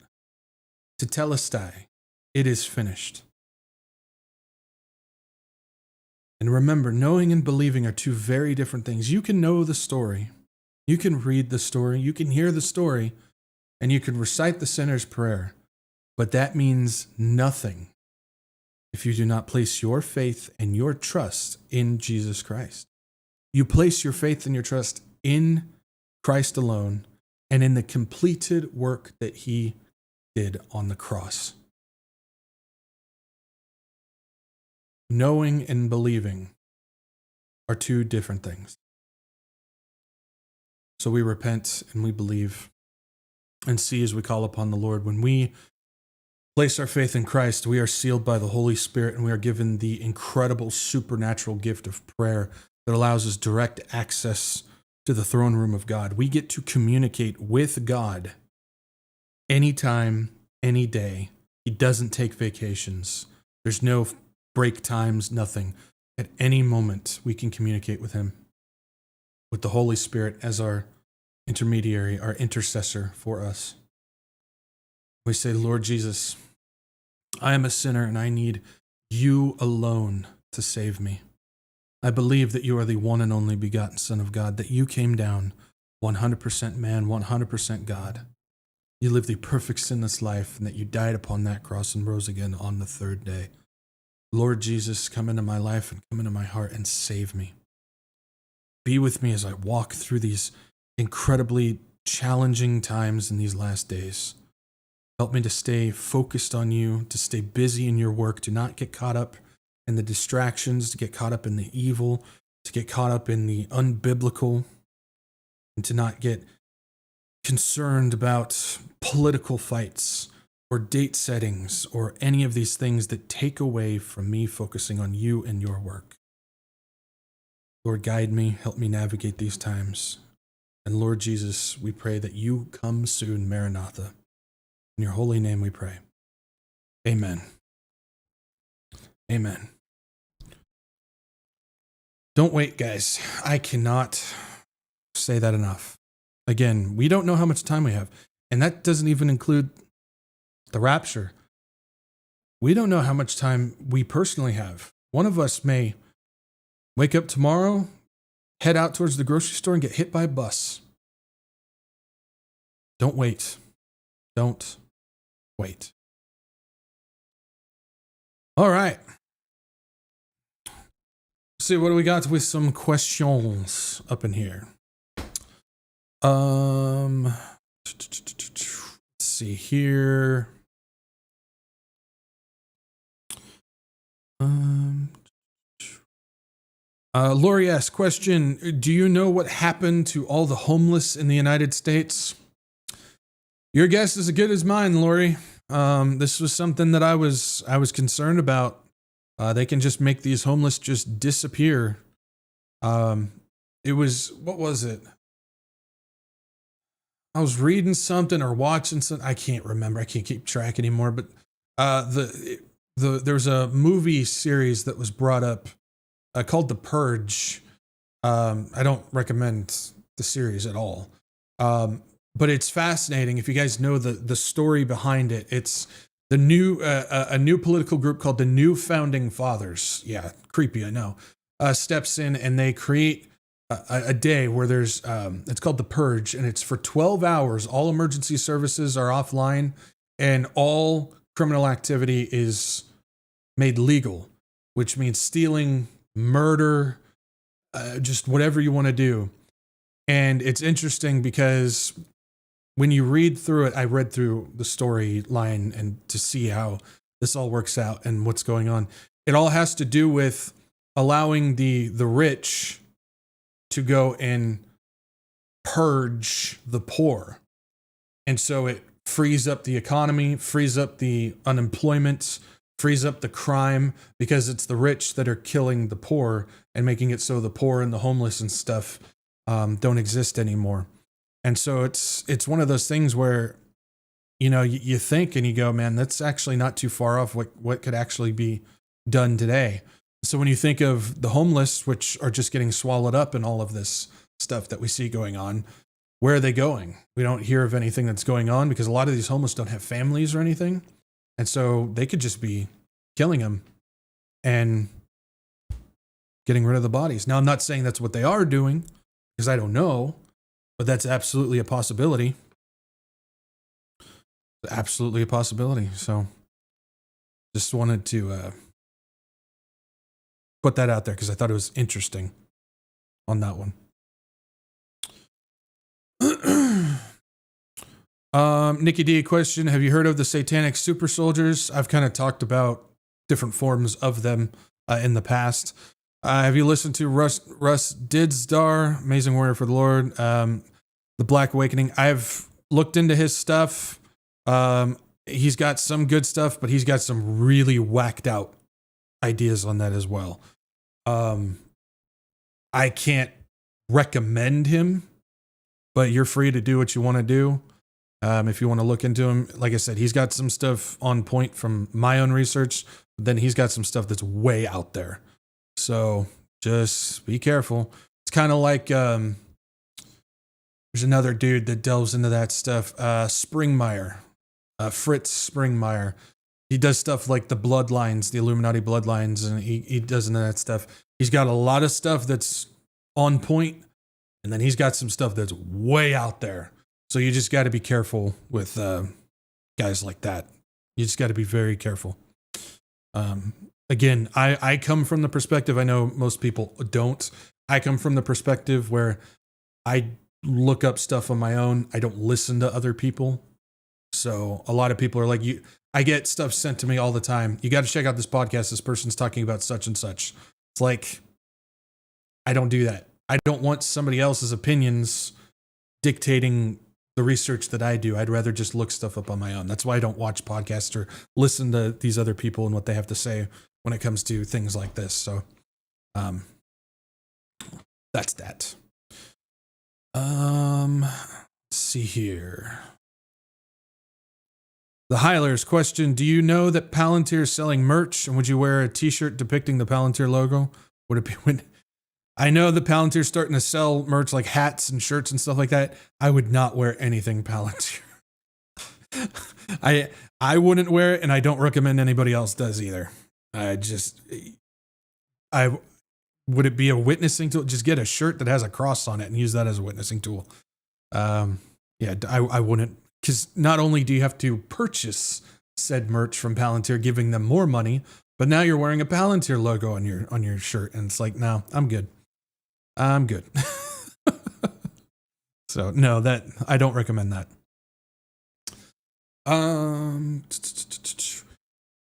Tetelestai, it is finished. And remember, knowing and believing are two very different things. You can know the story, you can read the story, you can hear the story, and you can recite the sinner's prayer, but that means nothing if you do not place your faith and your trust in Jesus Christ. You place your faith and your trust in Christ alone and in the completed work that he did on the cross. Knowing and believing are two different things. So we repent and we believe and see as we call upon the Lord. When we place our faith in Christ, we are sealed by the Holy Spirit and we are given the incredible supernatural gift of prayer that allows us direct access to the throne room of God. We get to communicate with God anytime, any day. He doesn't take vacations. There's no break times, nothing. At any moment, we can communicate with him, with the Holy Spirit as our intermediary, our intercessor for us. We say, Lord Jesus, I am a sinner and I need you alone to save me. I believe that you are the one and only begotten Son of God, that you came down 100% man, 100% God. You lived the perfect sinless life and that you died upon that cross and rose again on the third day. Lord Jesus, come into my life and come into my heart and save me. Be with me as I walk through these incredibly challenging times in these last days. Help me to stay focused on you, to stay busy in your work, to not get caught up in the distractions, to get caught up in the evil, to get caught up in the unbiblical, and to not get concerned about political fights or date settings or any of these things that take away from me focusing on you and your work. Lord, guide me, help me navigate these times. And Lord Jesus, we pray that you come soon, Maranatha. In your holy name we pray. Amen. Amen. Don't wait, guys. I cannot say that enough. Again, we don't know how much time we have. And that doesn't even include the rapture. We don't know how much time we personally have. One of us may wake up tomorrow, head out towards the grocery store, and get hit by a bus. Don't wait. Don't wait. All right. Let's see, what do we got with some questions up in here? Let's see here. Lori asks, question, do you know what happened to all the homeless in the United States? Your guess is as good as mine, Lori. This was something that I was concerned about. They can just make these homeless just disappear. It was, what was it? I was reading something or watching something. I can't remember. I can't keep track anymore. But there's a movie series that was brought up called The Purge. I don't recommend the series at all. But it's fascinating. If you guys know the story behind it, it's the new a new political group called the New Founding Fathers. Yeah, creepy, I know. Steps in and they create a day where there's it's called the Purge, and it's for 12 hours. All emergency services are offline, and all criminal activity is made legal, which means stealing, murder, just whatever you want to do. And it's interesting because when you read through it, I read through the storyline and to see how this all works out and what's going on. It all has to do with allowing the rich to go and purge the poor. And so it frees up the economy, frees up the unemployment, frees up the crime, because it's the rich that are killing the poor and making it so the poor and the homeless and stuff don't exist anymore. And so it's one of those things where, you know, you think and you go, man, that's actually not too far off what could actually be done today. So when you think of the homeless, which are just getting swallowed up in all of this stuff that we see going on, where are they going? We don't hear of anything that's going on because a lot of these homeless don't have families or anything. And so they could just be killing them and getting rid of the bodies. Now, I'm not saying that's what they are doing because I don't know, but that's absolutely a possibility. Absolutely a possibility. So just wanted to put that out there because I thought it was interesting on that one. Nikki D, question: have you heard of the satanic super soldiers? I've kind of talked about different forms of them in the past. Have you listened to Russ Didsdar, Amazing Warrior for the Lord, The Black Awakening? I've looked into his stuff. He's got some good stuff, but he's got some really whacked out ideas on that as well. I can't recommend him, but you're free to do what you want to do. If you want to look into him, like I said, he's got some stuff on point from my own research, but then he's got some stuff that's way out there. So just be careful. It's kind of like, there's another dude that delves into that stuff. Springmeier, Fritz Springmeier. He does stuff like the bloodlines, the Illuminati bloodlines, and he does into that stuff. He's got a lot of stuff that's on point, and then he's got some stuff that's way out there. So you just got to be careful with guys like that. You just got to be very careful. Again, I come from the perspective, I know most people don't. I come from the perspective where I look up stuff on my own. I don't listen to other people. So a lot of people are like, I get stuff sent to me all the time. You got to check out this podcast. This person's talking about such and such. It's like, I don't do that. I don't want somebody else's opinions dictating the research that I do. I'd rather just look stuff up on my own. That's why I don't watch podcasts or listen to these other people and what they have to say when it comes to things like this. So, that's that. Let's see here. The Hylers question: do you know that Palantir is selling merch, and would you wear a t-shirt depicting the Palantir logo? Would it be when? I know the Palantir's starting to sell merch like hats and shirts and stuff like that. I would not wear anything Palantir. I wouldn't wear it, and I don't recommend anybody else does either. Would it be a witnessing tool? Just get a shirt that has a cross on it and use that as a witnessing tool. I wouldn't, because not only do you have to purchase said merch from Palantir, giving them more money, but now you're wearing a Palantir logo on your shirt, and it's like, no, I'm good. So no, that I don't recommend that.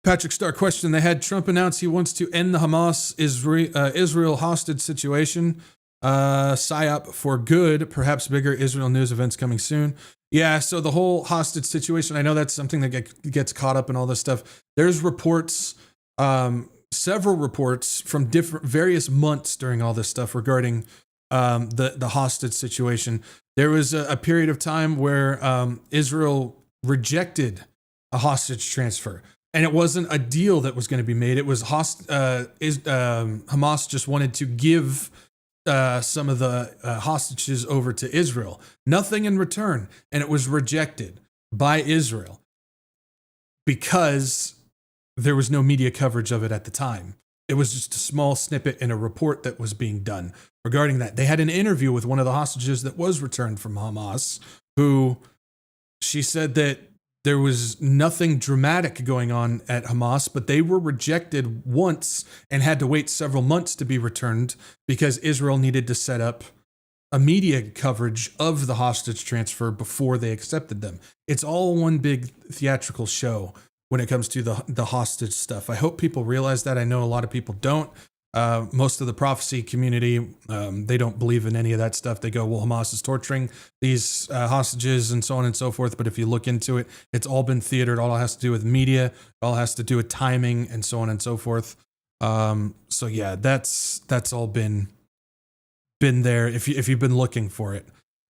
Patrick Starr question: they had Trump announce he wants to end the Hamas Israel hostage situation. PSYOP for good, perhaps bigger Israel news events coming soon. Yeah, so the whole hostage situation, I know that's something that gets caught up in all this stuff. There's reports, several reports from various months during all this stuff regarding the hostage situation. There was a period of time where Israel rejected a hostage transfer. And it wasn't a deal that was going to be made. It was Hamas just wanted to give some of the hostages over to Israel. Nothing in return. And it was rejected by Israel because there was no media coverage of it at the time. It was just a small snippet in a report that was being done regarding that. They had an interview with one of the hostages that was returned from Hamas, who she said that there was nothing dramatic going on at Hamas, but they were rejected once and had to wait several months to be returned because Israel needed to set up a media coverage of the hostage transfer before they accepted them. It's all one big theatrical show when it comes to the hostage stuff. I hope people realize that. I know a lot of people don't. Most of the prophecy community, they don't believe in any of that stuff. They go, well, Hamas is torturing these hostages and so on and so forth. But if you look into it, it's all been theatered. All has to do with media. It all has to do with timing and so on and so forth. So yeah, that's all been there if you've been looking for it.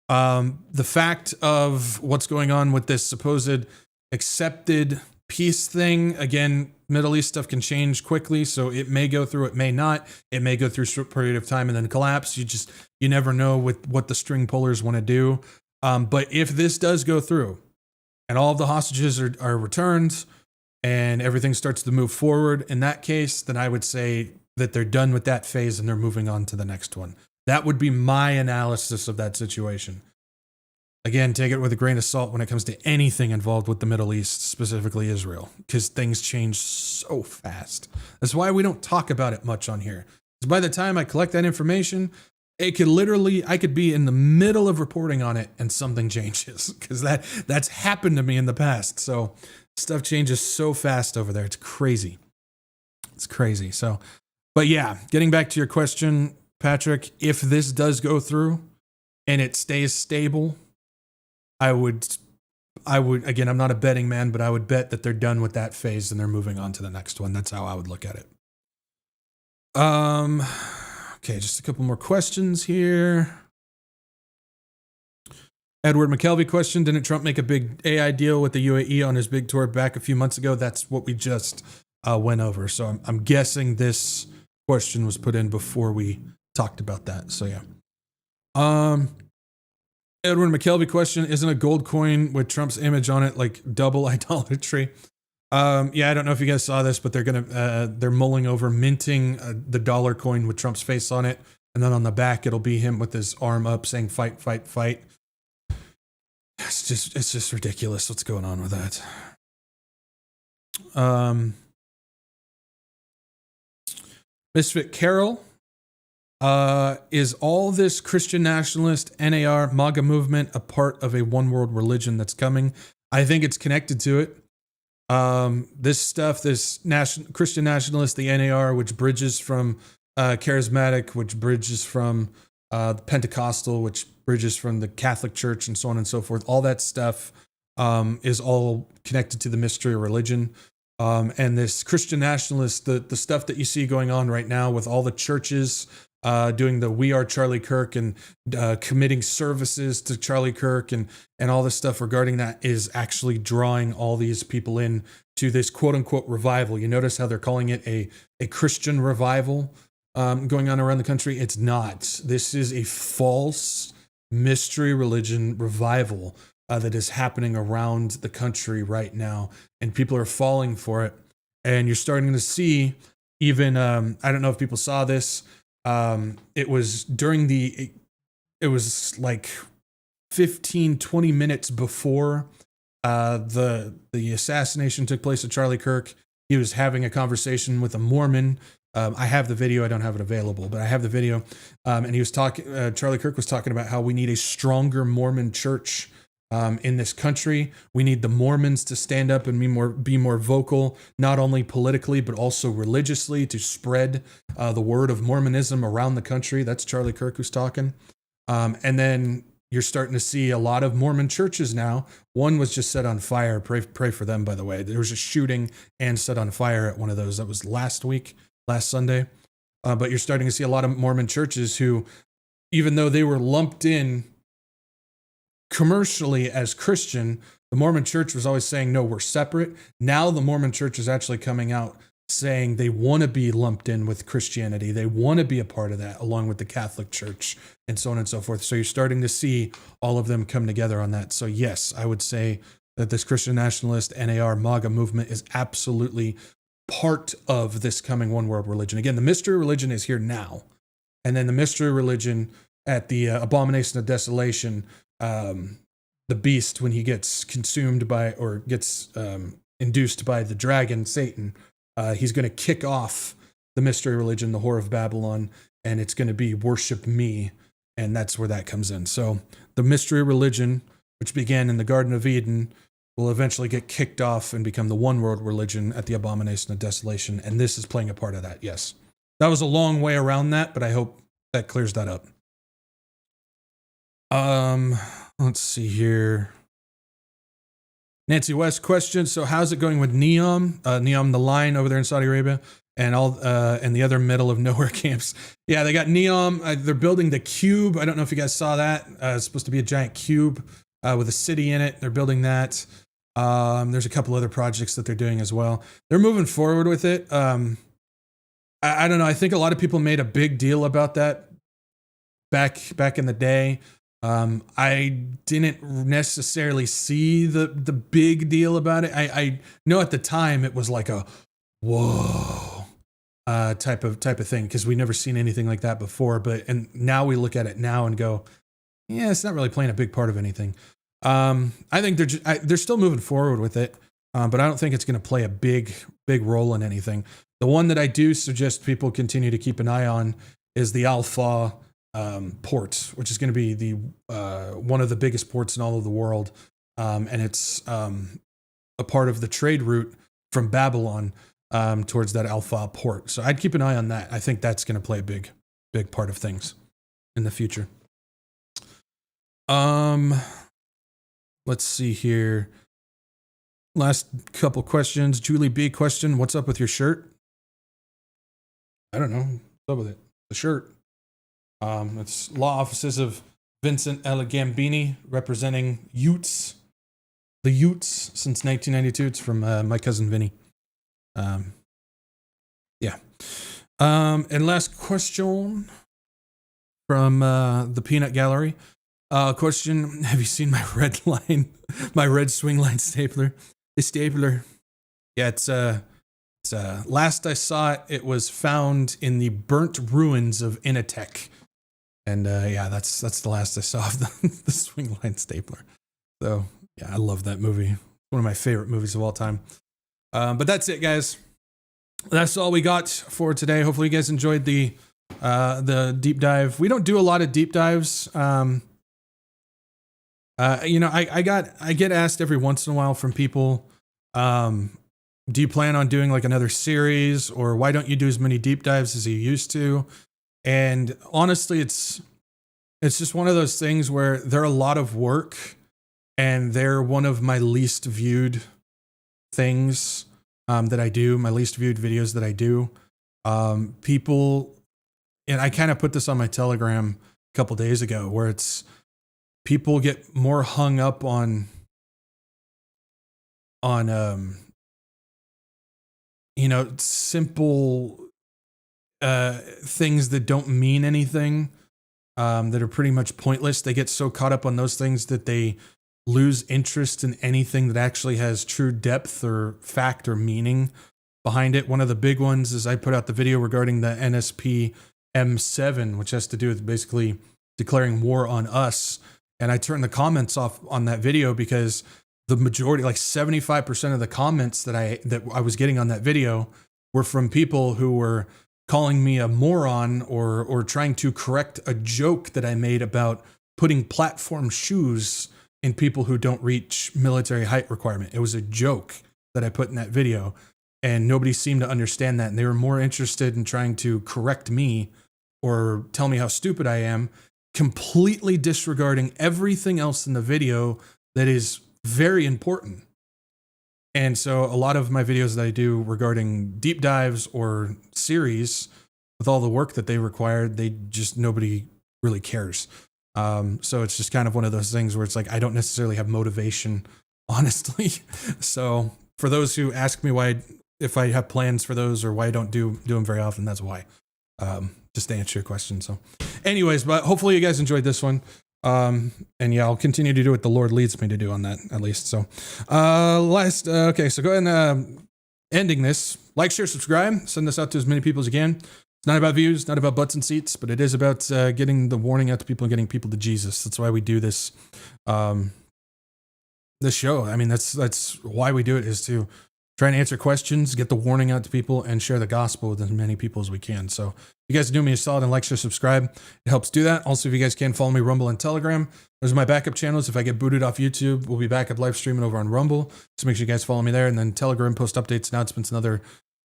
The fact of what's going on with this supposed accepted peace thing, again, Middle East stuff can change quickly, so it may go through, it may not. It may go through a short period of time and then collapse. You never know with what the string pullers want to do. But if this does go through and all of the hostages are returned and everything starts to move forward, in that case, then I would say that they're done with that phase and they're moving on to the next one. That would be my analysis of that situation. Again, take it with a grain of salt when it comes to anything involved with the Middle East, specifically Israel, because things change so fast. That's why we don't talk about it much on here. Because by the time I collect that information, I could be in the middle of reporting on it and something changes, because that's happened to me in the past. So stuff changes so fast over there. It's crazy. It's crazy. So, but yeah, getting back to your question, Patrick, if this does go through and it stays stable, I would, again, I'm not a betting man, but I would bet that they're done with that phase and they're moving on to the next one. That's how I would look at it. Okay, just a couple more questions here. Edward McKelvey question, didn't Trump make a big AI deal with the UAE on his big tour back a few months ago? That's what we just went over. So I'm guessing this question was put in before we talked about that. So yeah. Edward McKelvey question, isn't a gold coin with Trump's image on it like double idolatry? Yeah, I don't know if you guys saw this, but they're mulling over minting the dollar coin with Trump's face on it. And then on the back, it'll be him with his arm up saying fight, fight, fight. It's just ridiculous what's going on with that. Misfit Carol. Is all this Christian nationalist, NAR, MAGA movement a part of a one world religion that's coming? I think it's connected to it. This stuff, this Christian nationalist, the NAR, which bridges from charismatic, which bridges from the Pentecostal, which bridges from the Catholic Church, and so on and so forth. All that stuff is all connected to the mystery of religion. And this Christian nationalist, the stuff that you see going on right now with all the churches doing the We Are Charlie Kirk and committing services to Charlie Kirk and all this stuff regarding that is actually drawing all these people in to this quote unquote revival. You notice how they're calling it a Christian revival going on around the country. It's not. This is a false mystery religion revival that is happening around the country right now, and people are falling for it. And you're starting to see even, I don't know if people saw this. It was like 15, 20 minutes before the assassination took place of Charlie Kirk. He was having a conversation with a Mormon. I have the video. I don't have it available, but I have the video. And he was talking, Charlie Kirk was talking about how we need a stronger Mormon church in this country. We need the Mormons to stand up and be more vocal, not only politically, but also religiously, to spread the word of Mormonism around the country. That's Charlie Kirk who's talking. And then you're starting to see a lot of Mormon churches now. One was just set on fire. Pray for them, by the way. There was a shooting and set on fire at one of those. That was last Sunday. But you're starting to see a lot of Mormon churches who, even though they were lumped in commercially as Christian, the Mormon Church was always saying, no, we're separate. Now the Mormon Church is actually coming out saying they want to be lumped in with Christianity. They want to be a part of that, along with the Catholic Church and so on and so forth. So you're starting to see all of them come together on that. So yes, I would say that this Christian nationalist NAR MAGA movement is absolutely part of this coming one world religion. Again, the mystery religion is here now. And then the mystery religion at the abomination of desolation, the beast, when he gets consumed by, or gets induced by the dragon, Satan, he's going to kick off the mystery religion, the Whore of Babylon, and it's going to be worship me. And that's where that comes in. So the mystery religion, which began in the Garden of Eden, will eventually get kicked off and become the one world religion at the abomination of desolation. And this is playing a part of that. Yes. That was a long way around that, but I hope that clears that up. Let's see here. Nancy West question. So how's it going with Neom? Neom the Lion over there in Saudi Arabia and all, and the other middle of nowhere camps. Yeah, they got Neom. They're building the cube. I don't know if you guys saw that. It's supposed to be a giant cube with a city in it. They're building that. There's a couple other projects that they're doing as well. They're moving forward with it. I don't know. I think a lot of people made a big deal about that back in the day. I didn't necessarily see the big deal about it. I know at the time it was like a whoa type of thing, because we never seen anything like that before. And now we look at it now and go, yeah, it's not really playing a big part of anything. I think they're still moving forward with it, but I don't think it's going to play a big role in anything. The one that I do suggest people continue to keep an eye on is the Alpha port, which is going to be the one of the biggest ports in all of the world, and it's a part of the trade route from Babylon towards that Alpha port. So I'd keep an eye on that. I think that's going to play a big part of things in the future. Let's see here. Last couple questions. Julie B question: what's up with your shirt? I don't know. What's up with it? The shirt. It's Law Offices of Vincent L. Gambini, representing Utes. The Utes since 1992. It's from my cousin Vinny. Yeah. And last question from the Peanut Gallery. Question: have you seen my red swing line stapler? The stapler. Yeah, it's last I saw it, it was found in the burnt ruins of Initech. And yeah, that's the last I saw of the swing line stapler. So yeah, I love that movie. One of my favorite movies of all time. But that's it, guys. That's all we got for today. Hopefully you guys enjoyed the deep dive. We don't do a lot of deep dives. I get asked every once in a while from people, do you plan on doing like another series, or why don't you do as many deep dives as you used to? And honestly, it's just one of those things where they're a lot of work, and they're one of my least viewed things that I do, my least viewed videos that I do. People, and I kind of put this on my Telegram a couple days ago, where it's people get more hung up on simple things that don't mean anything, that are pretty much pointless. They get so caught up on those things that they lose interest in anything that actually has true depth or fact or meaning behind it. One of the big ones is I put out the video regarding the NSP M7, which has to do with basically declaring war on us. And I turned the comments off on that video because the majority, like 75% of the comments that I was getting on that video were from people who were calling me a moron or trying to correct a joke that I made about putting platform shoes in people who don't reach military height requirement. It was a joke that I put in that video, and nobody seemed to understand that. And they were more interested in trying to correct me or tell me how stupid I am, completely disregarding everything else in the video that is very important. And so a lot of my videos that I do regarding deep dives or series, with all the work that they required, nobody really cares. So it's just kind of one of those things where it's like I don't necessarily have motivation, honestly. So for those who ask me if I have plans for those or why I don't do them very often, that's why. Just to answer your question. So anyways, but hopefully you guys enjoyed this one. And yeah, I'll continue to do what the Lord leads me to do on that, at least. So, okay, so go ahead and, ending this, like, share, subscribe, send this out to as many people as you can. It's not about views, not about butts and seats, but it is about, getting the warning out to people and getting people to Jesus. That's why we do this, this show. I mean, that's why we do it, is to try and answer questions, get the warning out to people, and share the gospel with as many people as we can. So if you guys do me a solid and like, share, subscribe, it helps do that. Also, if you guys can, follow me Rumble and Telegram. Those are my backup channels. If I get booted off YouTube, we'll be back up live streaming over on Rumble. So make sure you guys follow me there. And then Telegram, post updates, announcements, and other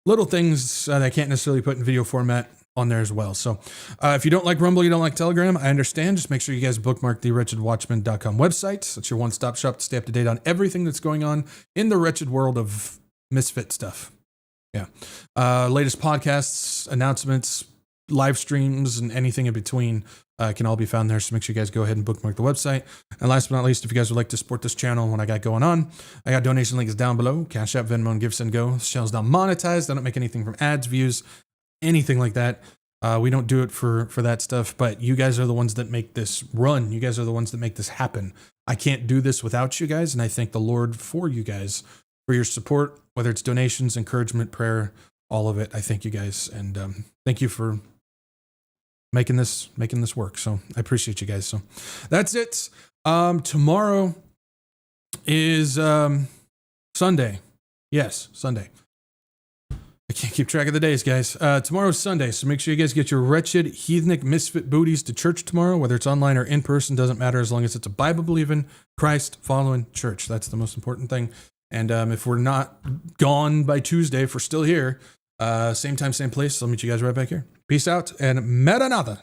little things that I can't necessarily put in video format on there as well. So if you don't like Rumble, you don't like Telegram, I understand. Just make sure you guys bookmark the WretchedWatchmen.com website. That's your one-stop shop to stay up to date on everything that's going on in the wretched world of misfit stuff. Yeah. Latest podcasts, announcements, live streams, and anything in between can all be found there. So make sure you guys go ahead and bookmark the website. And last but not least, if you guys would like to support this channel and what I got going on, I got donation links down below. CashApp, Venmo, and GiveSendGo. This channel's not monetized. I don't make anything from ads, views, anything like that. We don't do it for that stuff, but you guys are the ones that make this run. You guys are the ones that make this happen. I can't do this without you guys, and I thank the Lord for you guys, for your support, whether it's donations, encouragement, prayer, all of it. I thank you guys, and thank you for making this work. So I appreciate you guys. So that's it. Tomorrow is Sunday. Yes, Sunday. I can't keep track of the days, guys. Tomorrow's Sunday, so make sure you guys get your wretched, heathenic, misfit booties to church tomorrow, whether it's online or in person, doesn't matter, as long as it's a Bible-believing, Christ-following church. That's the most important thing. And if we're not gone by Tuesday, if we're still here, same time, same place, I'll meet you guys right back here. Peace out, and Maranatha.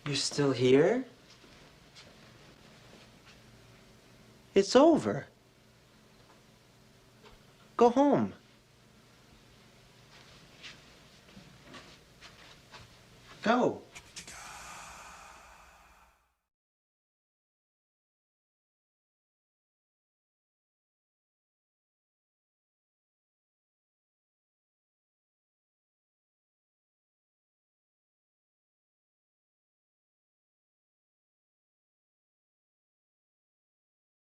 You're still here? It's over. Go home. Go.